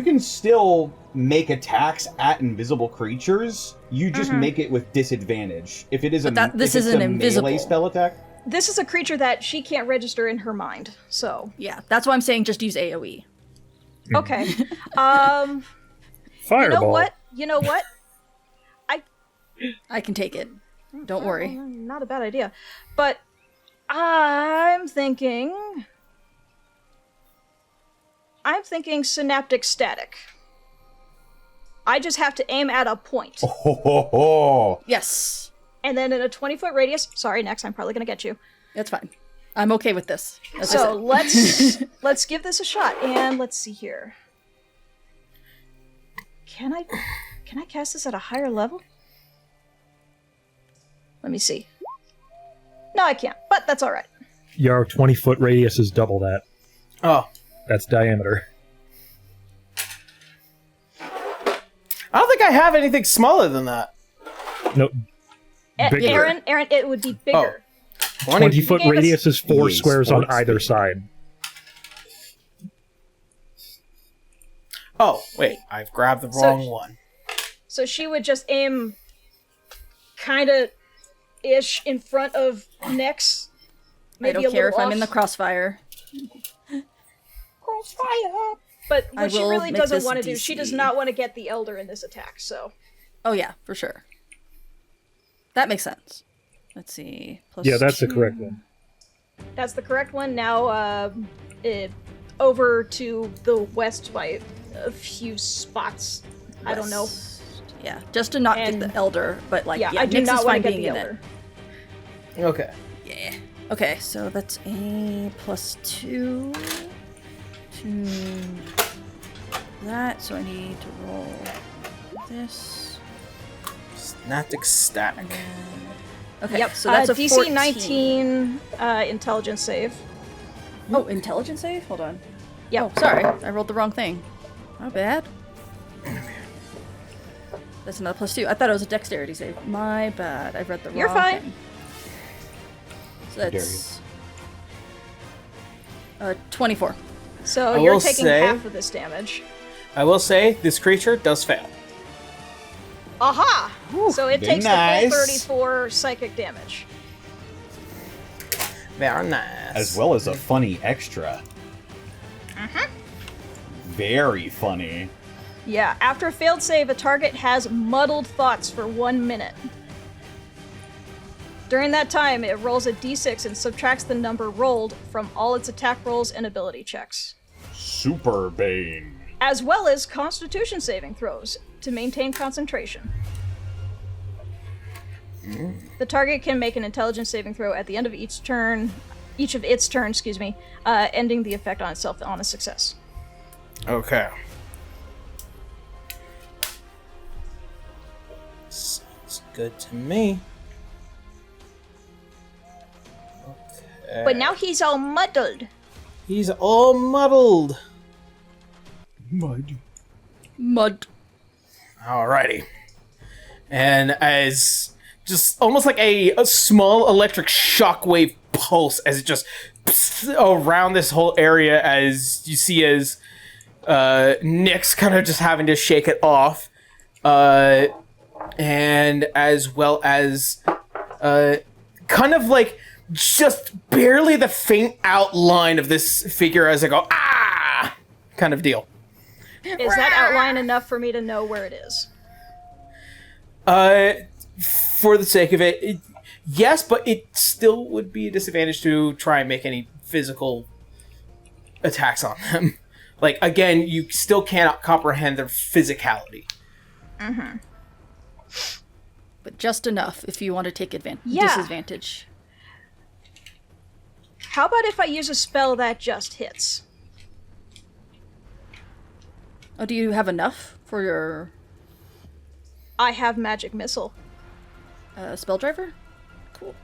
can still make attacks at invisible creatures. You just make it with disadvantage. If it is But this if it's isn't a invisible. melee spell attack. This is a creature that she can't register in her mind, so Yeah, that's why I'm saying just use AoE. okay. Fireball. You know what? I can take it. Don't worry. Not a bad idea. But I'm thinking synaptic static. I just have to aim at a point. Oh. Yes, And then in a 20-foot radius. Sorry, Nex, I'm probably gonna get you. that's fine. I'm okay with this. As I So said. let's give this a shot. And let's see here. Can I cast this at a higher level? Let me see. No, I can't, but that's all right. Your 20-foot radius is double that. Oh. That's diameter. I don't think I have anything smaller than that. No, bigger. Aaron, it would be bigger. 20-foot gave us- radius is 4 EA squares on Sports. either side. Oh, wait. I've grabbed the wrong one. So she would just aim kind of ish in front of Nex. I Maybe don't a care if little I'm in the off. crossfire. Crossfire. But I what she will really make doesn't this want to do, she does DC. not want to get the Elder in this attack, so. Oh yeah, for sure. That makes sense. Let's see. Plus Yeah, that's the 2. correct one. That's the correct one. Now, over to the west by a few spots. I don't know. West. Yeah, just to not get And- the elder, but like Yeah, I do Nyx not is want fine to get being the in Elder. Okay. it. Yeah. Okay, so that's a +2 to that. So I need to roll this. Synaptic static. And then... Okay, Yep. so that's a DC 14. 19 intelligence save. Oh, intelligence save? Hold on. Yep. Oh, sorry. I rolled the wrong thing. Not bad. That's another +2. I thought it was a dexterity save. My bad. I read the You're wrong fine. thing. So that's 24. So I you're will taking say- half of this damage. I will say this creature does fail. Aha! So it very takes nice. the full 34 psychic damage. Very nice. As well as a funny extra. Very funny. Yeah, after a failed save, a target has muddled thoughts for 1 minute. During that time, it rolls a d6 and subtracts the number rolled from all its attack rolls and ability checks, Super Bane. as well as Constitution saving throws to maintain concentration. The target can make an intelligence saving throw at the end of each of its turns, ending the effect on itself on a success. Okay. Sounds good to me. Okay. But now he's all muddled. He's all muddled. Mud. Alrighty. And as just almost like a small electric shockwave pulse as it just around this whole area, as you see as Nick's kind of just having to shake it off, and as well as kind of like just barely the faint outline of this figure as I go kind of deal. Is that outline enough for me to know where it is? For the sake of it, yes, but it still would be a disadvantage to try and make any physical attacks on them. Like, again, you still cannot comprehend their physicality. Mm-hmm. But just enough if you want to take Yeah. disadvantage. How about if I use a spell that just hits? Oh, do you have enough for your I have Magic Missile. spell driver? Cool.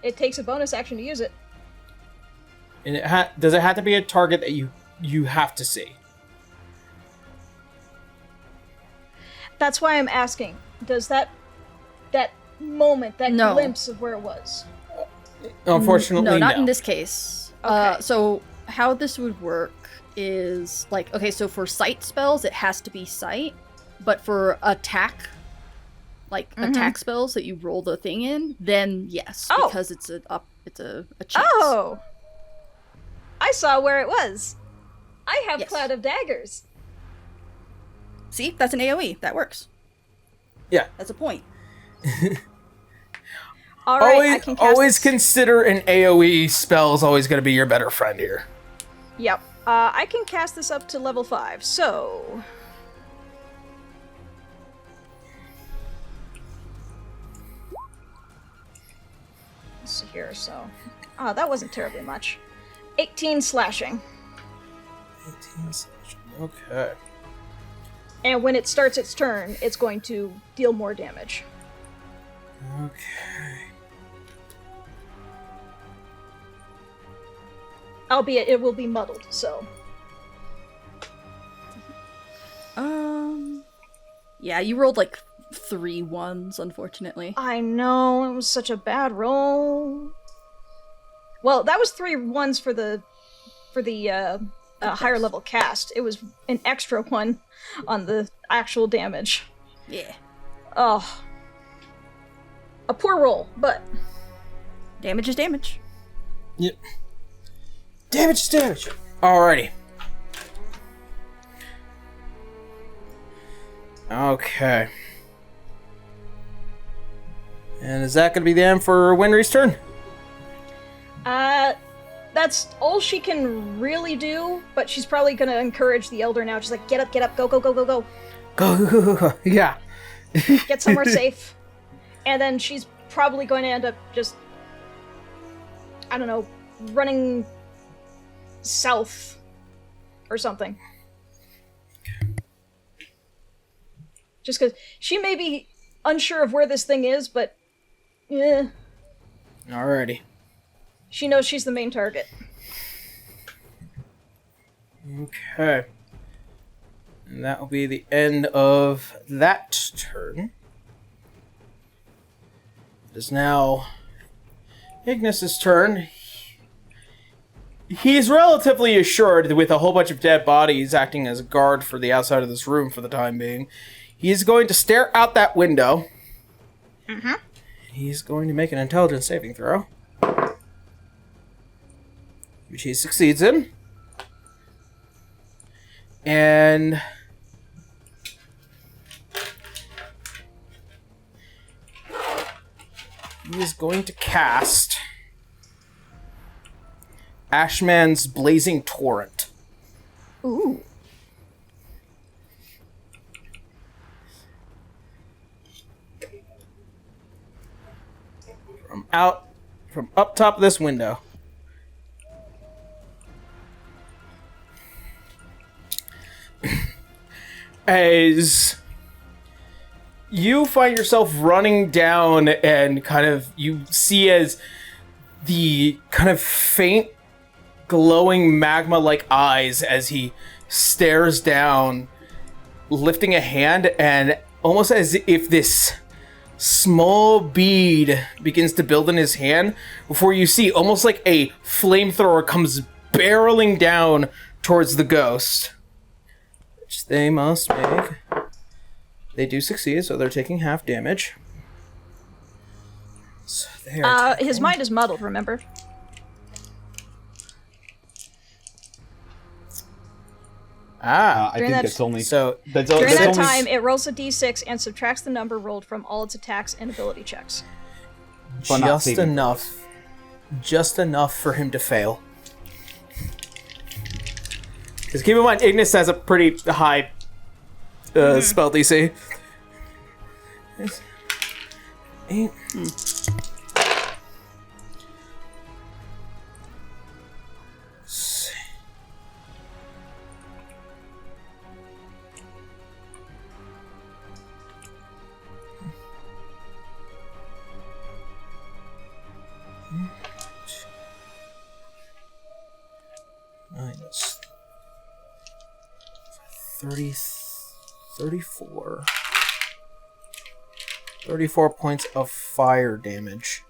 It takes a bonus action to use it. And does it have to be a target that you have to see? That's why I'm asking. Does that moment, that No. glimpse of where it was? Unfortunately, No, not in this case. Okay. So how this would work is like, okay, so for sight spells, it has to be sight, but for attack, like attack spells that you roll the thing in, then yes, Oh. because it's a chance. Oh! I saw where it was. I have Yes. Cloud of Daggers. See, that's an AOE. That works. Yeah. That's a point. Alright, I can cast Always this. consider an AoE spell is always going to be your better friend here. Yep. I can cast this up to level 5, so... Let's see here, so... Oh, that wasn't terribly much. 18 slashing. 18 slashing. Okay. And when it starts its turn, it's going to deal more damage. Okay. Albeit it will be muddled, so... Yeah, you rolled like 3 ones, unfortunately. I know, it was such a bad roll. Well, that was 3 ones for the higher level cast. It was an extra one on the actual damage. Yeah. Oh. A poor roll, but... Damage is damage. Yep. Damage is damage. Alrighty. Okay. And is that going to be the end for Wenrie's turn? That's all she can really do, but she's probably gonna encourage the elder now. She's like, get up, go, go, go, go, go. Go. Yeah. Get somewhere safe. And then she's probably going to end up just, I don't know, running south or something. Just because she may be unsure of where this thing is, but Alrighty. she knows she's the main target. Okay. And that will be the end of that turn. It is now Ignis's turn. He's relatively assured that with a whole bunch of dead bodies acting as a guard for the outside of this room for the time being, he's going to stare out that window. Mm-hmm. He's going to make an intelligence saving throw, which he succeeds in. And he is going to cast Ashman's Blazing Torrent. Ooh. From up top of this window. As you find yourself running down and kind of you see as the kind of faint glowing magma-like eyes as he stares down, lifting a hand, and almost as if this small bead begins to build in his hand before you see almost like a flamethrower comes barreling down towards the ghost, which they must make. They do succeed, so they're taking half damage. So they are His mind is muddled, remember? I During think that- that's only so that's During that's that only time, it rolls a d6 and subtracts the number rolled from all its attacks and ability checks. but not just saving enough. Just enough for him to fail. Because keep in mind, Ignis has a pretty high spell DC. Eight. Minus 30, 34. 34 points of fire damage.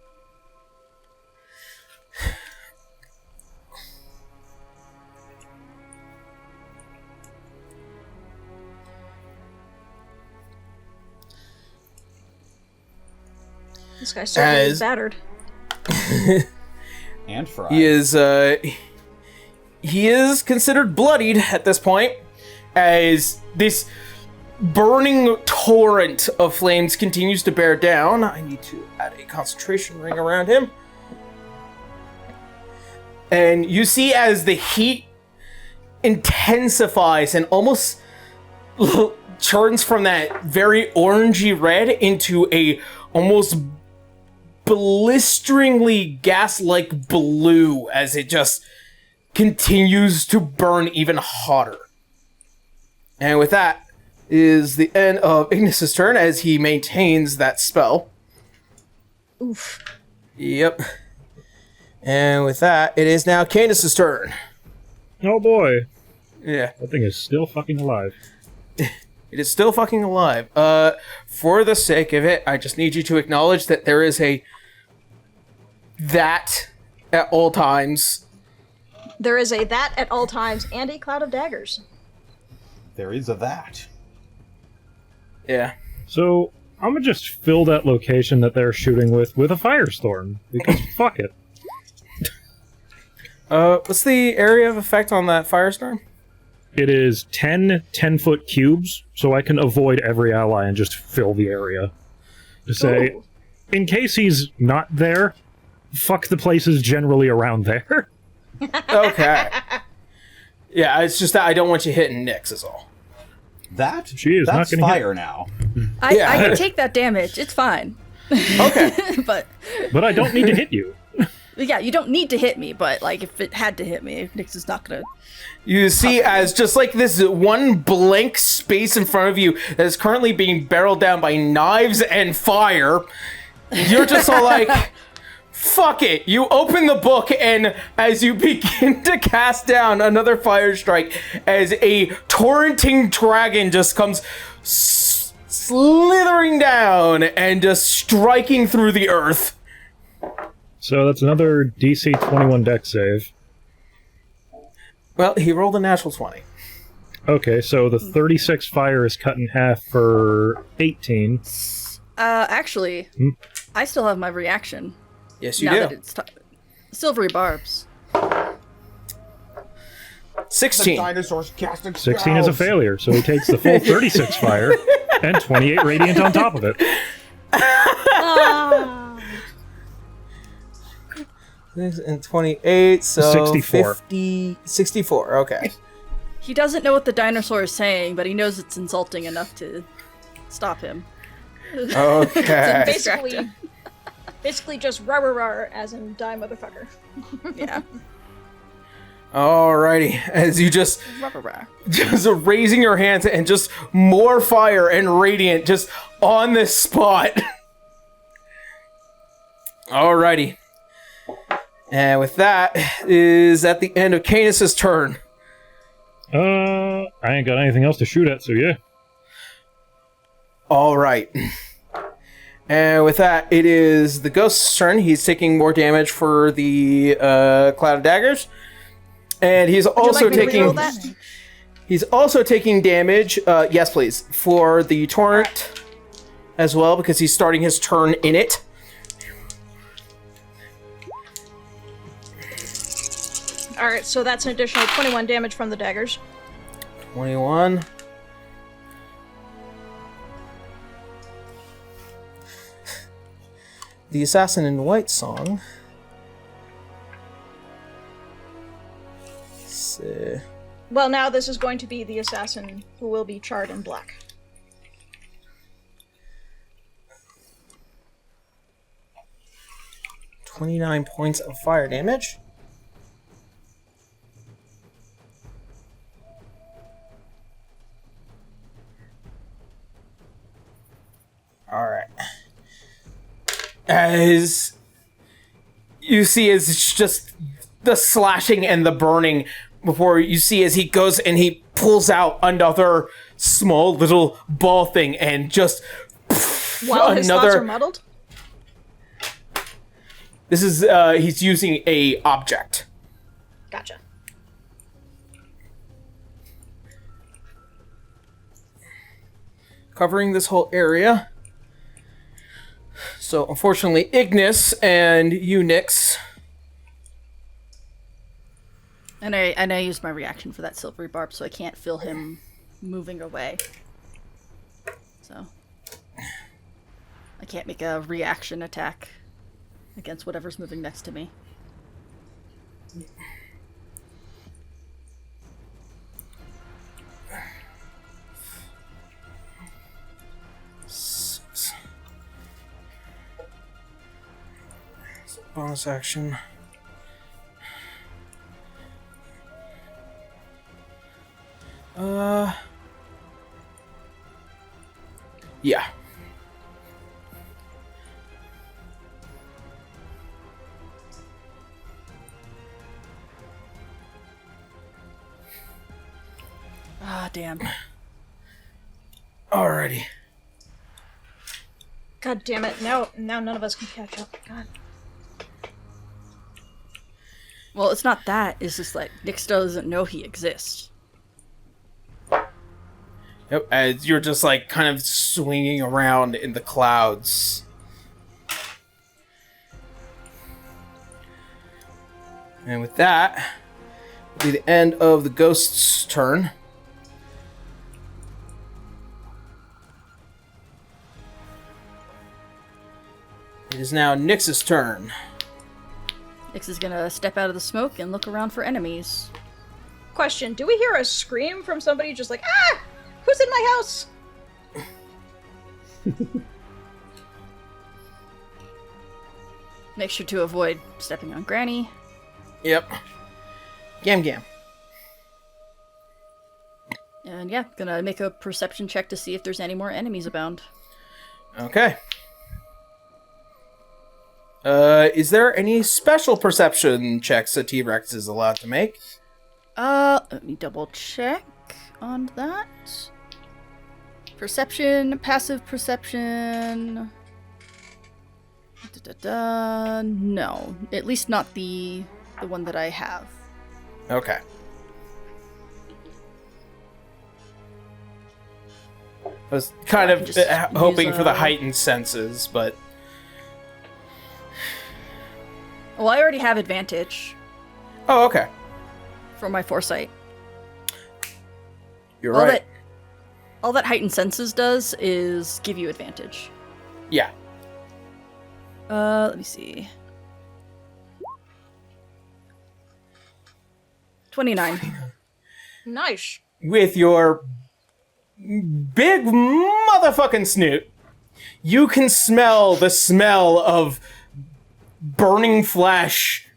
This guy's certainly As- battered. and fried. He is considered bloodied at this point, as this burning torrent of flames continues to bear down. I need to add a concentration ring around him. And you see as the heat intensifies and almost turns from that very orangey red into a almost blisteringly gas-like blue as it just continues to burn even hotter. And with that is the end of Ignis's turn as he maintains that spell. Oof. Yep. And with that, it is now Candace's turn. Oh boy, Yeah. that thing is still fucking alive. It is still fucking alive. For the sake of it, I just need you to acknowledge that there is a that at all times. There is a that at all times and a cloud of daggers. There is a that. Yeah. So I'm gonna just fill that location that they're shooting with a firestorm because fuck it. What's the area of effect on that firestorm? It is 10 10-foot cubes, so I can avoid every ally and just fill the area. To say, Ooh. in case he's not there, fuck the places generally around there. Okay. Yeah, it's just that I don't want you hitting Nyx is all. That? She is not That's gonna hit- fire now. I Yeah. can take that damage. It's fine. Okay. But But I don't need to hit you. yeah, you don't need to hit me. But like, if it had to hit me, Nyx is not gonna. You see as just like this one blank space in front of you that is currently being barreled down by knives and fire, you're just all like, fuck it. You open the book, and as you begin to cast down another fire strike, as a torrenting dragon just comes slithering down and just striking through the earth. So that's another DC 21 dex save. Well, he rolled a natural 20. Okay, so the 36 fire is cut in half for 18. Actually, I still have my reaction. Yes, you now do. that it's silvery barbs. 16. The dinosaurs casting 16 is a spells. failure, so he takes the full 36 fire and 28 radiant on top of it. And 28, so 64. 64, okay. He doesn't know what the dinosaur is saying, but he knows it's insulting enough to stop him. Okay. Basically just rah rah rah, as in die motherfucker. Yeah. Alrighty, as you just Rah-rah-rah. raising your hands and just more fire and radiant just on this spot. Alrighty. And with that, is at the end of Canis' turn. I ain't got anything else to shoot at, so yeah. Alright. And with that, it is the ghost's turn. He's taking more damage for the Cloud of Daggers. And he's also like me to taking... reroll that? He's also taking damage, yes please, for the torrent as well, because he's starting his turn in it. Alright, so that's an additional 21 damage from the daggers. 21. The Assassin in White song. Let's see. Well, now this is going to be the assassin who will be charred in black. $29 points of fire damage. Alright. As you see, as it's just the slashing and the burning before you see as he goes and he pulls out another small little ball thing and just While his thoughts are muddled? This is he's using a object. Gotcha. Covering this whole area. So unfortunately, Ignis and Unix. And I used my reaction for that silvery barb, so I can't feel him moving away. So I can't make a reaction attack against whatever's moving next to me. Bonus action. Yeah. Ah, damn. Alrighty. God damn it. Now none of us can catch up. God. Well, it's not that. It's just like Nyx doesn't know he exists. Yep, as you're just like kind of swinging around in the clouds. And with that, will be the end of the ghost's turn. It is now Nyx's turn. Nyx is gonna step out of the smoke and look around for enemies. Question, do we hear a scream from somebody just like, ah! Who's in my house? Make sure to avoid stepping on Granny. Yep. Gam Gam. And yeah, gonna make a perception check to see if there's any more enemies abound. Okay. Is there any special perception checks that T-Rex is allowed to make? Let me double check on that. Perception, passive perception. No, at least not the one that I have. Okay. I was kind of just hoping use for the a- heightened senses, but... Well, I already have advantage Oh, okay. for my foresight. You're right. All that heightened senses does is give you advantage. Yeah. Let me see. 29. Nice. With your big motherfucking snoot, you can smell the smell of burning flesh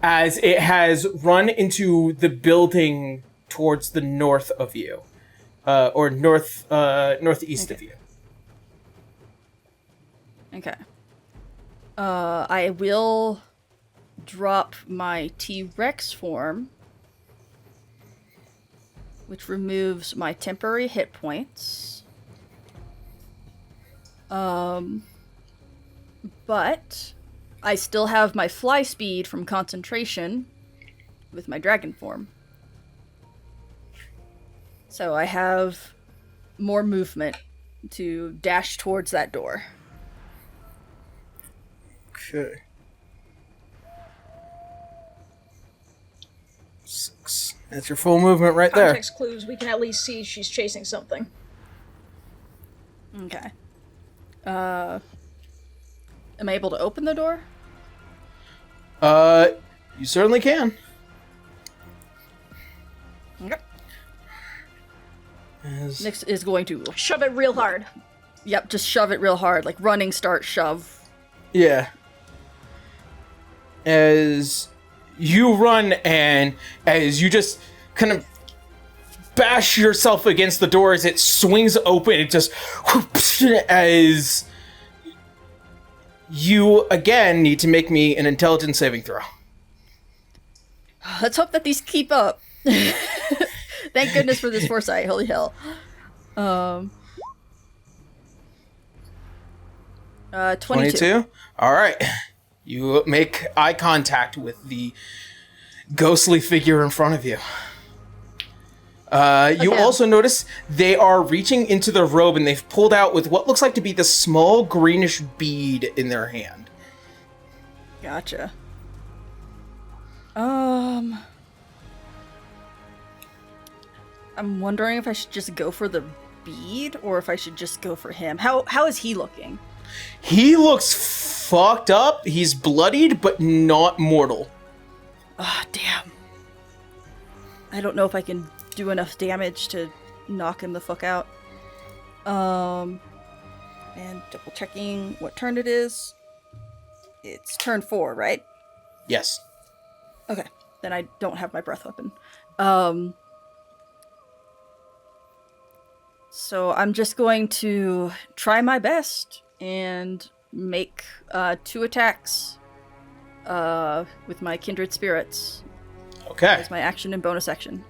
as it has run into the building towards the north of you, or northeast of you. Okay. I will drop my T-Rex form, which removes my temporary hit points. But I still have my fly speed from concentration with my dragon form. So I have more movement to dash towards that door. Okay. 6. That's your full movement right there. Context clues, we can at least see she's chasing something. Okay. Am I able to open the door? You certainly can. Okay. As- Nyx is going to, Shove it real hard. yep, just shove it real hard, like running, start, shove. Yeah. As you run and as you just kind of bash yourself against the door as it swings open, it just as you again need to make me an intelligence saving throw. Let's hope that these keep up. Thank goodness for this foresight, holy hell. 22. 22? All right. You make eye contact with the ghostly figure in front of you. You Again. also notice they are reaching into their robe and they've pulled out with what looks like to be the small greenish bead in their hand. Gotcha. I'm wondering if I should just go for the bead or if I should just go for him. How is he looking? He looks fucked up. He's bloodied, but not mortal. Ah, damn. I don't know if I can do enough damage to knock him the fuck out. And double checking what turn it is. It's turn 4, right? Yes. Okay. Then I don't have my breath weapon. So I'm just going to try my best and make 2 attacks with my kindred spirits Okay. as my action and bonus action.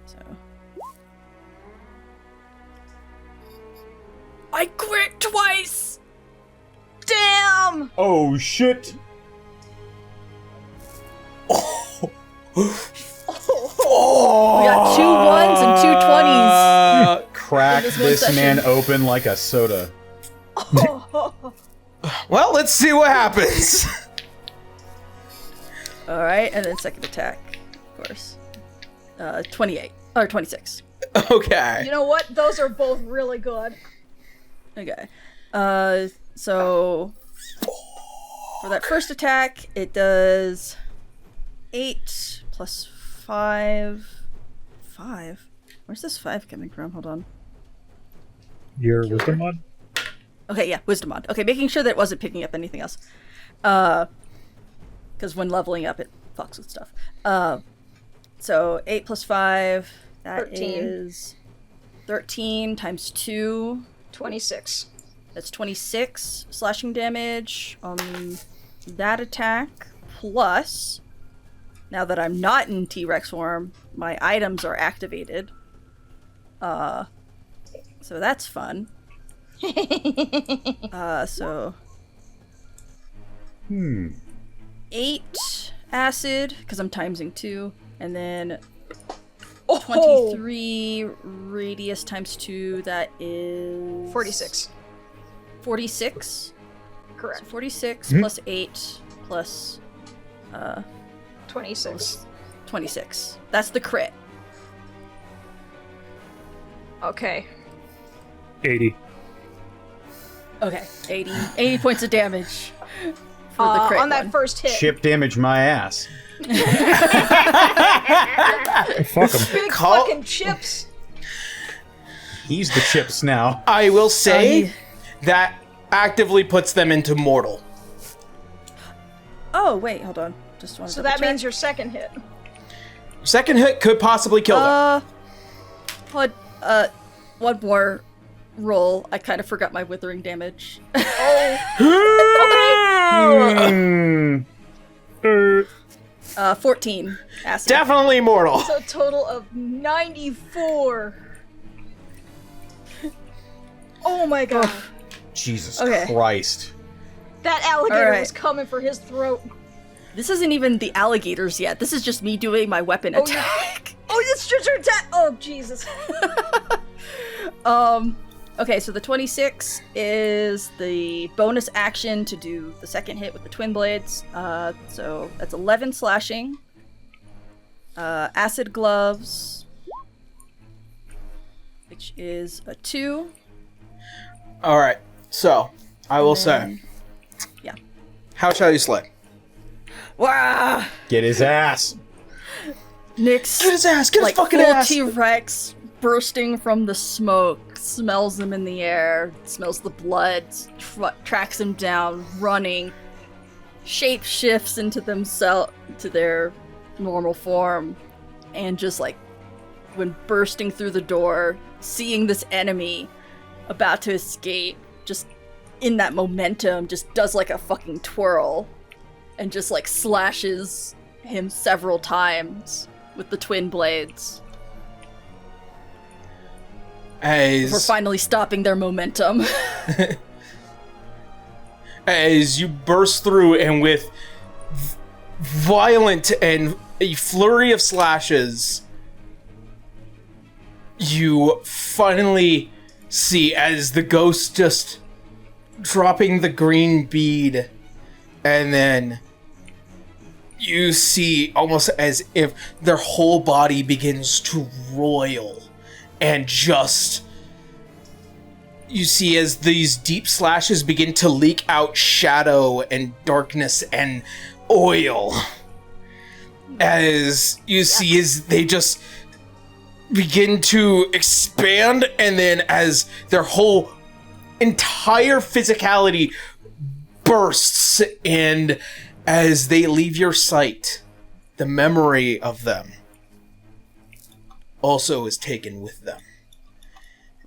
So I crit twice. Damn! Oh shit! We got 2 1s and 2 20s. Crack In this one this session. man open like a soda. Well, let's see what happens. All right, and then second attack, of course. 28 or 26. Okay. You know what? Those are both really good. Okay. So for that first attack, it does 8 plus 5. 5? Where's this 5 coming from? Hold on. Your wisdom mod? Okay, yeah, wisdom mod. Okay, making sure that it wasn't picking up anything else. Because when leveling up, it fucks with stuff. So 8 plus 5, that 13. is 13 times 2. 26. That's 26 slashing damage on that attack. Plus, now that I'm not in T-Rex form, my items are activated. So that's fun. So 8 acid, because I'm timesing 2, and then 23 radius times 2, that is 46. 46. Correct. So 46 plus 8 plus 26. 26. That's the crit. Okay. 80. Okay, 80 points of damage for the crit on that one. first hit. Chip damage my ass. Fuck him. Big fucking chips. He's the chips now. I will say he- that actively puts them into mortal. Oh, wait, hold on. Just want to So that means your second hit. Second hit could possibly kill them. One more roll. I kind of forgot my withering damage. Hmm. 14 acid. Definitely mortal. So a total of 94. Oh my god. Jesus Okay. Christ. That alligator Alright. was coming for his throat. This isn't even the alligators yet. This is just me doing my weapon Oh, you're- attack. Oh, it's just your attack. Oh, Jesus. Okay, so the 26 is the bonus action to do the second hit with the twin blades. So that's 11 slashing. Acid gloves, which is a 2. All right. So I will say, then- yeah. how shall you slay? Wow! Get his ass. Nick's Get his ass. Get like his fucking full ass. T-Rex bursting from the smoke, smells him in the air, smells the blood, tracks him down, running, shape shifts into to their normal form, and just like when bursting through the door, seeing this enemy about to escape, just in that momentum, just does like a fucking twirl and just like slashes him several times with the twin blades for As finally stopping their momentum. as you burst through and with violent and a flurry of slashes, you finally see as the ghost just dropping the green bead, and then you see almost as if their whole body begins to roil, and just you see as these deep slashes begin to leak out shadow and darkness and oil, as you see as they just begin to expand, and then as their whole entire physicality bursts, and as they leave your sight, the memory of them also is taken with them.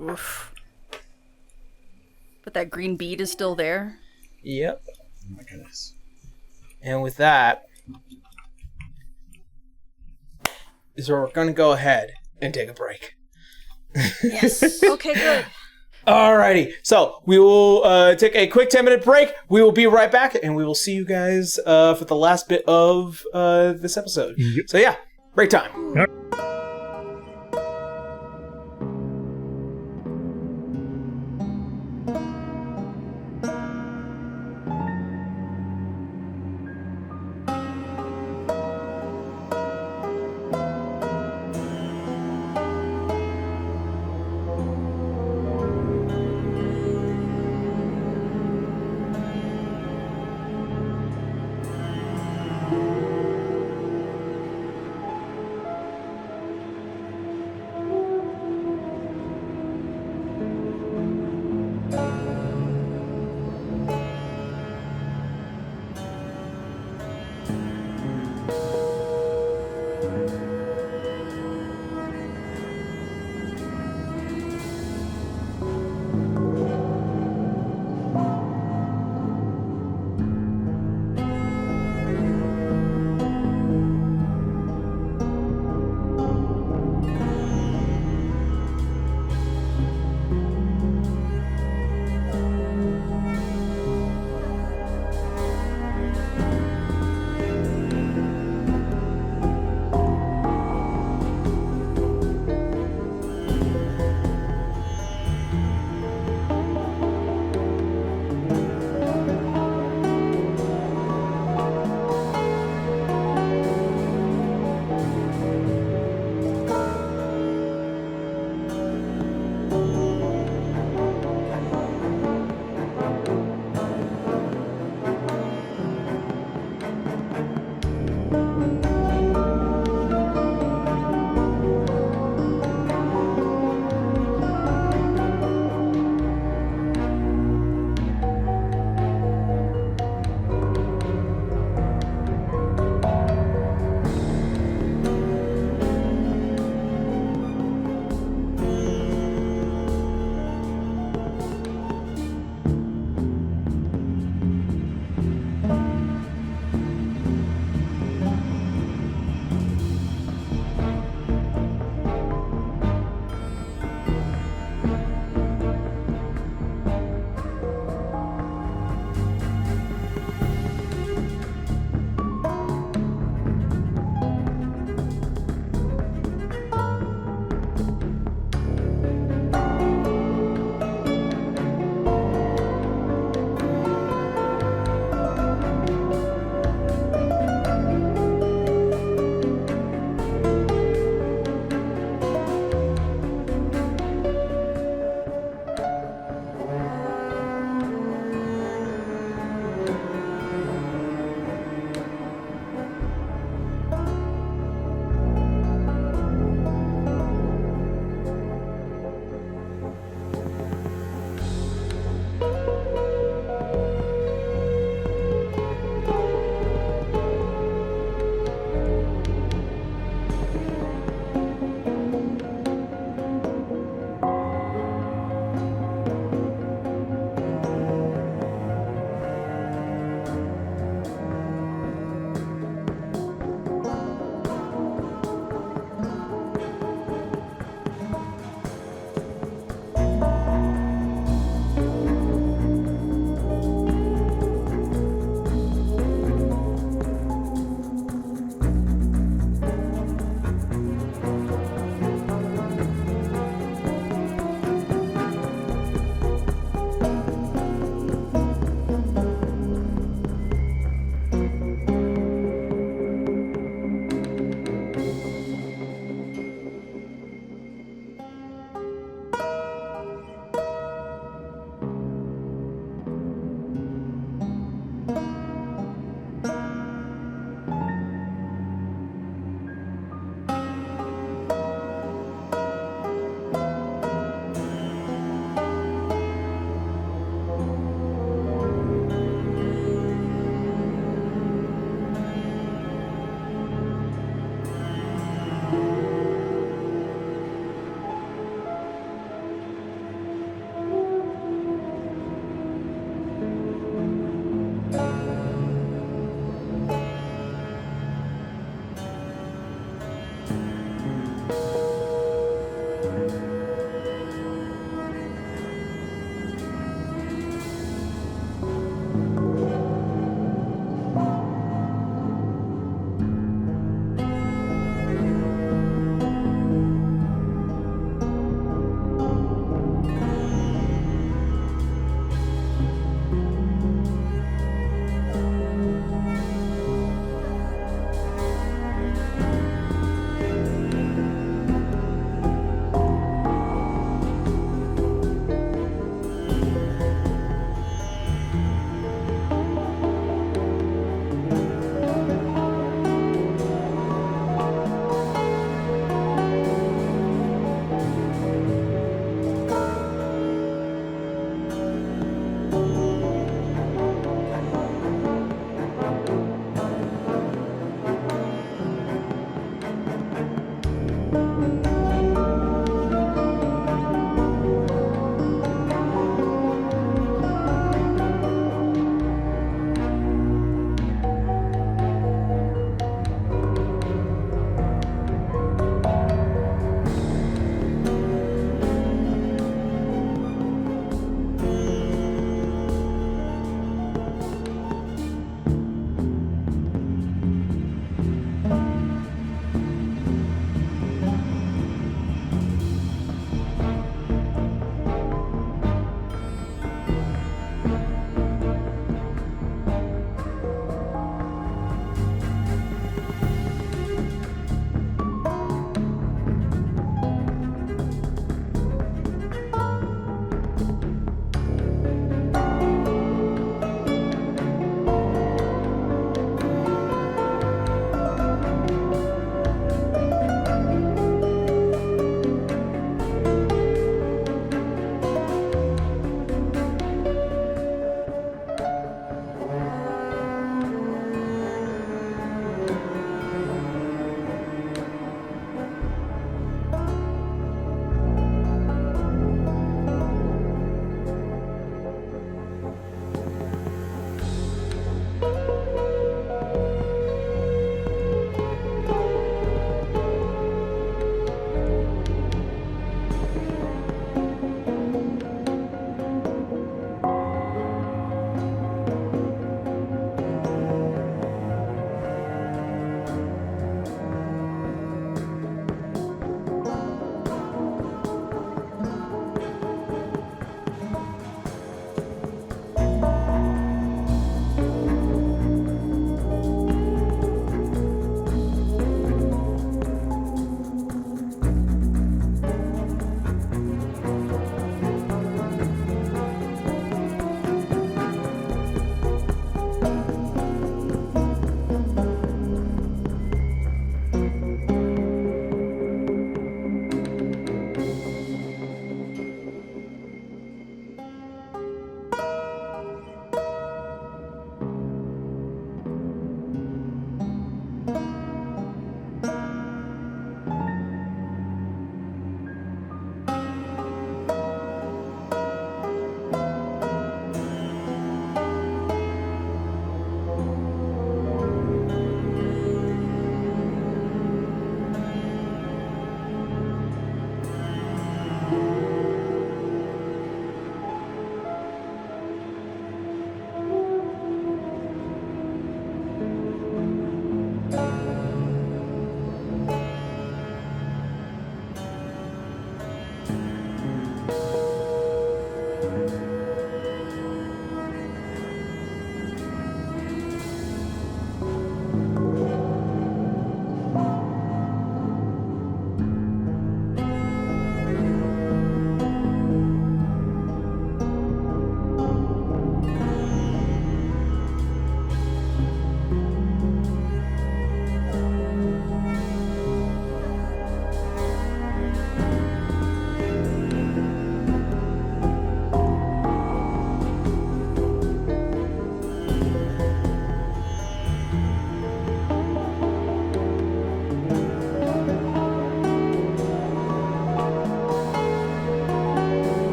Oof. But that green bead is still there. Yep. Oh my goodness. And with that, is where we're going to go ahead and take a break. Yes. Okay, good. Alrighty, so we will take a quick 10-minute break. We will be right back, and we will see you guys for the last bit of this episode. Yep. So yeah, break time.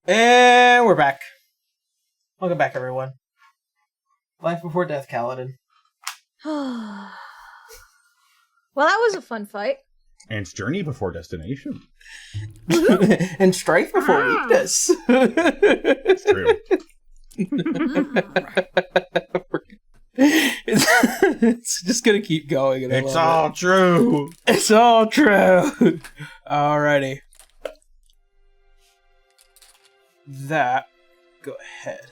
And we're back. Welcome back, everyone. Life Before Death, Kaladin. Well, that was a fun fight. And Journey Before Destination. And Strife Before Weakness. It's true. It's just gonna keep going. And It's all true. It's all true. Alrighty. That. Go ahead.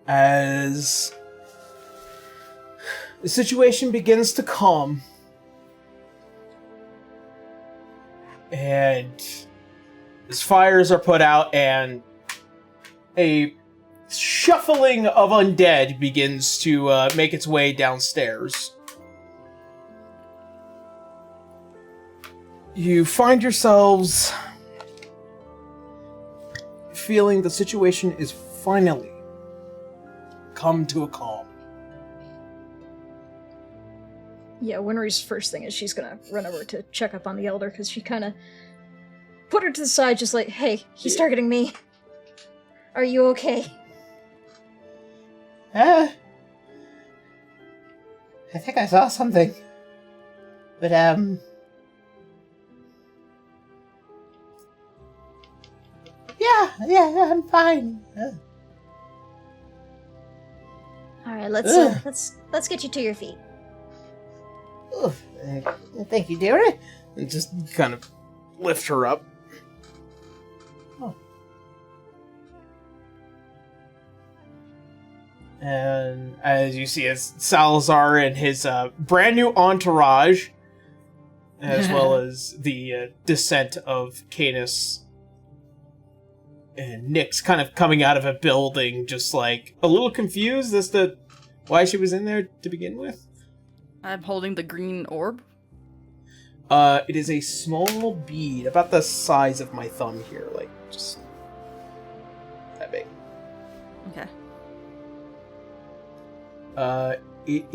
As the situation begins to calm, and as fires are put out, and a shuffling of undead begins to make its way downstairs, you find yourselves feeling the situation is finally come to a calm. Yeah, Winry's first thing is she's gonna run over to check up on the Elder, because she kind of put her to the side, just like, hey, he's targeting me. Are you okay? I think I saw something. But, Yeah, I'm fine. Alright, let's get you to your feet. Thank you, dearie. And just kind of lift her up. Oh. And as you see, as Salazar and his brand new entourage, as well as the descent of Canis and Nyx kind of coming out of a building, just like a little confused as to why she was in there to begin with. I'm holding the green orb. It is a small bead, about the size of my thumb here, like just that big. Okay. It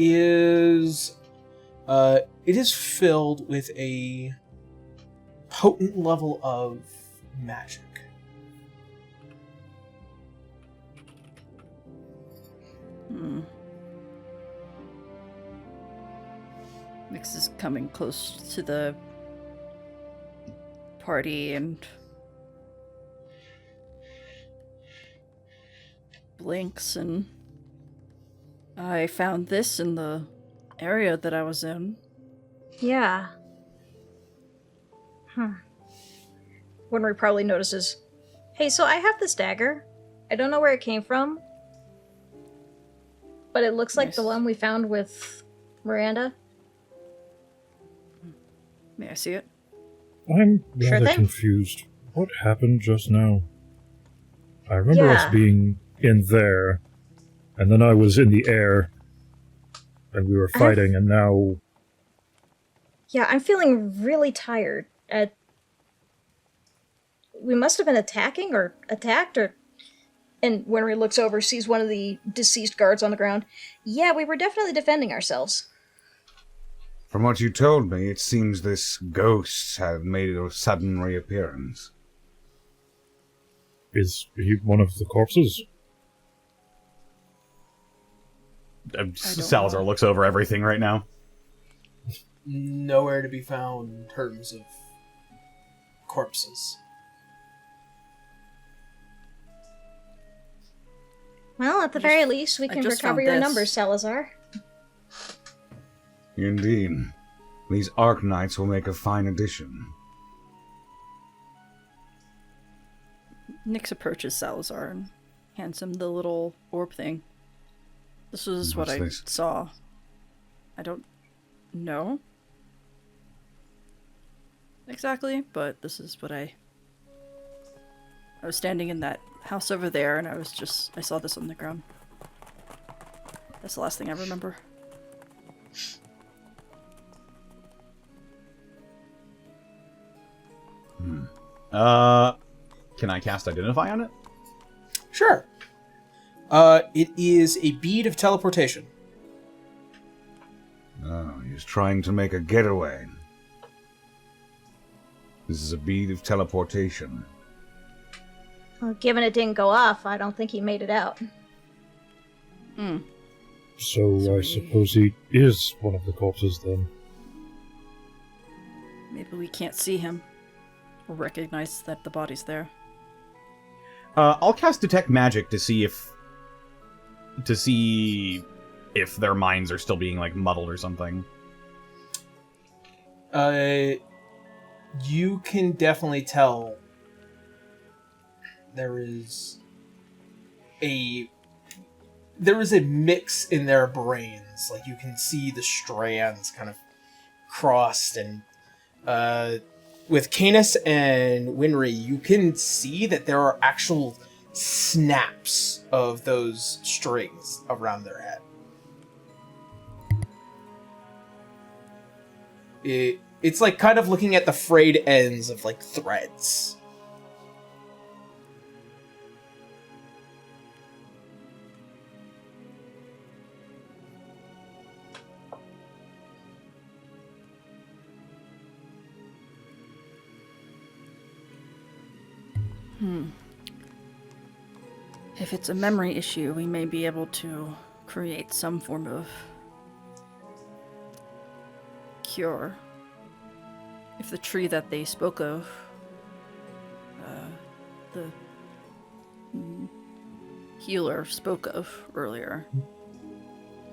is filled with a potent level of magic. Nyx is coming close to the party and blinks, and I found this in the area that I was in. Yeah. Winry probably notices, hey, so I have this dagger. I don't know where it came from, but it looks like Nice. the one we found with Miranda. May I see it? I'm Sure rather thing. confused. What happened just now? I remember Yeah. us being in there, and then I was in the air, and we were fighting, and now... Yeah, I'm feeling really tired. We must have been attacking or attacked, or And Wenrie looks over, sees one of the deceased guards on the ground. Yeah, we were definitely defending ourselves. From what you told me, it seems this ghost had made a sudden reappearance. Is he one of the corpses? Salazar looks over everything right now. Nowhere to be found in terms of corpses. Well, at the very least, we can just recover found your this. numbers, Salazar. Indeed. These Arknights will make a fine addition. Nyx approaches Salazar and hands him the little orb thing. This was what What's I this? saw. I don't know exactly, but this is what I was standing in that house over there, and I saw this on the ground. That's the last thing I remember. Can I cast Identify on it? Sure. It is a bead of teleportation. Oh, he's trying to make a getaway. This is a bead of teleportation. Well, given it didn't go off, I don't think he made it out. So I suppose he is one of the corpses then. Maybe we can't see him or recognize that the body's there. I'll cast Detect Magic to see if their minds are still being like muddled or something. You can definitely tell there is a mix in their brains. Like, you can see the strands kind of crossed, and with Canis and Wenrie, you can see that there are actual snaps of those strings around their head. It's like kind of looking at the frayed ends of like threads. If it's a memory issue, we may be able to create some form of cure. If the tree that they spoke of, the healer spoke of earlier.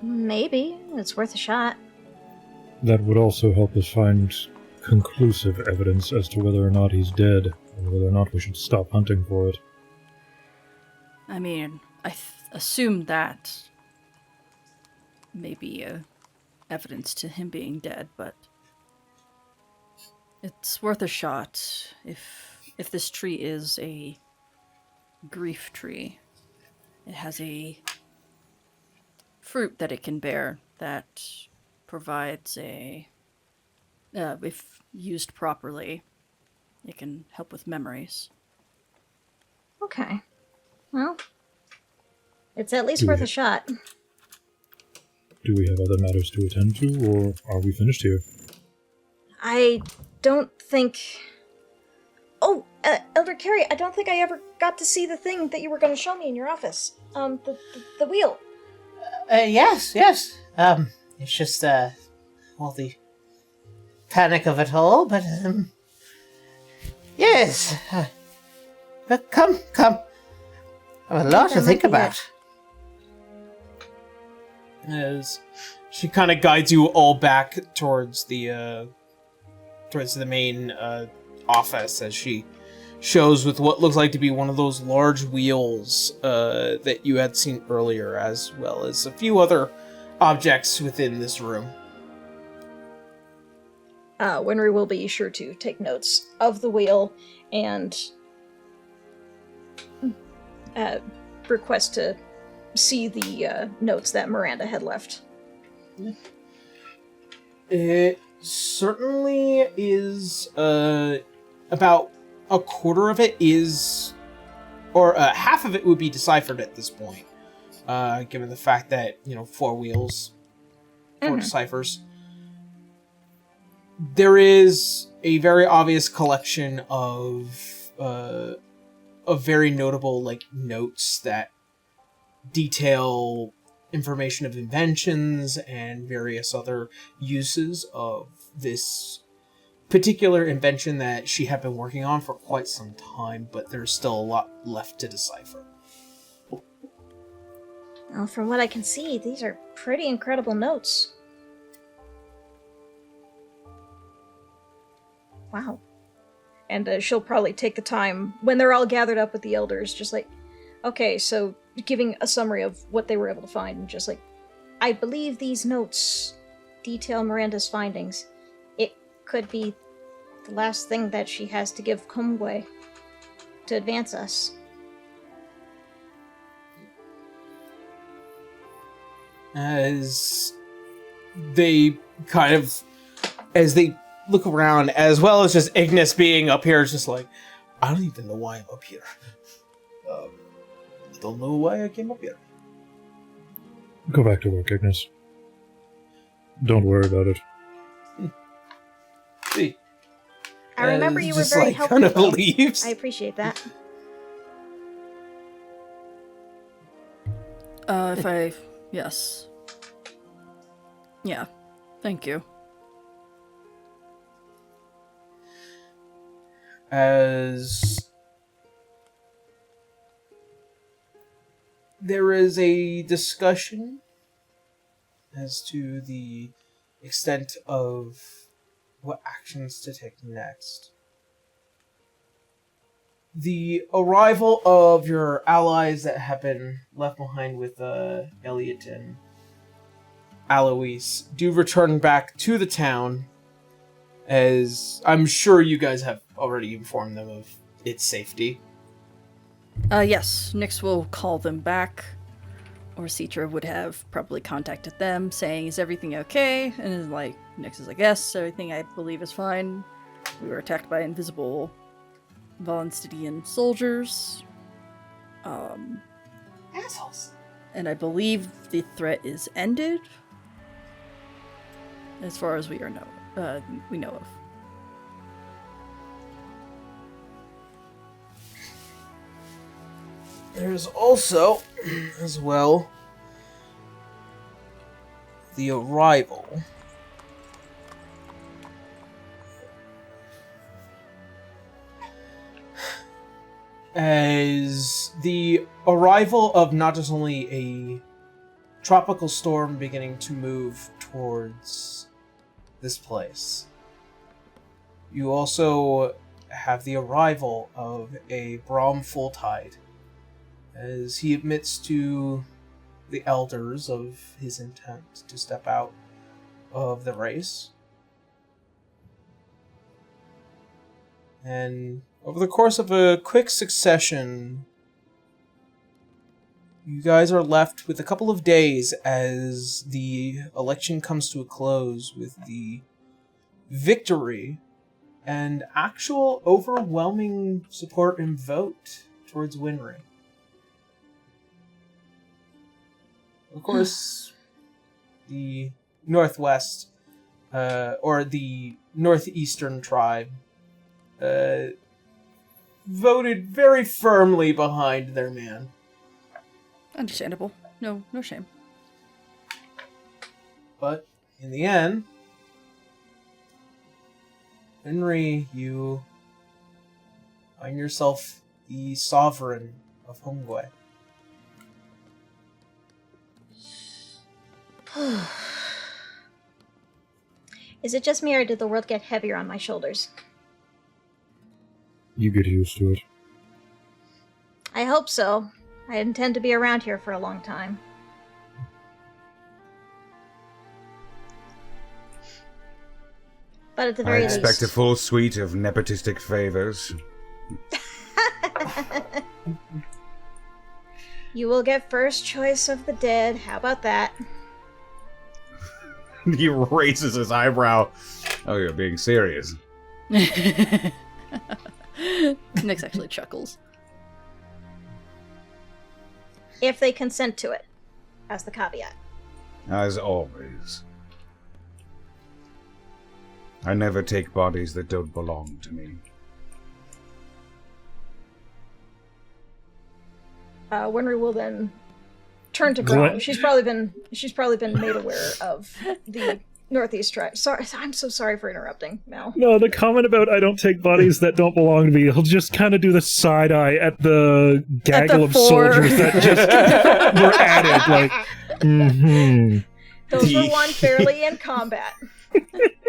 Maybe. It's worth a shot. That would also help us find conclusive evidence as to whether or not he's dead, and whether or not we should stop hunting for it. I mean, I assume that may be evidence to him being dead, but it's worth a shot. If this tree is a grief tree, it has a fruit that it can bear that provides if used properly, it can help with memories. Okay. Well, it's at least worth a shot. Do we have other matters to attend to, or are we finished here? I don't think... Oh, Elder Carrie, I don't think I ever got to see the thing that you were going to show me in your office. The wheel. Yes. It's just, well, the panic of it all, but, yes. But come. I have a lot to think about. As she kind of guides you all back towards the main office, as she shows with what looks like to be one of those large wheels that you had seen earlier, as well as a few other objects within this room. Wenrie will be sure to take notes of the wheel and request to see the notes that Miranda had left. It certainly is about a quarter of it is or half of it would be deciphered at this point, given the fact that 4 wheels, 4 deciphers. There is a very obvious collection of very notable notes that detail information of inventions and various other uses of this particular invention that she had been working on for quite some time, but there's still a lot left to decipher. Well, from what I can see, these are pretty incredible notes. Wow. And she'll probably take the time, when they're all gathered up with the elders, just okay, so giving a summary of what they were able to find, and just I believe these notes detail Miranda's findings. It could be the last thing that she has to give Kumgwe to advance us. As they look around, as well as just Ignis being up here, it's just I don't even know why I'm up here. I don't know why I came up here. Go back to work, Ignis. Don't worry about it. See, I remember you were just, very helpful. Kind of believes. I appreciate that. Yes. Yeah. Thank you. As there is a discussion as to the extent of what actions to take next. The arrival of your allies that have been left behind with Elliot and Alois do return back to the town, as I'm sure you guys have already informed them of its safety. Yes, Nyx will call them back, or Citra would have probably contacted them saying, is everything okay? And is Nyx is yes, everything I believe is fine. We were attacked by invisible Vallinstian soldiers. Assholes. And I believe the threat is ended, as far as we know of. There's also, as well, the arrival of not just only a tropical storm beginning to move towards this place. You also have the arrival of a Brahm full tide, as he admits to the elders of his intent to step out of the race. And over the course of a quick succession, you guys are left with a couple of days as the election comes to a close with the victory and actual overwhelming support and vote towards Wenrie. Of course, the Northwest, or the Northeastern tribe, voted very firmly behind their man. Understandable. No shame. But in the end, Wenrie, you find yourself the sovereign of Homegway. Is it just me, or did the world get heavier on my shoulders? You get used to it. I hope so. I intend to be around here for a long time. But at the I very expect a least... full suite of nepotistic favors. You will get first choice of the dead. How about that? He raises his eyebrow. Oh, you're being serious. Nyx actually chuckles. if they consent to it, as the caveat. As always. I never take bodies that don't belong to me. Wenrie will then turn to Brom. She's probably been made aware of the Northeast tribe. Sorry, I'm so sorry for interrupting, Mal. No, the comment about I don't take bodies that don't belong to me, he'll just kind of do the side eye at the gaggle of four. soldiers that just were added. Like, Those were won fairly in combat.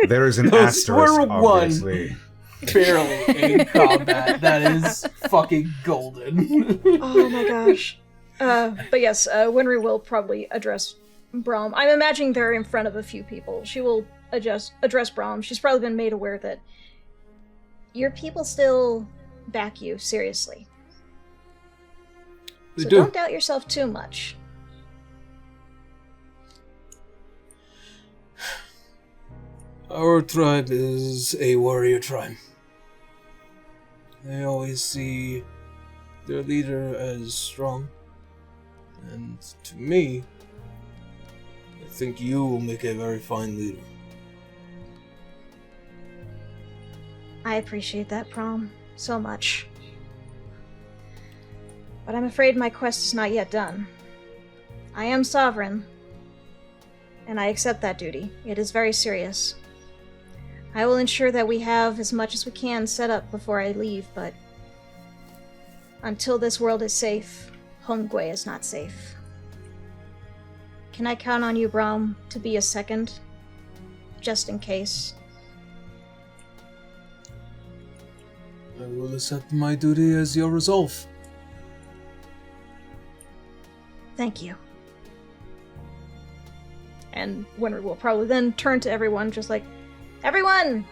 There is an Those asterisk, were one. obviously. Barely in combat. That is fucking golden. Oh my gosh. But yes, Wenrie will probably address Brom. I'm imagining they're in front of a few people. She will address Brom. She's probably been made aware that your people still back you, seriously. They So do. don't doubt yourself too much. Our tribe is a warrior tribe. They always see their leader as strong. And to me, I think you will make a very fine leader. I appreciate that, Prom, so much. But I'm afraid my quest is not yet done. I am sovereign, and I accept that duty. It is very serious. I will ensure that we have as much as we can set up before I leave, but until this world is safe, Hongwei is not safe. Can I count on you, Brom, to be a second? Just in case. I will accept my duty as your resolve. Thank you. And Wenrie will probably then turn to everyone, just like, everyone!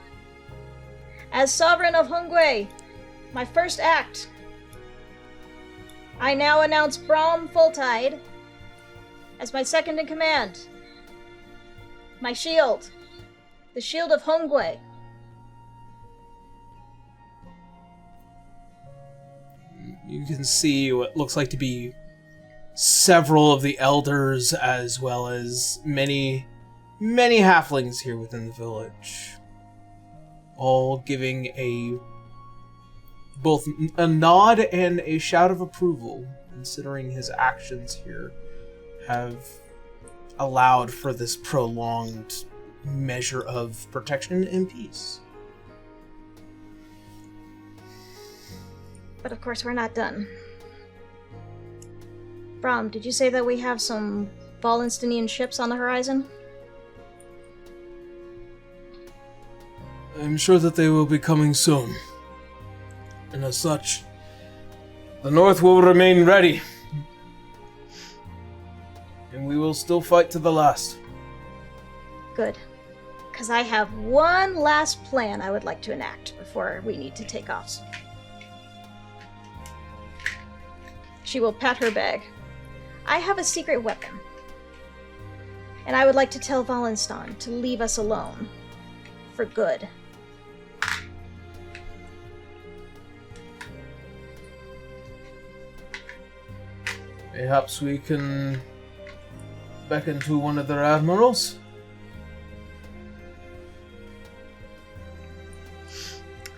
As sovereign of Hongwei, my first act, I now announce Brom Fulltide as my second in command. My shield, the shield of Hongwei. You can see what looks like to be several of the elders, as well as many halflings here within the village, all giving both a nod and a shout of approval, considering his actions here have allowed for this prolonged measure of protection and peace. But of course, we're not done. Brom, did you say that we have some Vallinstanian ships on the horizon? I'm sure that they will be coming soon. And as such, the North will remain ready. And we will still fight to the last. Good. Because I have one last plan I would like to enact before we need to take off. She will pat her bag. I have a secret weapon. And I would like to tell Vallinstan to leave us alone. For good. Perhaps we can beckon to one of their admirals?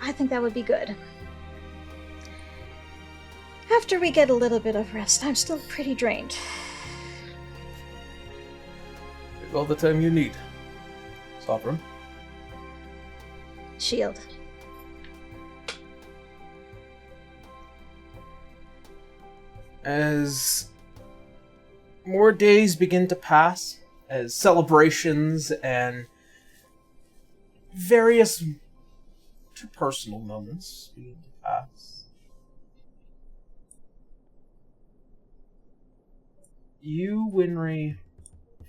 I think that would be good. After we get a little bit of rest, I'm still pretty drained. Take all the time you need. Sovereign. Shield. As more days begin to pass, as celebrations and various personal moments begin to pass, you, Wenrie,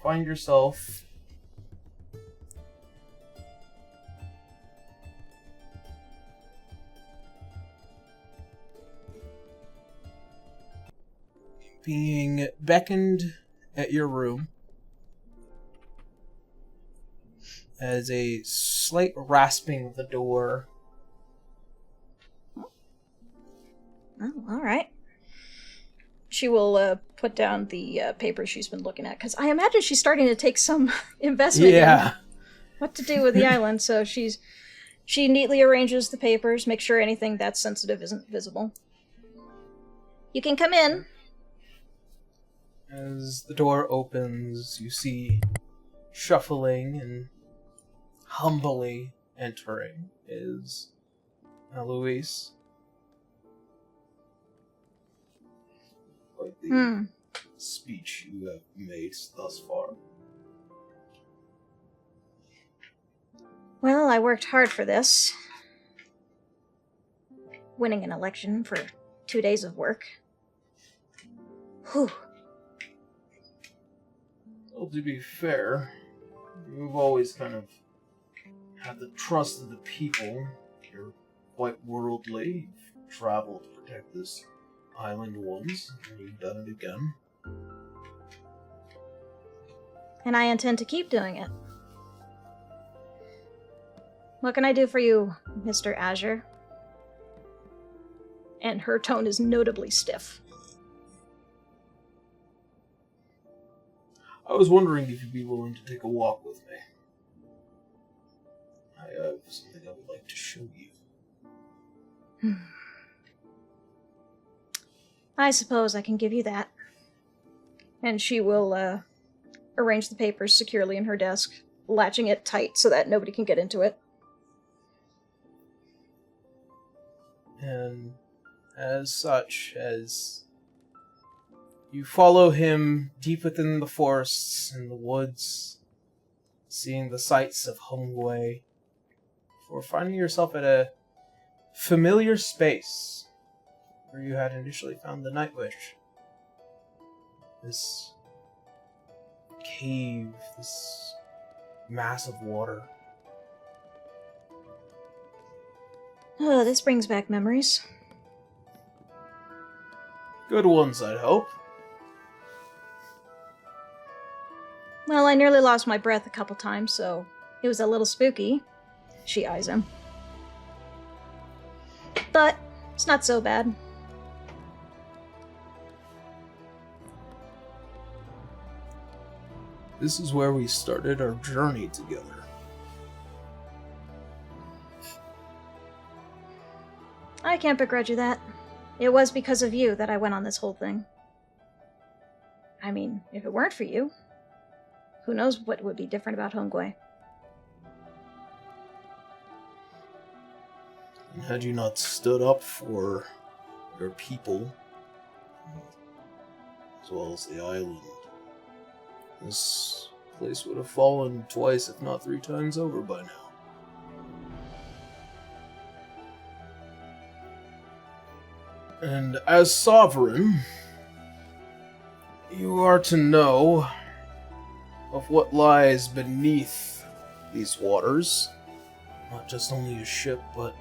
find yourself being beckoned at your room as a slight rasping of the door. Oh, alright. She will put down the papers she's been looking at, because I imagine she's starting to take some investment Yeah. in what to do with the island. So she neatly arranges the papers, make sure anything that's sensitive isn't visible. You can come in. As the door opens, you see shuffling and humbly entering is Eloise. Quite the speech you have made thus far. Well, I worked hard for this. Winning an election for 2 days of work. Whew. Well, to be fair, you've always kind of had the trust of the people. You're quite worldly. You've traveled to protect this island once, and you've done it again. And I intend to keep doing it. What can I do for you, Mr. Azure? And her tone is notably stiff. I was wondering if you'd be willing to take a walk with me. I have something I would like to show you. I suppose I can give you that. And she will arrange the papers securely in her desk, latching it tight so that nobody can get into it. And as such, as you follow him deep within the forests and the woods, seeing the sights of Hongwei, before finding yourself at a familiar space where you had initially found the Night Witch. This cave, this mass of water. Oh, this brings back memories. Good ones, I'd hope. Well, I nearly lost my breath a couple times, so it was a little spooky. She eyes him. But it's not so bad. This is where we started our journey together. I can't begrudge you that. It was because of you that I went on this whole thing. I mean, if it weren't for you, who knows what would be different about Hongwei. And had you not stood up for your people, as well as the island, this place would have fallen twice, if not 3 times over by now. And as sovereign, you are to know of what lies beneath these waters. Not just only a ship, but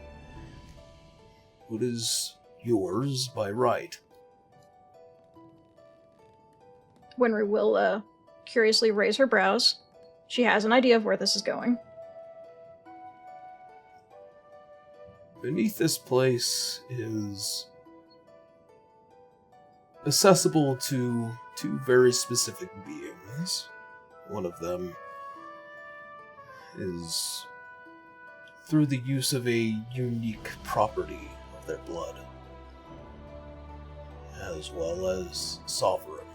what is yours by right. Wenrie will curiously raise her brows. She has an idea of where this is going. Beneath this place is accessible to 2 very specific beings. One of them is through the use of a unique property of their blood, as well as sovereign.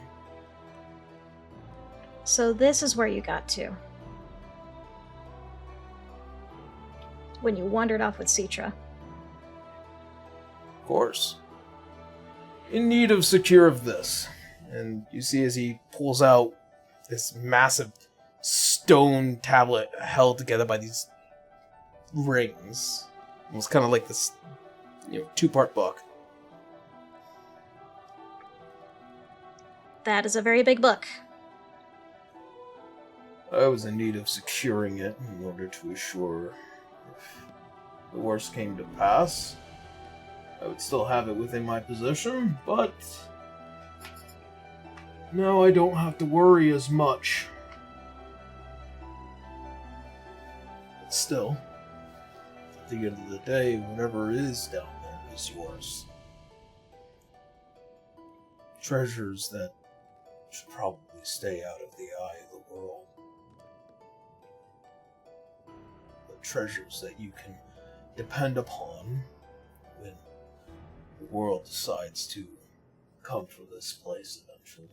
So this is where you got to. When you wandered off with Citra. Of course. In need of secure of this. And you see as he pulls out this massive stone tablet held together by these rings. Almost kind of like this, 2-part book. That is a very big book. I was in need of securing it in order to assure if the worst came to pass, I would still have it within my possession, but now I don't have to worry as much. But still, at the end of the day, whatever is down there is yours. Treasures that should probably stay out of the eye of the world. The treasures that you can depend upon when the world decides to come for this place eventually.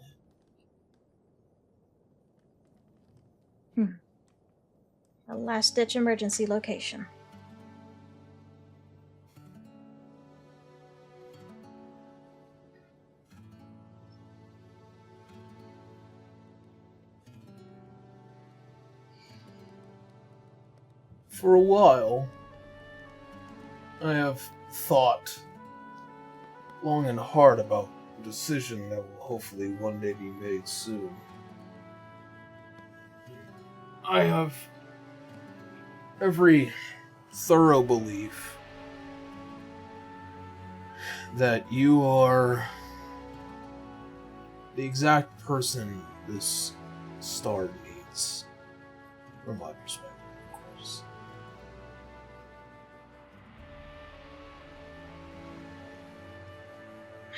A last-ditch emergency location. For a while, I have thought long and hard about a decision that will hopefully one day be made soon. I have every thorough belief that you are the exact person this star needs, from my perspective, of course.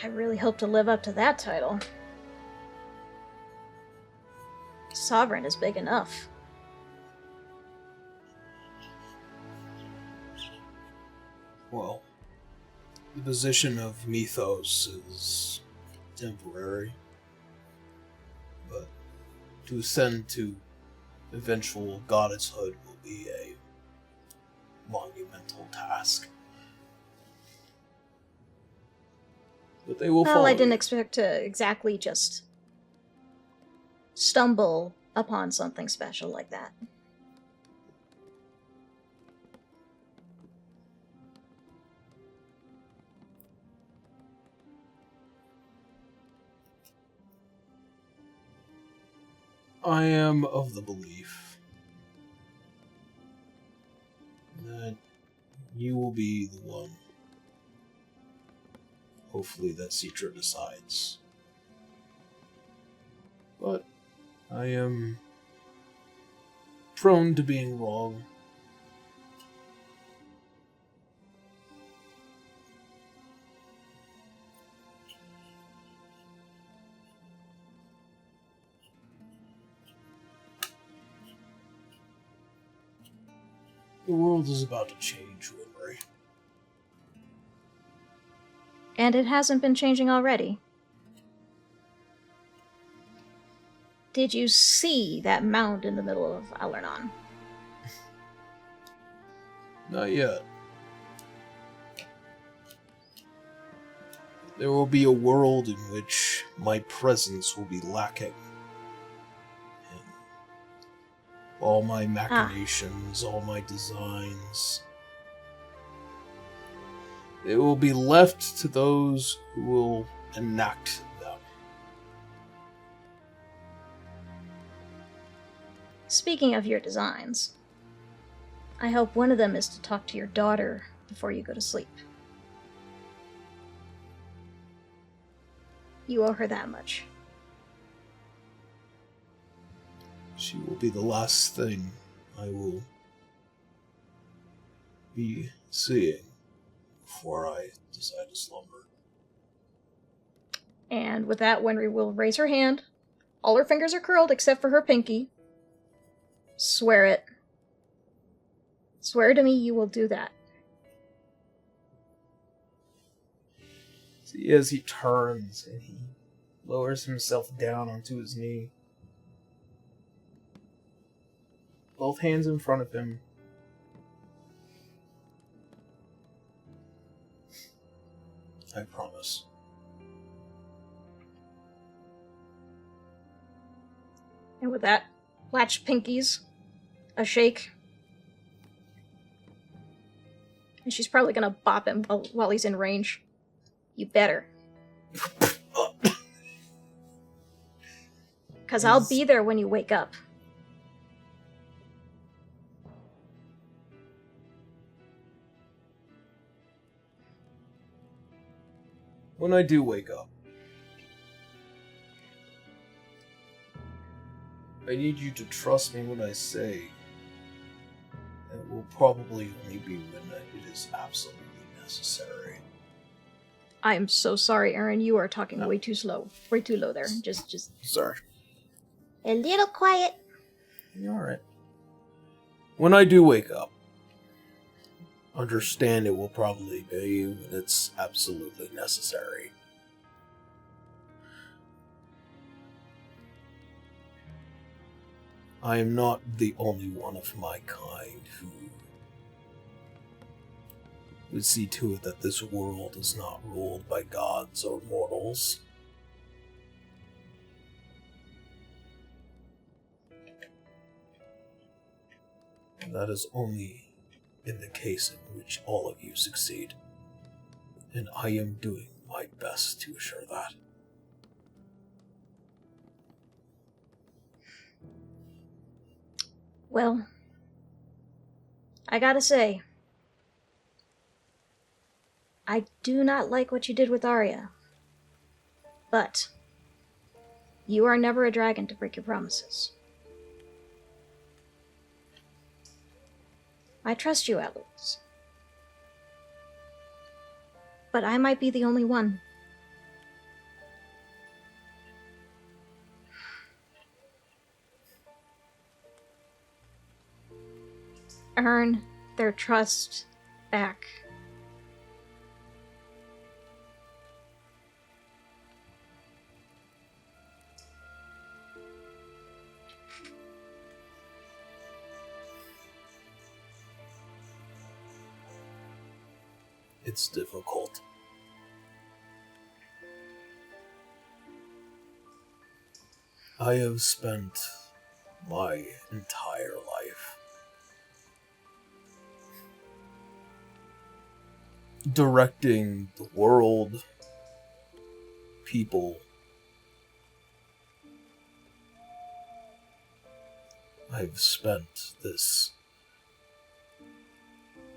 I really hope to live up to that title. Sovereign is big enough. Well, the position of Mythos is temporary, but to ascend to eventual goddesshood will be a monumental task. But they will Well, follow I didn't you. expect to exactly just stumble upon something special like that. I am of the belief that you will be the one, hopefully, that Citra decides. But I am prone to being wrong. The world is about to change, Wenrie. And it hasn't been changing already. Did you see that mound in the middle of Alernon? Not yet. There will be a world in which my presence will be lacking. And all my machinations, all my designs, they will be left to those who will enact them. Speaking of your designs, I hope one of them is to talk to your daughter before you go to sleep. You owe her that much. She will be the last thing I will be seeing before I decide to slumber. And with that, Wenry will raise her hand. All her fingers are curled except for her pinky. Swear it. Swear to me you will do that. See, as he turns and he lowers himself down onto his knee, both hands in front of him. I promise. And with that, latch pinkies, a shake. And she's probably gonna bop him while he's in range. You better. Because I'll be there when you wake up. When I do wake up, I need you to trust me when I say it will probably only be when it is absolutely necessary. I'm so sorry, Aaron. You are talking way too slow. Way too low there. Just Sorry. a little quiet. You're alright. When I do wake up, understand it will probably be when it's absolutely necessary. I am not the only one of my kind who would see to it that this world is not ruled by gods or mortals. And that is only in the case in which all of you succeed. And I am doing my best to assure that. Well, I gotta say, I do not like what you did with Arya. But you are never a dragon to break your promises. I trust you, Eloise. But I might be the only one. Earn their trust back. It's difficult. I have spent my entire life directing the world, people. I've spent this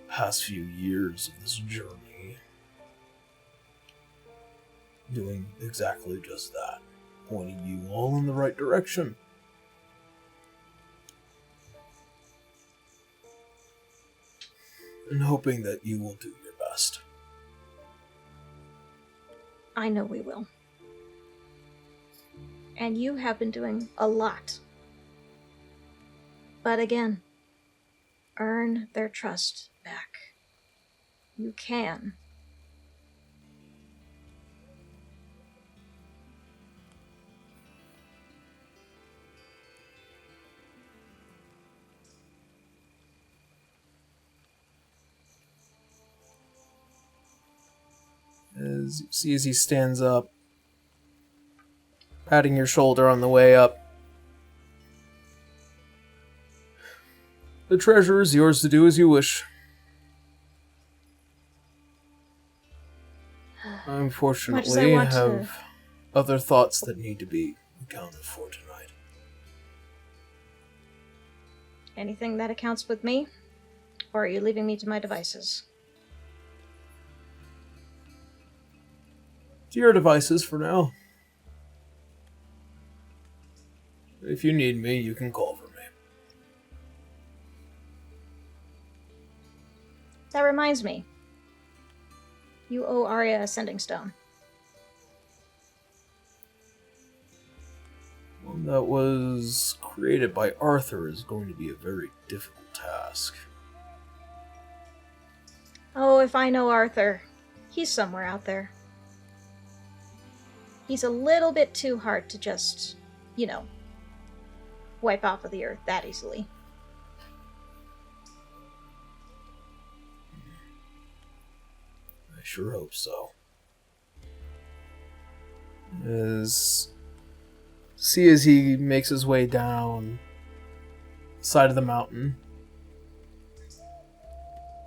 past few years of this journey doing exactly just that, pointing you all in the right direction. And hoping that you will do your best. I know we will. And you have been doing a lot. But again, earn their trust back. You can. As you see as he stands up, patting your shoulder on the way up. The treasure is yours to do as you wish. I unfortunately want have other thoughts that need to be accounted for tonight. Anything that accounts with me? Or are you leaving me to my devices? To your devices for now. If you need me, you can call for me. That reminds me. You owe Arya a sending stone. One that was created by Arthur is going to be a very difficult task. Oh, if I know Arthur, he's somewhere out there. He's a little bit too hard to just, wipe off of the earth that easily. I sure hope so. See as he makes his way down the side of the mountain,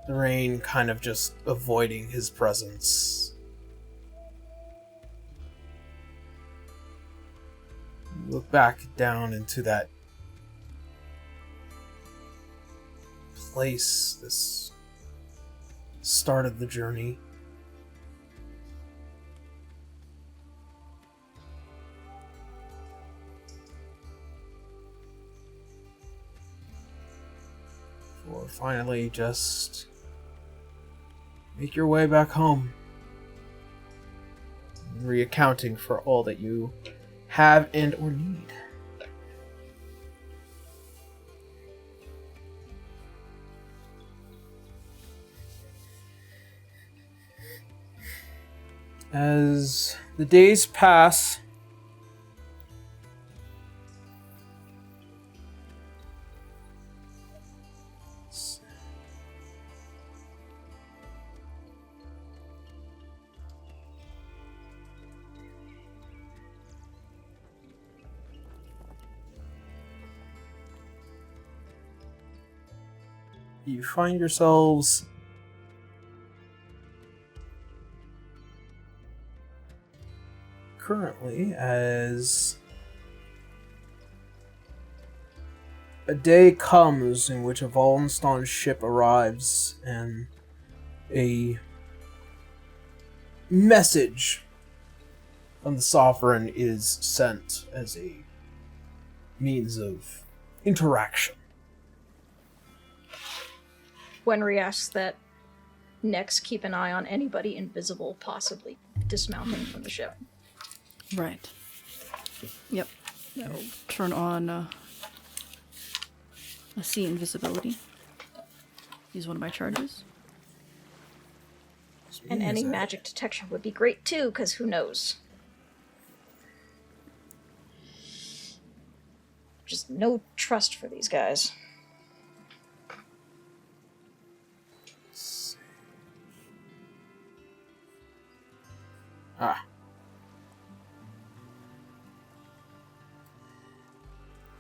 the rain kind of just avoiding his presence. You look back down into that place, this start of the journey. Or finally just make your way back home. reaccounting for all that you have and or need. As the days pass, you find yourselves currently as a day comes in which a Vallinstan ship arrives and a message from the Sovereign is sent as a means of interaction. Wenrie asks that Nex keep an eye on anybody invisible possibly dismounting from the ship. Right. Yep. I'll turn on a see invisibility. Use one of my charges. And any magic detection would be great too, because who knows? Just no trust for these guys.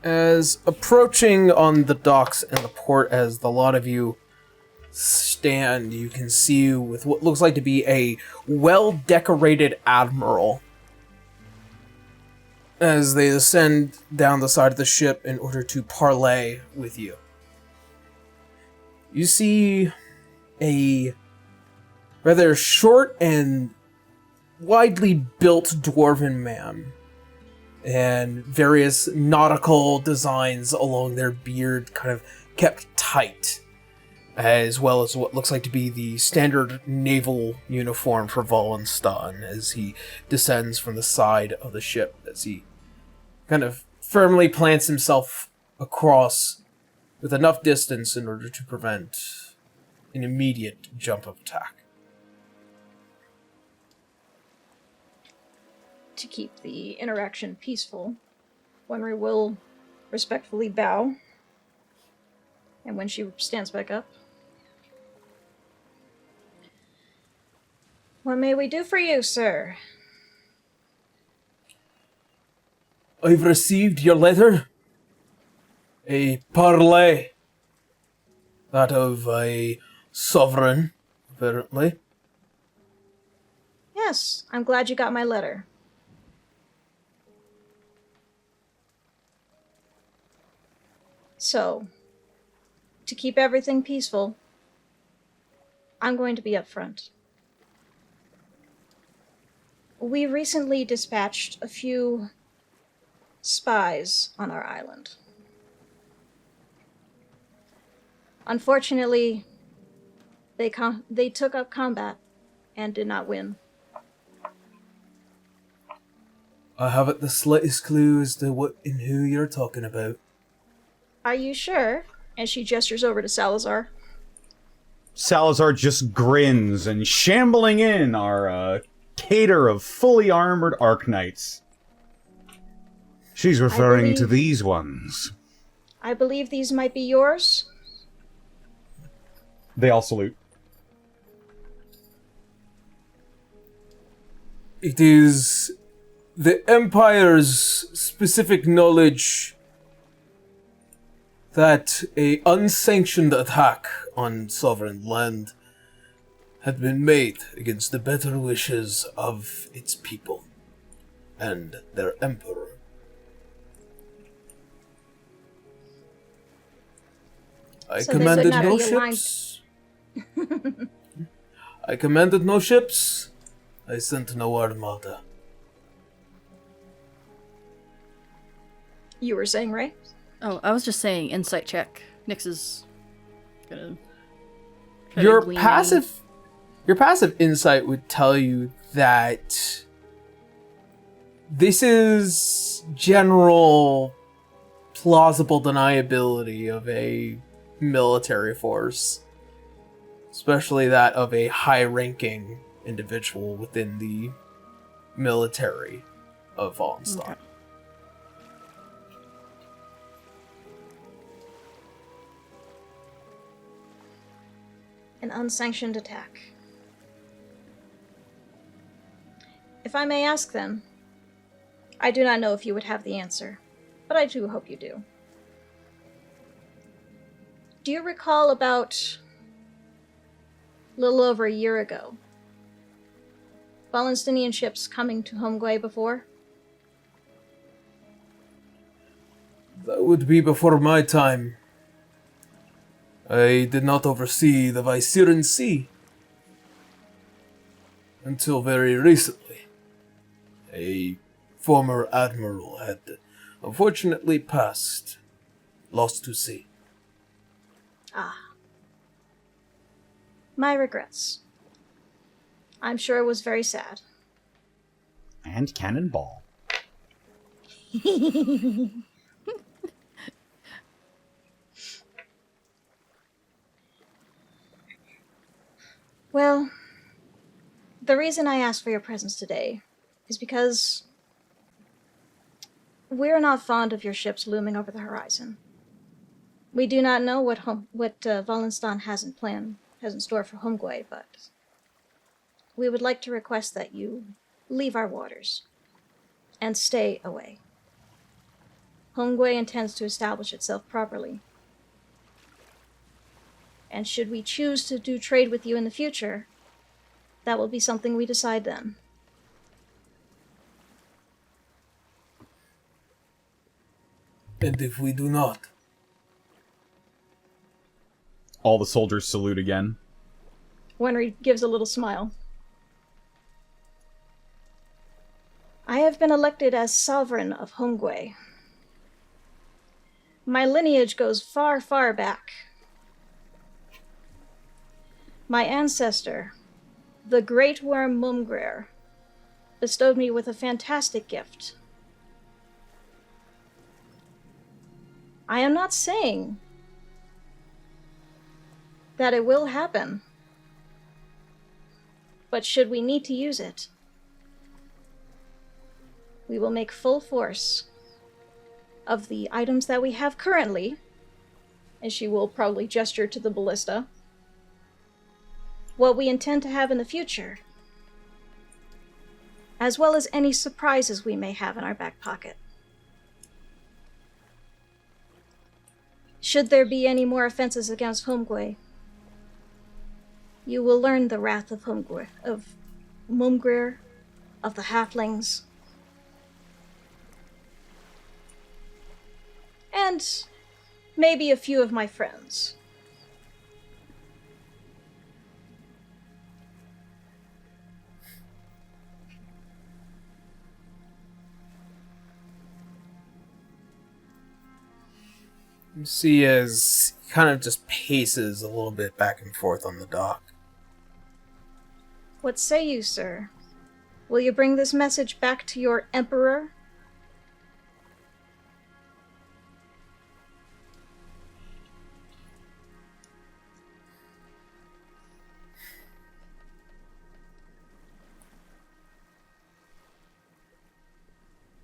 As approaching on the docks and the port, as the lot of you stand, you can see with what looks like to be a well-decorated admiral as they ascend down the side of the ship in order to parley with you. You see a rather short and widely built dwarven man, and various nautical designs along their beard kind of kept tight, as well as what looks like to be the standard naval uniform for Vallinstan as he descends from the side of the ship, as he kind of firmly plants himself across with enough distance in order to prevent an immediate jump of attack. To keep the interaction peaceful, Wenrie will respectfully bow, and when she stands back up, what may we do for you, sir? I've received your letter. A parley. That of a sovereign, apparently. Yes, I'm glad you got my letter. So, to keep everything peaceful, I'm going to be upfront. We recently dispatched a few spies on our island. Unfortunately, they took up combat and did not win. I haven't the slightest clue as to what and who you're talking about. Are you sure? And she gestures over to Salazar. Salazar just grins, and shambling in are a cater of fully armored Arknights. She's referring to believe- these ones. I believe these might be yours. They all salute. It is the Empire's specific knowledge that a unsanctioned attack on sovereign land had been made against the better wishes of its people and their emperor. I So this commanded would not no be aligned- ships. I commanded no ships. I sent no armada. You were saying, Ray? Oh, I was just saying insight check. Nyx is gonna try to Your glean passive insight would tell you that This is general plausible deniability of a military force, especially that of a high-ranking individual within the military of Vallinstan. Okay. An unsanctioned attack. If I may ask then, I do not know if you would have the answer, but I do hope you do. Do you recall about a little over a year ago, Vallinstanian ships coming to Homegway before? That would be before my time. I did not oversee the Vyseran Sea until very recently. A former admiral had unfortunately passed, lost to sea. Ah. My regrets. I'm sure it was very sad. And cannonball. Well, the reason I asked for your presence today is because we're not fond of your ships looming over the horizon. We do not know what Vallinstan has in store for Homegway, but we would like to request that you leave our waters and stay away. Homegway intends to establish itself properly. And should we choose to do trade with you in the future, that will be something we decide then. And if we do not? All the soldiers salute again. Wenrie gives a little smile. I have been elected as sovereign of Homegway. My lineage goes far, far back. My ancestor, the great worm Mumgrer, bestowed me with a fantastic gift. I am not saying that it will happen, but should we need to use it, we will make full force of the items that we have currently, and she will probably gesture to the ballista, what we intend to have in the future, as well as any surprises we may have in our back pocket. Should there be any more offenses against Homegway, you will learn the wrath of Mumgrer, of the halflings, and maybe a few of my friends. You see as he kind of just paces a little bit back and forth on the dock. What say you, sir? Will you bring this message back to your emperor?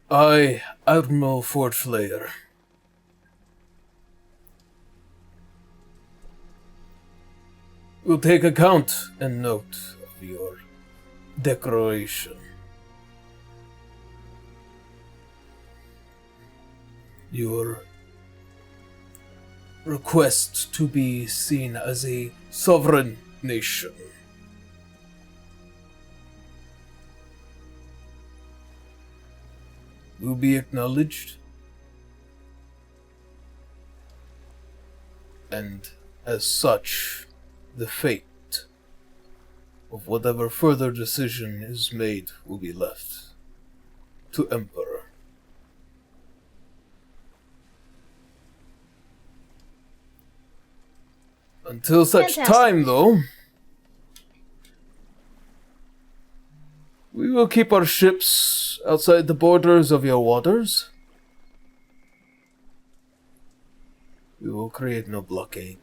I, Admiral Fort Flair, will take account and note of your declaration. Your request to be seen as a sovereign nation. Will be acknowledged, and as such, the fate of whatever further decision is made will be left to Emperor. Until such Fantastic. time, though, we will keep our ships outside the borders of your waters, we will create no blockade.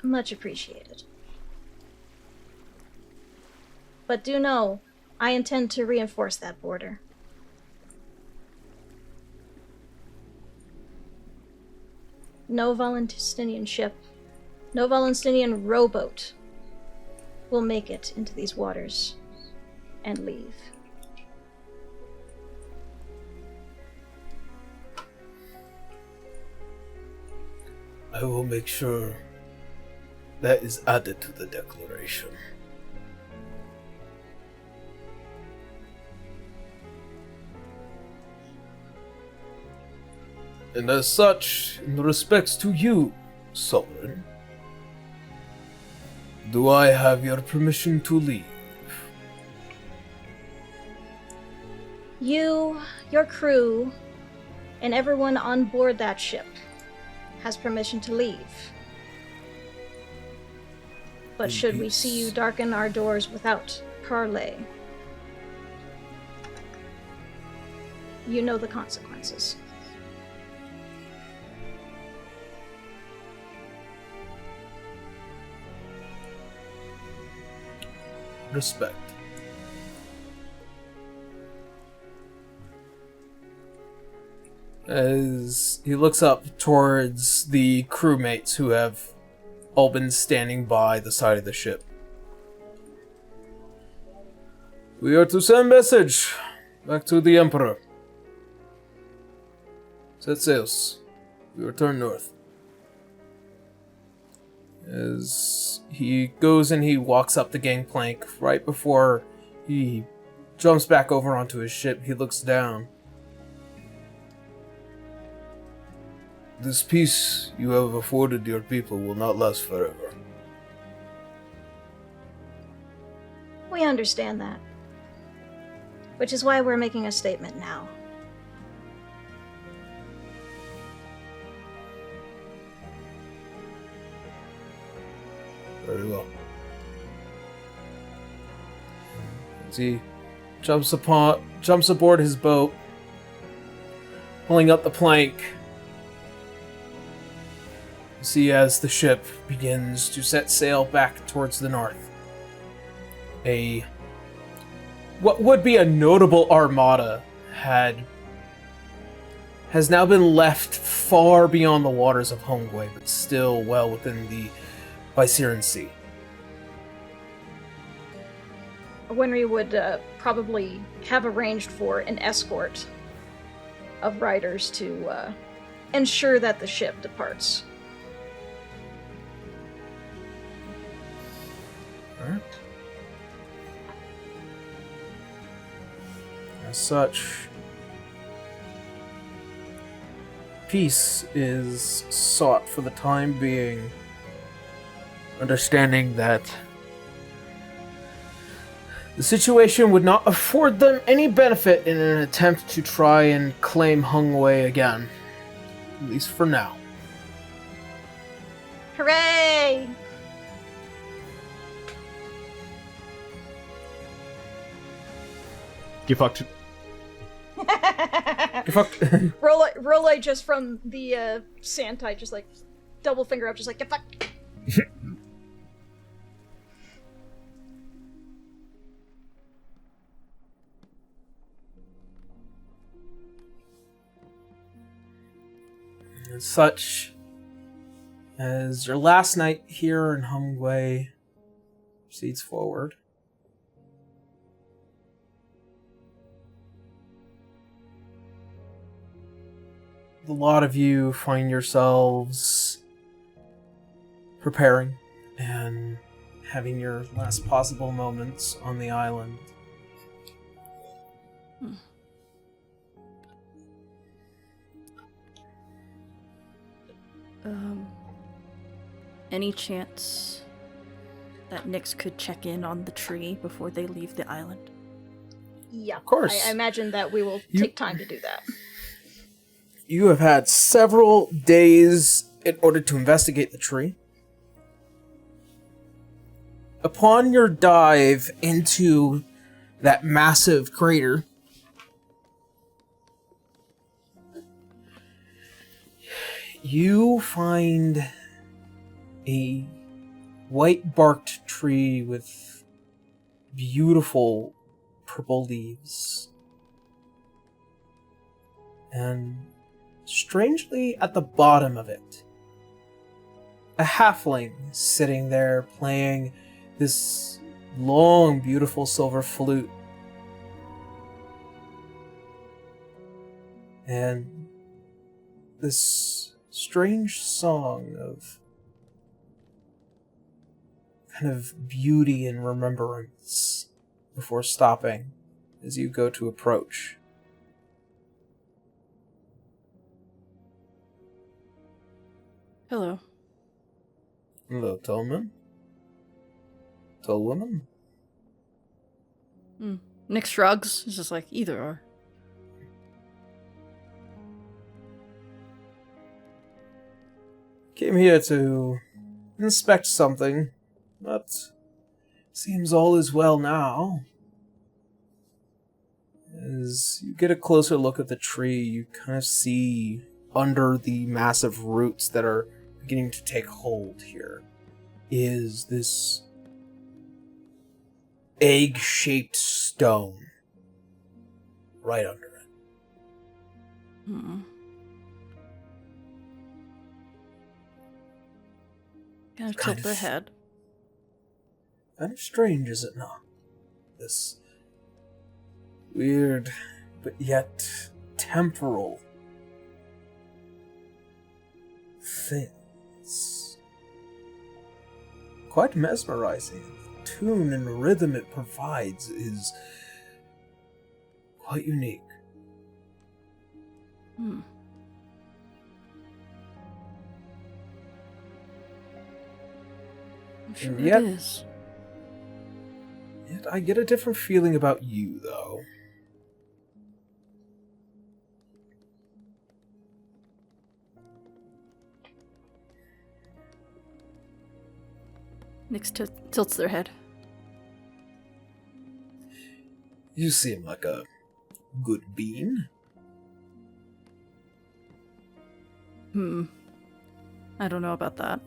Much appreciated. But do know, I intend to reinforce that border. No Valentinian ship, no Valentinian rowboat will make it into these waters and leave. I will make sure that is added to the declaration. And as such, in respects to you, Sovereign, do I have your permission to leave? You, your crew, and everyone on board that ship has permission to leave. But should we see you darken our doors without parley, you know the consequences. Respect. As he looks up towards the crewmates who have all been standing by the side of the ship. We are to send message back to the Emperor. Set sails. We return north. As he goes and he walks up the gangplank, right before he jumps back over onto his ship, he looks down. This peace you have afforded your people will not last forever. We understand that. Which is why we're making a statement now. Very well. As he jumps aboard his boat, pulling up the plank. You see as the ship begins to set sail back towards the north. What would be a notable armada has now been left far beyond the waters of Hongwei, but still well within the Viseran Sea. Wenrie would probably have arranged for an escort of riders to ensure that the ship departs. Alright. As such, peace is sought for the time being, understanding that the situation would not afford them any benefit in an attempt to try and claim Hongwei again, at least for now. Hooray! Get fucked. Rolly just from the sand tide, just like double finger up, just like get fucked. And such as your last night here in Hongwei proceeds forward. A lot of you find yourselves preparing and having your last possible moments on the island. Any chance that Nyx could check in on the tree before they leave the island? Yeah, of course. I imagine that we will take time to do that. You have had several days in order to investigate the tree. upon your dive into that massive crater, you find a white-barked tree with beautiful purple leaves. And strangely, at the bottom of it, a halfling sitting there playing this long, beautiful silver flute. And this strange song of kind of beauty and remembrance before stopping as you go to approach. Hello. Hello, Tolman. Tall woman. Nick shrugs. He's just like, either or. Came here to inspect something, but seems all is well now. As you get a closer look at the tree, you kind of see under the massive roots that are beginning to take hold here is this egg-shaped stone right under it. Kind of tilt their head. Kind of strange, is it not? This weird, but yet temporal thing. It's quite mesmerizing. The tune and the rhythm it provides is quite unique. I'm sure And yet- it is. Yet I get a different feeling about you, though. Nyx tilts their head. You seem like a good being. I don't know about that.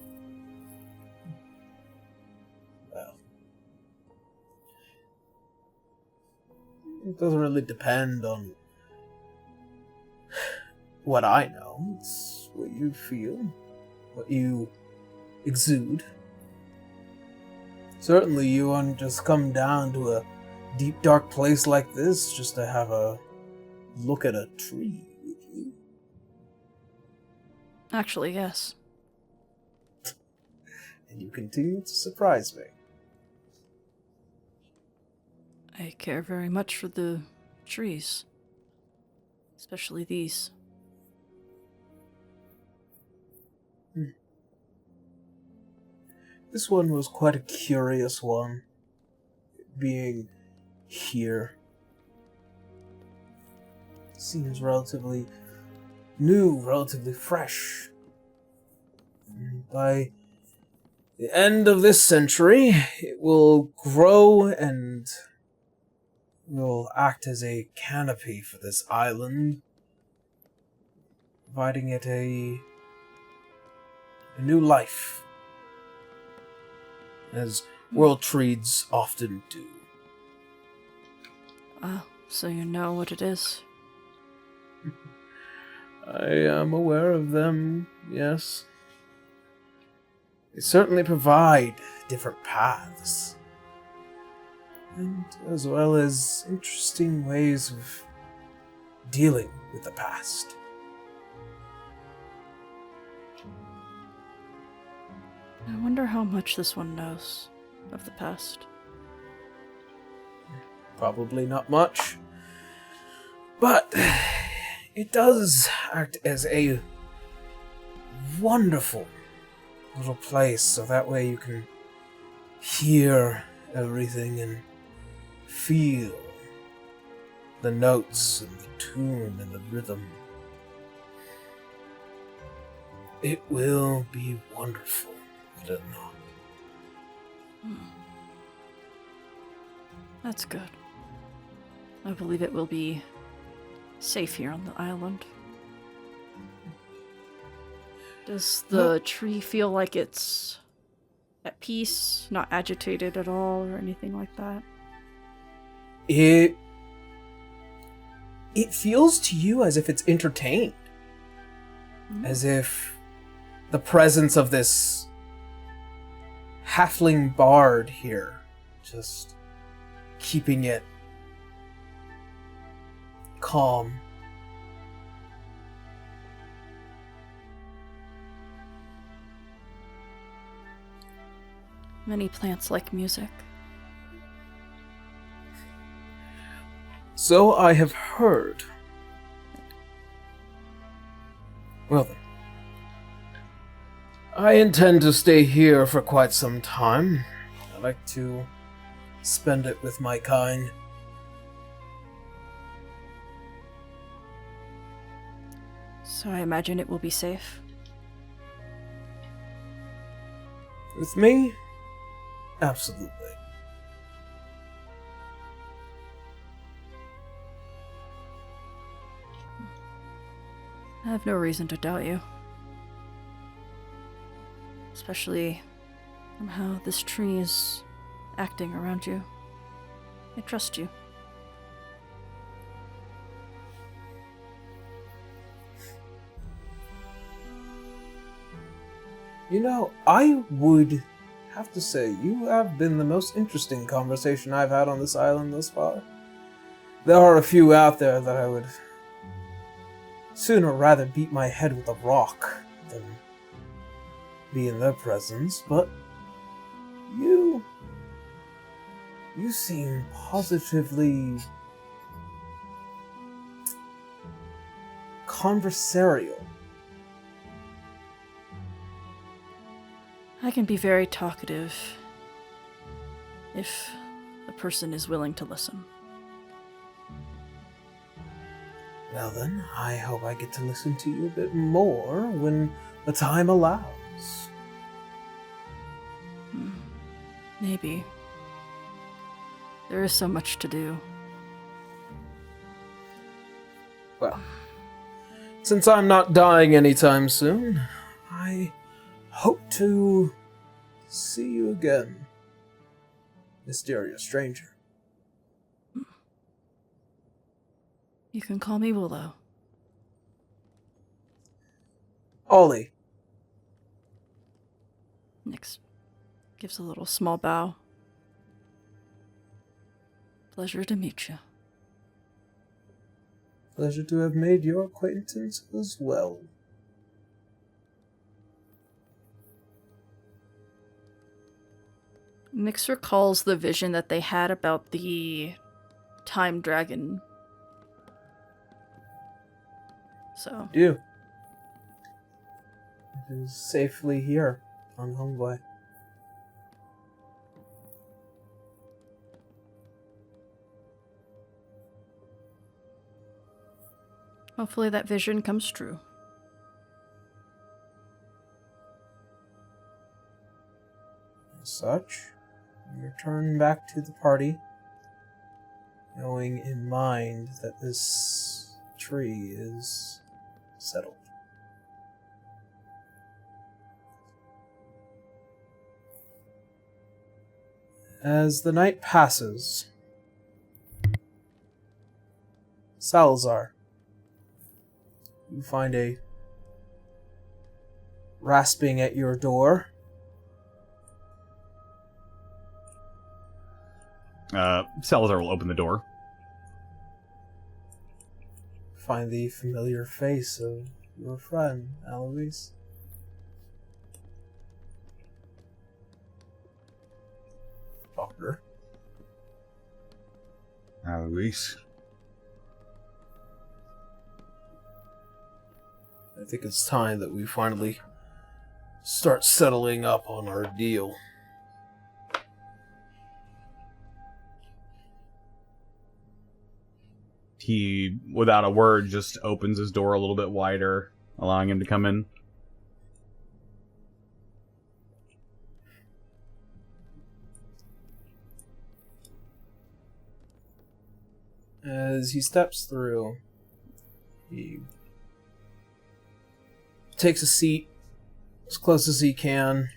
Well, it doesn't really depend on what I know. It's what you feel, what you exude. Certainly you wouldn't just come down to a deep, dark place like this just to have a look at a tree, would you? Actually, yes. And you continue to surprise me. I care very much for the trees. Especially these. This one was quite a curious one, being here. Seems relatively new, relatively fresh. And by the end of this century, it will grow and will act as a canopy for this island, providing it a new life, as world trees often do. So you know what it is. I am aware of them, yes. They certainly provide different paths, and as well as interesting ways of dealing with the past. I wonder how much this one knows of the past. Probably not much, but it does act as a wonderful little place, so that way you can hear everything and feel the notes and the tune and the rhythm. It will be wonderful, will it not? That's good. I believe it will be safe here on the island. Does the tree feel like it's at peace, not agitated at all, or anything like that? It feels to you as if it's entertained. As if the presence of this halfling bard here just keeping it calm. Many plants like music. So I have heard. Well then. I intend to stay here for quite some time. I like to spend it with my kind. So I imagine it will be safe. With me? Absolutely. I have no reason to doubt you. Especially from how this tree is acting around you. I trust you. You know, I would have to say, you have been the most interesting conversation I've had on this island thus far. There are a few out there that I would sooner rather beat my head with a rock than be in their presence, but you seem positively conversarial. I can be very talkative if the person is willing to listen. Well then, I hope I get to listen to you a bit more when the time allows. Maybe. There is so much to do. Well, since I'm not dying anytime soon, I hope to see you again, mysterious stranger. You can call me Willow. Ollie. Nyx gives a little small bow. Pleasure to meet you. Pleasure to have made your acquaintance as well. Nyx recalls the vision that they had about the time dragon. So, You. It is safely here on Homeway. hopefully that vision comes true. As such, we return back to the party, knowing in mind that this tree is settled. As the night passes, Salazar, you find a rasping at your door. Salazar will open the door. Find the familiar face of your friend, Alois. Doctor. Alois. I think it's time that we finally start settling up on our deal. He, without a word, just opens his door a little bit wider, allowing him to come in. As he steps through, he takes a seat as close as he can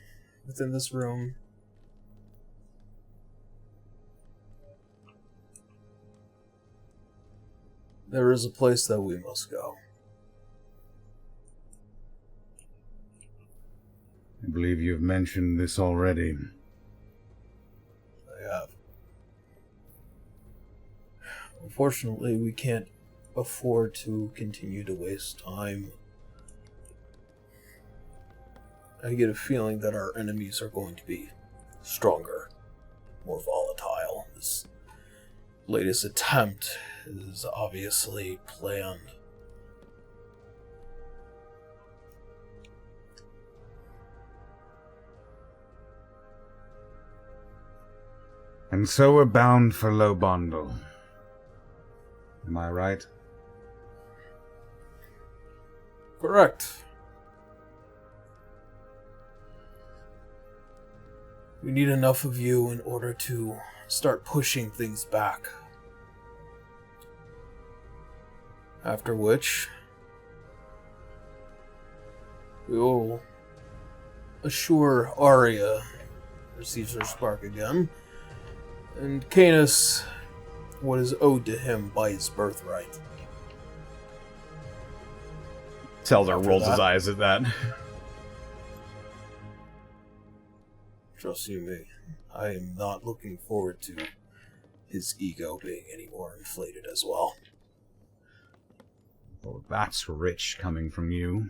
within this room. There is a place that we must go. I believe you've mentioned this already. I have. Unfortunately, we can't afford to continue to waste time. I get a feeling that our enemies are going to be stronger, more volatile. This latest attempt is obviously planned. And so we're bound for Lobondel. Am I right? Correct. We need enough of you in order to start pushing things back. After which, we will assure Arya receives her spark again, and Canis what is owed to him by his birthright. Seldar After rolls his that- eyes at that. Trust you me, I am not looking forward to his ego being any more inflated as well. Well, that's rich coming from you.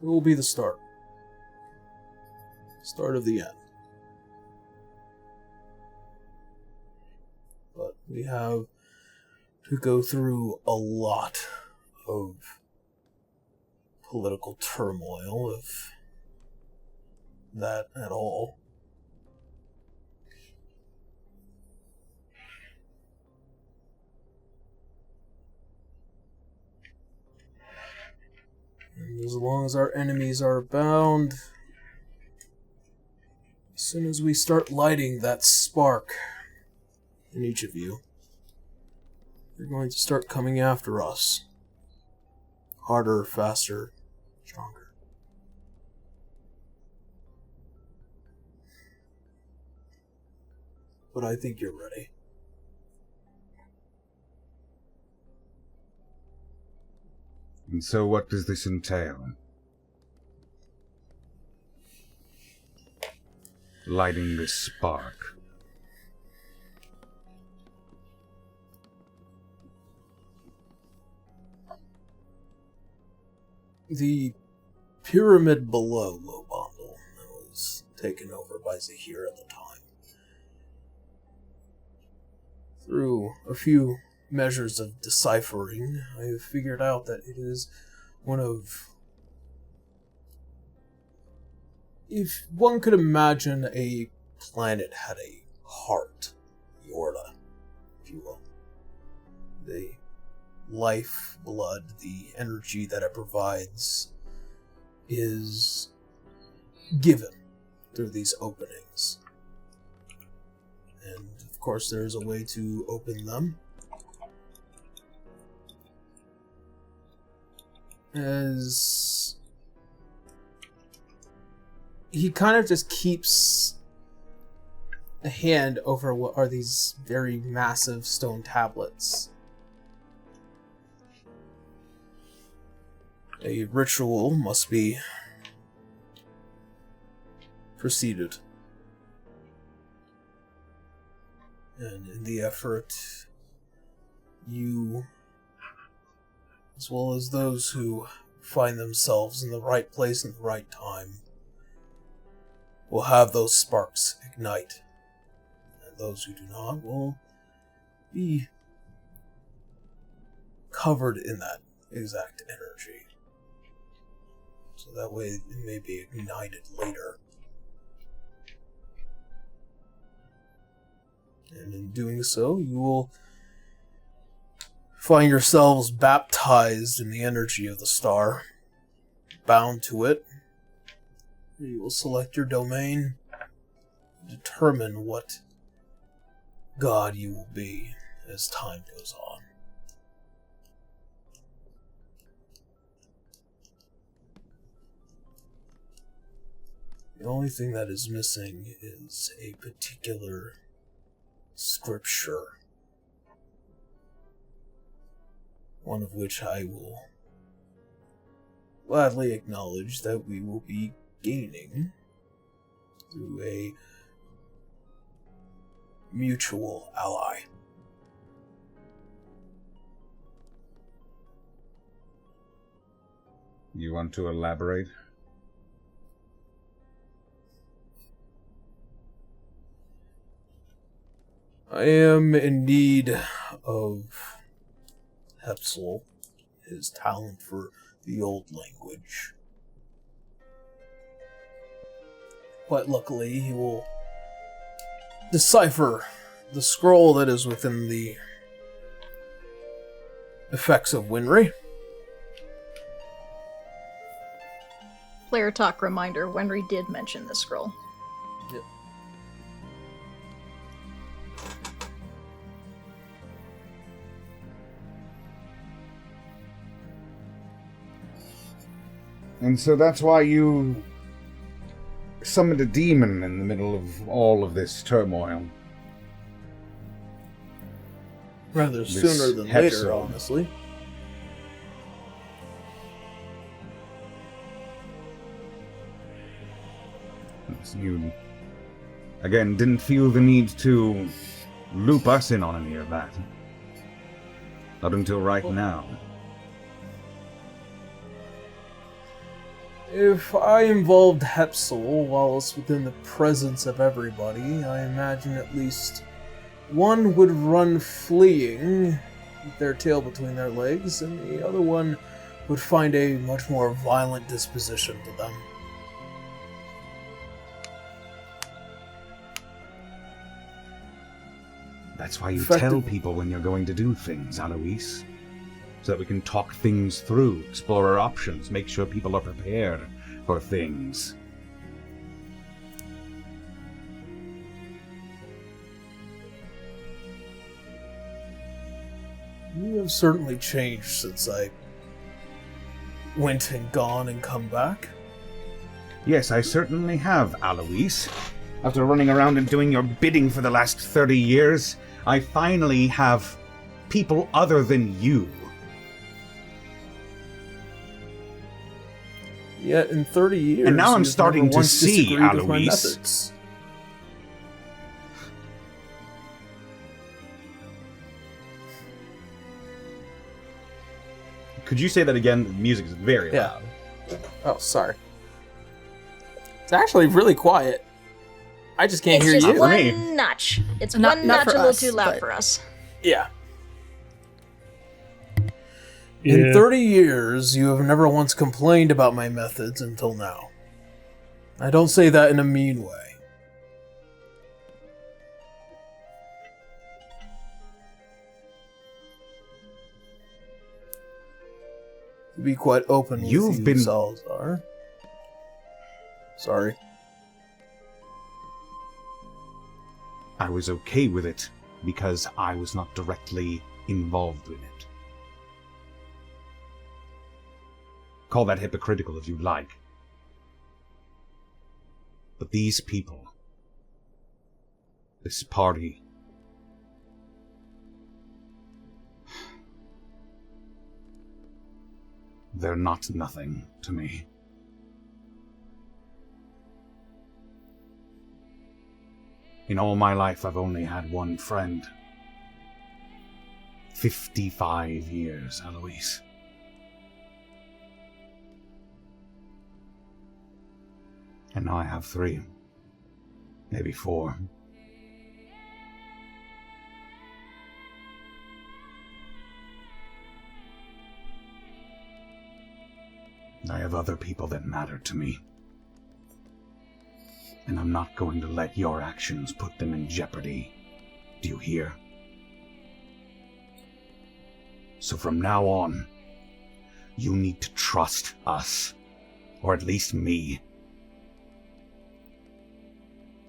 It will be the start. Start of the end. But we have to go through a lot of political turmoil, if that at all. And as long as our enemies are bound, as soon as we start lighting that spark in each of you, they're going to start coming after us. Harder, faster, stronger. But I think you're ready. And so what does this entail? Lighting this spark. The pyramid below Lobondel was taken over by Zahir at the time. Through a few measures of deciphering, I have figured out that it is one of... If one could imagine a planet had a heart, Yorda, if you will. The life, blood, the energy that it provides is given through these openings. And of course there is a way to open them. As he kind of just keeps a hand over what are these very massive stone tablets. A ritual must be proceeded. And in the effort, you, as well as those who find themselves in the right place and the right time, will have those sparks ignite. And those who do not will be covered in that exact energy. So that way it may be ignited later. And in doing so, you will find yourselves baptized in the energy of the star, bound to it. You will select your domain, determine what god you will be as time goes on. The only thing that is missing is a particular scripture, one of which I will gladly acknowledge that we will be gaining through a mutual ally. You want to elaborate? I am in need of Hepsel, his talent for the old language. Quite luckily, he will decipher the scroll that is within the effects of Wenrie. Player talk reminder, Wenrie did mention the scroll. Yep. And so that's why you summoned a demon in the middle of all of this turmoil. Rather This sooner than later, Hepsel. honestly. You, again, didn't feel the need to loop us in on any of that. Not until right now. If I involved Hepsel while it's within the presence of everybody, I imagine at least one would run fleeing with their tail between their legs, and the other one would find a much more violent disposition to them. That's why you Effective- tell people when you're going to do things, Alois. So that we can talk things through, explore our options, make sure people are prepared for things. You have certainly changed since I went and gone and come back. Yes, I certainly have, Alois. After running around and doing your bidding for the last 30 years, I finally have people other than you. Yet in 30 years, And now I'm you've starting never to once see, disagreed with my Alois. methods. Could you say that again? The music is very Yeah. loud. Oh, sorry. It's actually really quiet. I just can't It's hear just you. for one me. notch. It's Not- one not notch for a little us, too loud but- for us. Yeah. Yeah. In 30 years, you have never once complained about my methods until now. I don't say that in a mean way. To be quite open with You've you, been- Salazar. Sorry. I was okay with it because I was not directly involved in it. Call that hypocritical if you like. But these people, this party, they're not nothing to me. In all my life, I've only had one friend. 55 years, Alois. And now I have 3. Maybe 4. I have other people that matter to me. And I'm not going to let your actions put them in jeopardy Do you hear? So from now on, you need to trust us. Or at least me.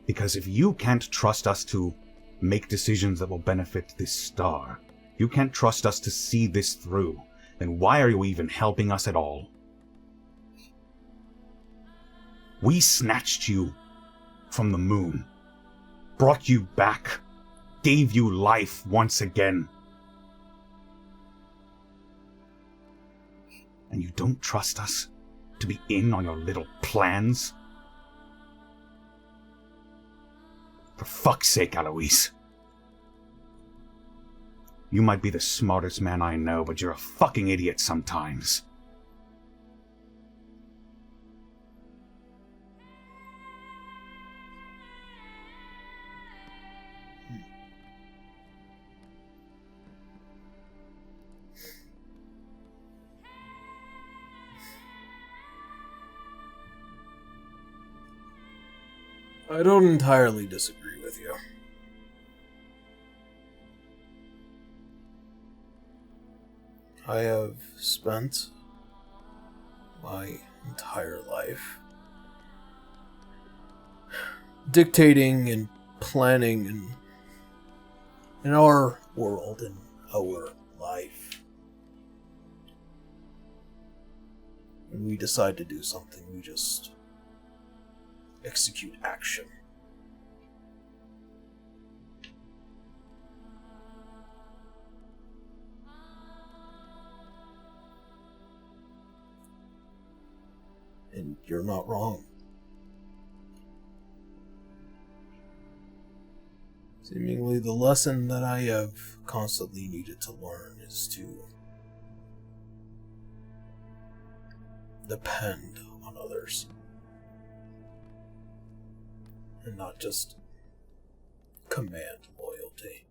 Because if you can't trust us to make decisions that will benefit this star, you can't trust us to see this through, then why are you even helping us at all? We snatched you from the moon, brought you back, gave you life once again. And you don't trust us to be in on your little plans? For fuck's sake, Alois. You might be the smartest man I know, but you're a fucking idiot sometimes. I don't entirely disagree with you. I have spent my entire life dictating and planning in our world, in our life. When we decide to do something, we just execute action. And you're not wrong. Seemingly the lesson that I have constantly needed to learn is to depend on others. And not just command loyalty.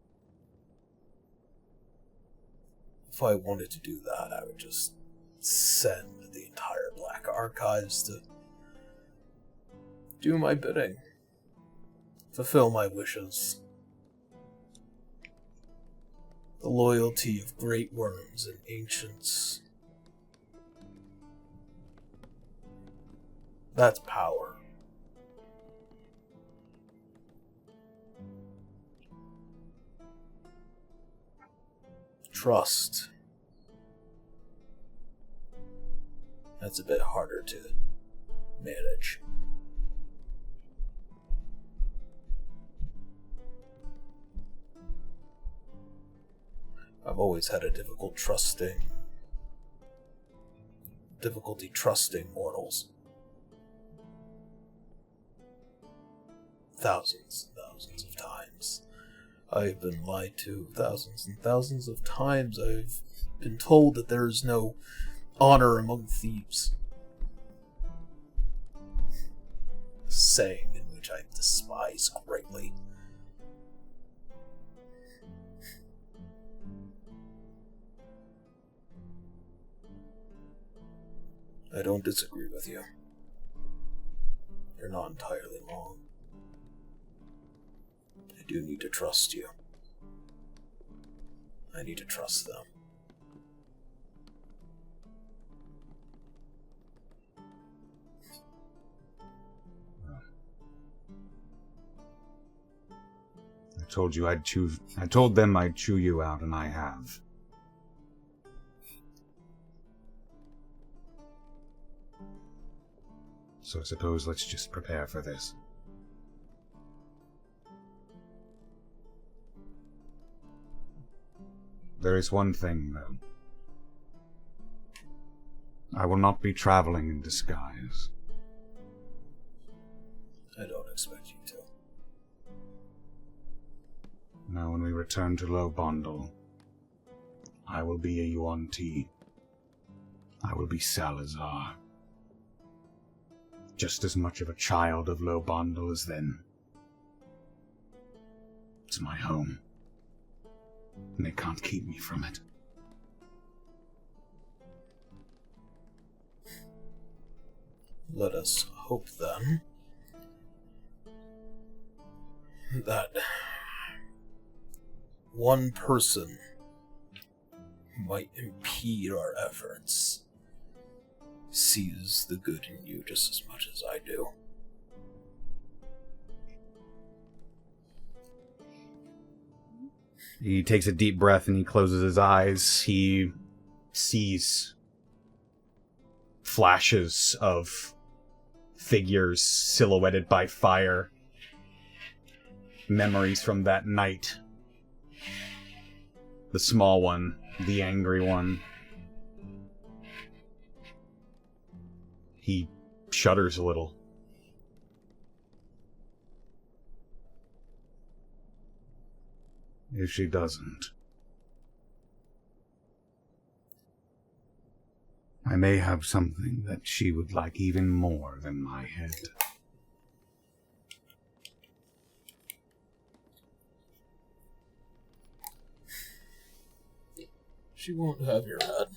If I wanted to do that, I would just send the entire Black Archives to do my bidding, fulfill my wishes. The loyalty of great worms and ancients. That's power. Trust. That's a bit harder to manage. I've always had a difficulty trusting mortals. Thousands and thousands of times. I've been lied to thousands and thousands of times. I've been told that there is no honor among thieves. A saying in which I despise greatly. I don't disagree with you. You're not entirely wrong. I do need to trust you. I need to trust them. I told them I'd chew you out, and I have. So I suppose let's just prepare for this. There is one thing, though. I will not be traveling in disguise. I don't expect you to. Now, when we return to Low Bondle, I will be a Yuan-Ti. I will be Salazar. Just as much of a child of Low Bondle as then. It's my home. And they can't keep me from it. Let us hope, then, that one person might impede our efforts sees the good in you just as much as I do. He takes a deep breath and he closes his eyes. He sees flashes of figures silhouetted by fire. Memories from that night. The small one, the angry one. He shudders a little. If she doesn't, I may have something that she would like even more than my head. She won't have your head.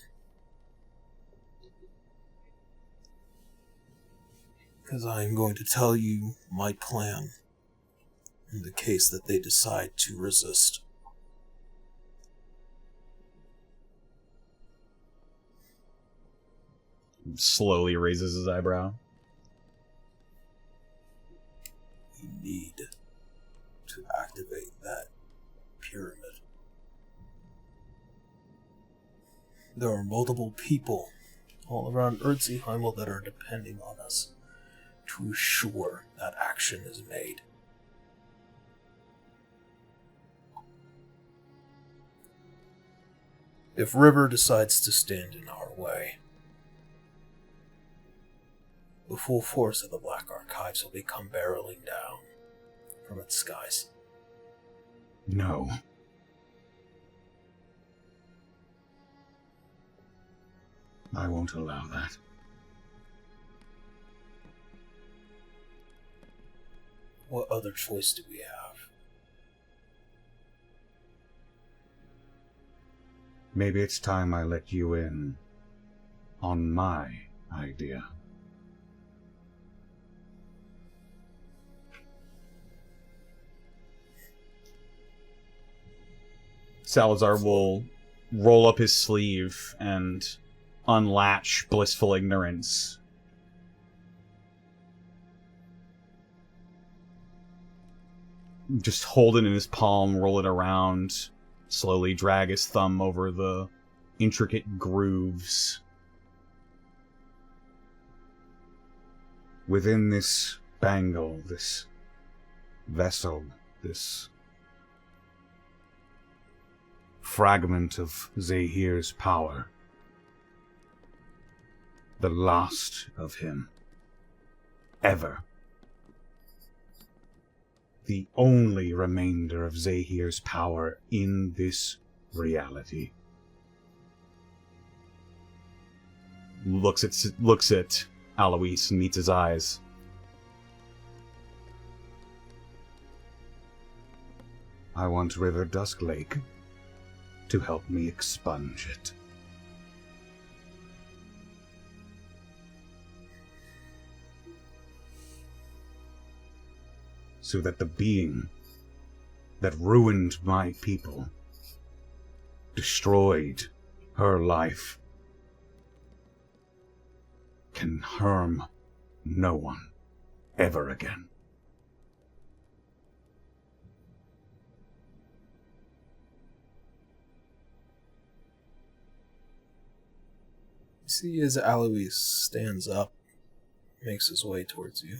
Because I am going to tell you my plan in the case that they decide to resist. Slowly raises his eyebrow. You need to activate that pyramid. There are multiple people all around Earthseheimel that are depending on us to ensure that action is made. If River decides to stand in our way, the full force of the Black Archives will come barreling down from its skies. No. I won't allow that. What other choice do we have? Maybe it's time I let you in on my idea. Salazar will roll up his sleeve and unlatch Blissful Ignorance. Just hold it in his palm, roll it around, slowly drag his thumb over the intricate grooves. Within this bangle, this vessel, this fragment of Zahir's power, the last of him, ever. The only remainder of Zahir's power in this reality. Looks at Alois and meets his eyes. I want River Dusklake to help me expunge it. So that the being that ruined my people, destroyed her life, can harm no one ever again. You see as Alois stands up, makes his way towards you.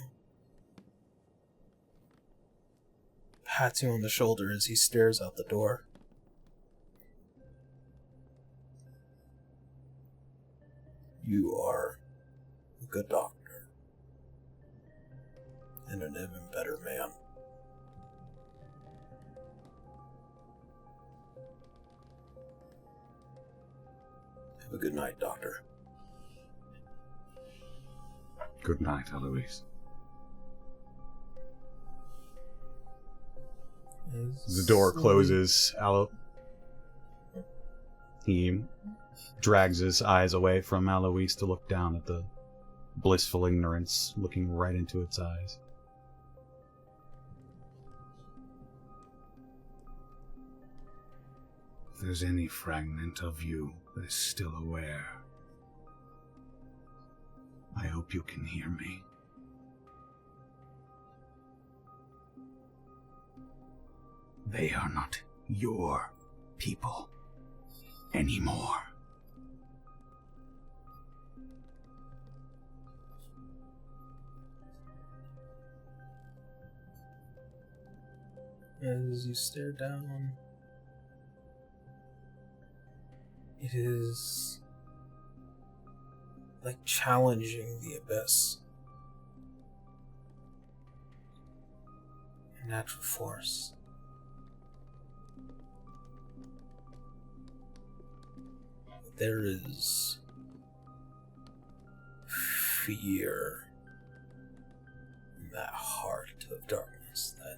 Pats you on the shoulder as he stares out the door. You are a good doctor. And an even better man. Have a good night, Doctor. Good night, Eloise. The door closes. He drags his eyes away from Alois to look down at the blissful ignorance, looking right into its eyes. If there's any fragment of you that is still aware, I hope you can hear me. They are not your people anymore. As you stare down, it is like challenging the abyss. A natural force. But there is fear in that heart of darkness, that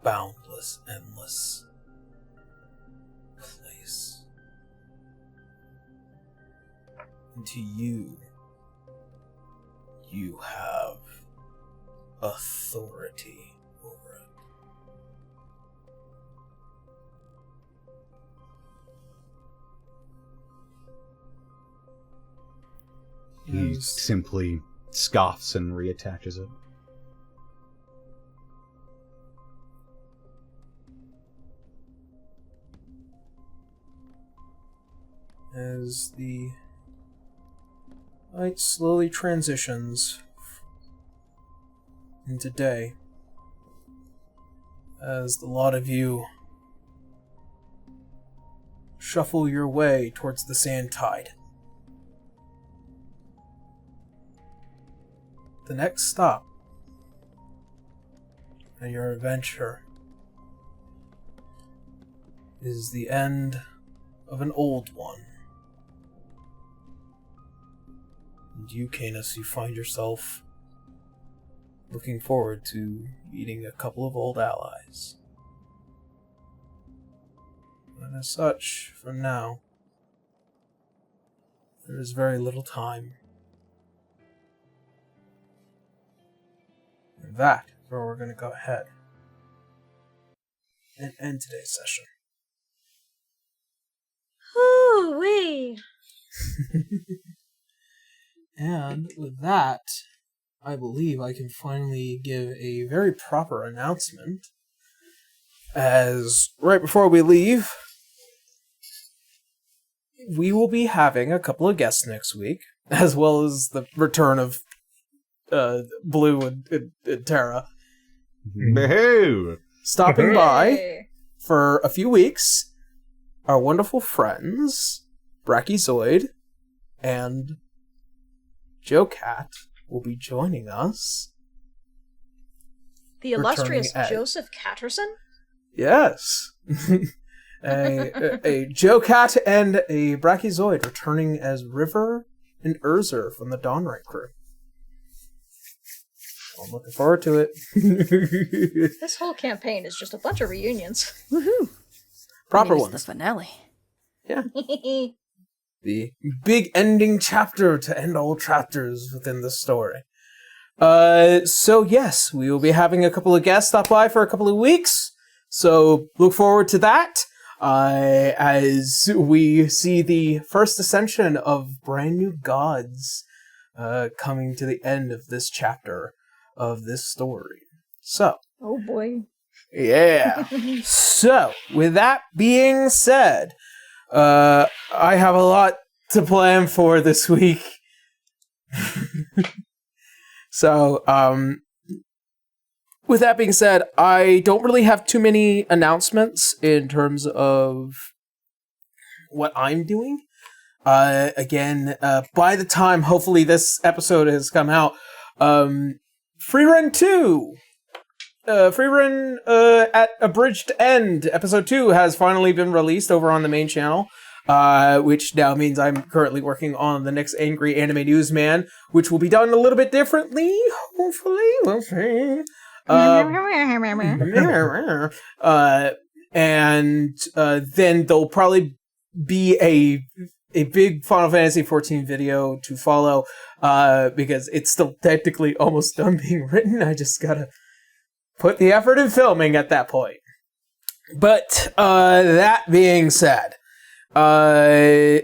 boundless, endless place. And to you, you have authority over it. He simply scoffs and reattaches it. As the light slowly transitions into day, as the lot of you shuffle your way towards the sand tide. The next stop on your adventure is the end of an old one. And you, Canis, you find yourself looking forward to meeting a couple of old allies. And as such, for now, there is very little time. And that is where we're going to go ahead and end today's session. Ooh-wee. And with that, I believe I can finally give a very proper announcement. As right before we leave, we will be having a couple of guests next week, as well as the return of Blue and Tara. Boo! Stopping by Hey. for a few weeks, our wonderful friends, Brachiozoid and Joe Cat, will be joining us. The illustrious Returning at- Joseph Catterson? Yes. a Joe Cat and a Brachiozoid returning as River and Urzer from the Dawnlight crew. I'm looking forward to it. This whole campaign is just a bunch of reunions. Woohoo! Proper Maybe it's ones. the finale. Yeah. The big ending chapter to end all chapters within the story. So yes, we will be having a couple of guests stop by for a couple of weeks. So look forward to that. As we see the first ascension of brand new gods coming to the end of this chapter of this story. So, Oh boy. yeah. So, with that being said, I have a lot to plan for this week. So, with that being said, I don't really have too many announcements in terms of what I'm doing. Again, by the time hopefully this episode has come out, Freerun 2! Freerun at Abridged End, episode 2 has finally been released over on the main channel, which now means I'm currently working on the next Angry Anime Newsman, which will be done a little bit differently, hopefully, we'll see. And then there'll probably be a big Final Fantasy XIV video to follow, because it's still technically almost done being written. I just gotta put the effort in filming at that point. But that being said, I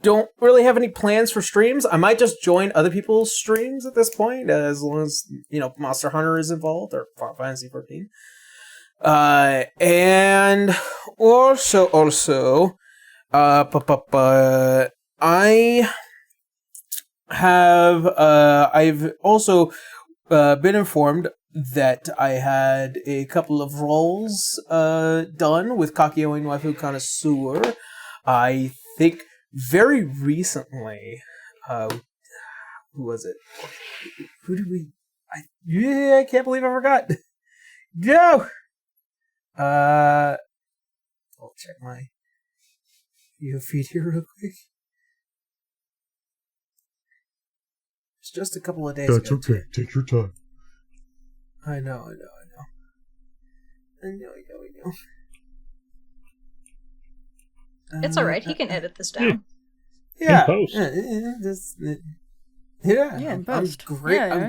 don't really have any plans for streams. I might just join other people's streams at this point, as long as Monster Hunter is involved or Final Fantasy 14. And also, I have I've also been informed that I had a couple of roles done with Kakyoin Waifu Connoisseur. I think very recently, who was it? Who did we? I can't believe I forgot. No. I'll check my feed here real quick. It's just a couple of days ago. That's okay. Take your time. I know. It's alright, he can edit this down. Yeah. In post. Yeah, in post. I'm great. Yeah,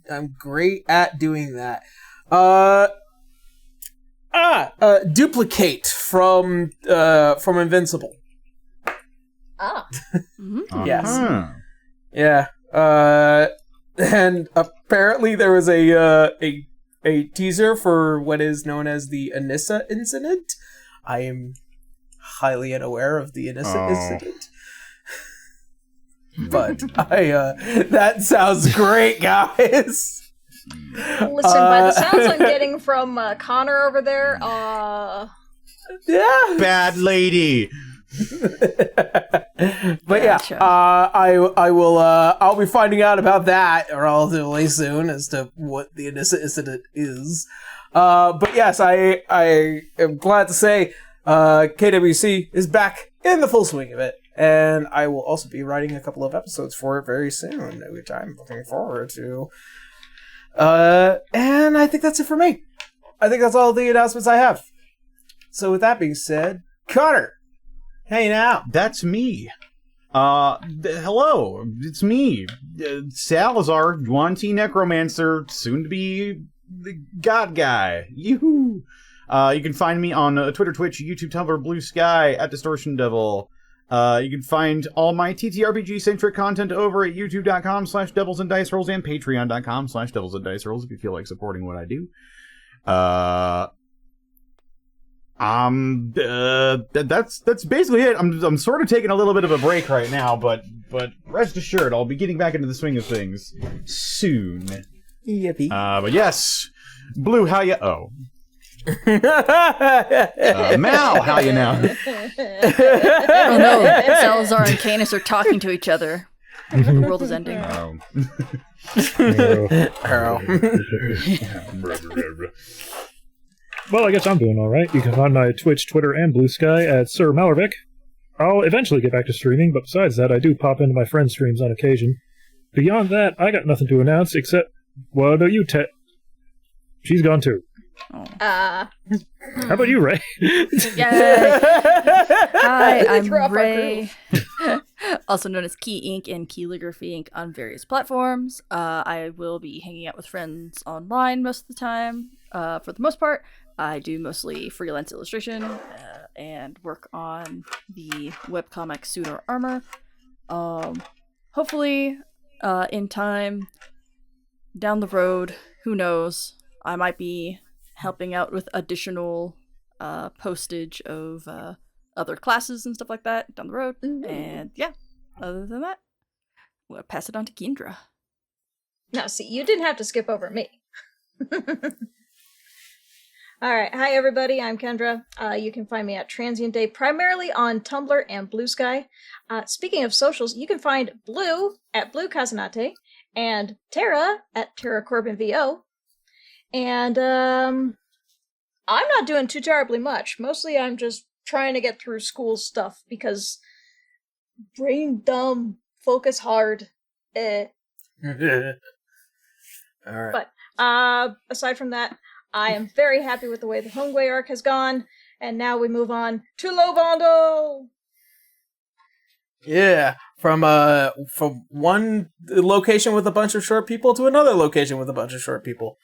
I'm great at doing that. Duplicate from Invincible. Ah. Mhm. Yes. Uh-huh. Yeah. And apparently there was a teaser for what is known as the Anissa incident. I am highly unaware of the Anissa incident. But that sounds great, guys. Listen, by the sounds I'm getting from Connor over there, Yeah. Bad lady. But yeah, Gotcha. I will I'll be finding out about that relatively soon as to what the Anissa incident is. But yes, I am glad to say KWC is back in the full swing of it, and I will also be writing a couple of episodes for it very soon, which I'm looking forward to. And I think that's it for me. I think that's all the announcements I have. So with that being said, Connor, hey now. That's me. Hello, it's me, Salazar, Yuan T. Necromancer, soon to be the God Guy. Yoo-hoo! You can find me on Twitter, Twitch, YouTube, Tumblr, Blue Sky, at Distortion Devil. You can find all my TTRPG-centric content over at youtube.com/Devils and Dice Rolls and patreon.com/Devils and Dice Rolls if you feel like supporting what I do. That's basically it. I'm sort of taking a little bit of a break right now, but rest assured, I'll be getting back into the swing of things soon. Yippee. But yes, Blue, how ya? Oh. Mal, how you now? Oh no, Salazar and Canis are talking to each other. The world is ending. Oh. Well, I guess I'm doing all right. You can find my Twitch, Twitter, and Blue Sky at Sir Malervik. I'll eventually get back to streaming, but besides that, I do pop into my friends' streams on occasion. Beyond that, I got nothing to announce except, well, no, you, she's gone too. How about you, Ray? Yay! Hi, I'm Throw off our Ray, also known as Key Inc. and Calligraphy Inc. on various platforms. I will be hanging out with friends online most of the time. For the most part, I do mostly freelance illustration and work on the webcomic Sooner Armor. Hopefully, in time, down the road, who knows, I might be helping out with additional postage of other classes and stuff like that down the road. Mm-hmm. And yeah, other than that, we'll pass it on to Kendra. Now, see, you didn't have to skip over me. Alright, hi everybody, I'm Kendra. You can find me at Transient Day, primarily on Tumblr and Blue Sky. Speaking of socials, you can find Blue at Blue Kazanate, and Tara at Tara Corbin VO. And I'm not doing too terribly much. Mostly I'm just trying to get through school stuff, because brain dumb, focus hard. Alright. But aside from that, I am very happy with the way the Hongwei arc has gone, and now we move on to Lobando! Yeah, from one location with a bunch of short people to another location with a bunch of short people.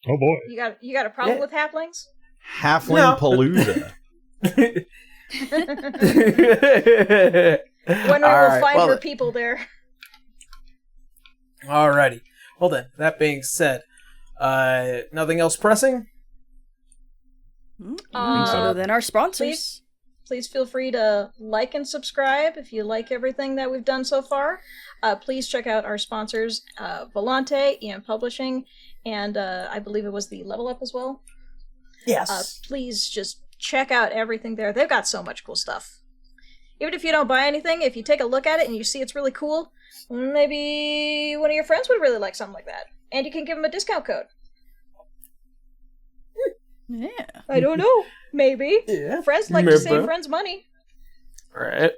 Oh boy. You got a problem Yeah. with halflings? Halfling Palooza. Wenrie will find her people there. Alrighty. Well then, that being said, nothing else pressing? Other than our sponsors. Please feel free to like and subscribe if you like everything that we've done so far. Please check out our sponsors, Volante, EM Publishing, and I believe it was the Level Up as well. Yes. Please just check out everything there. They've got so much cool stuff. Even if you don't buy anything, if you take a look at it and you see it's really cool, maybe one of your friends would really like something like that. And you can give them a discount code. Yeah. I don't know. Maybe. Yeah. Friends like to save friends money. Alright.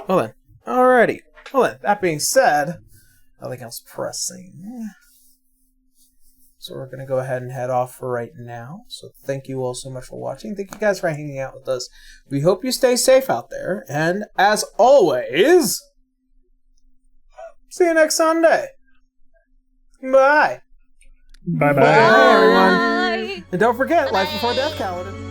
Well then. Alrighty. Well then, that being said, nothing else pressing. So we're going to go ahead and head off for right now. So thank you all so much for watching. Thank you guys for hanging out with us. We hope you stay safe out there. And as always, see you next Sunday. Bye. Bye-bye. Bye, everyone. And don't forget, Life Before Death calendar.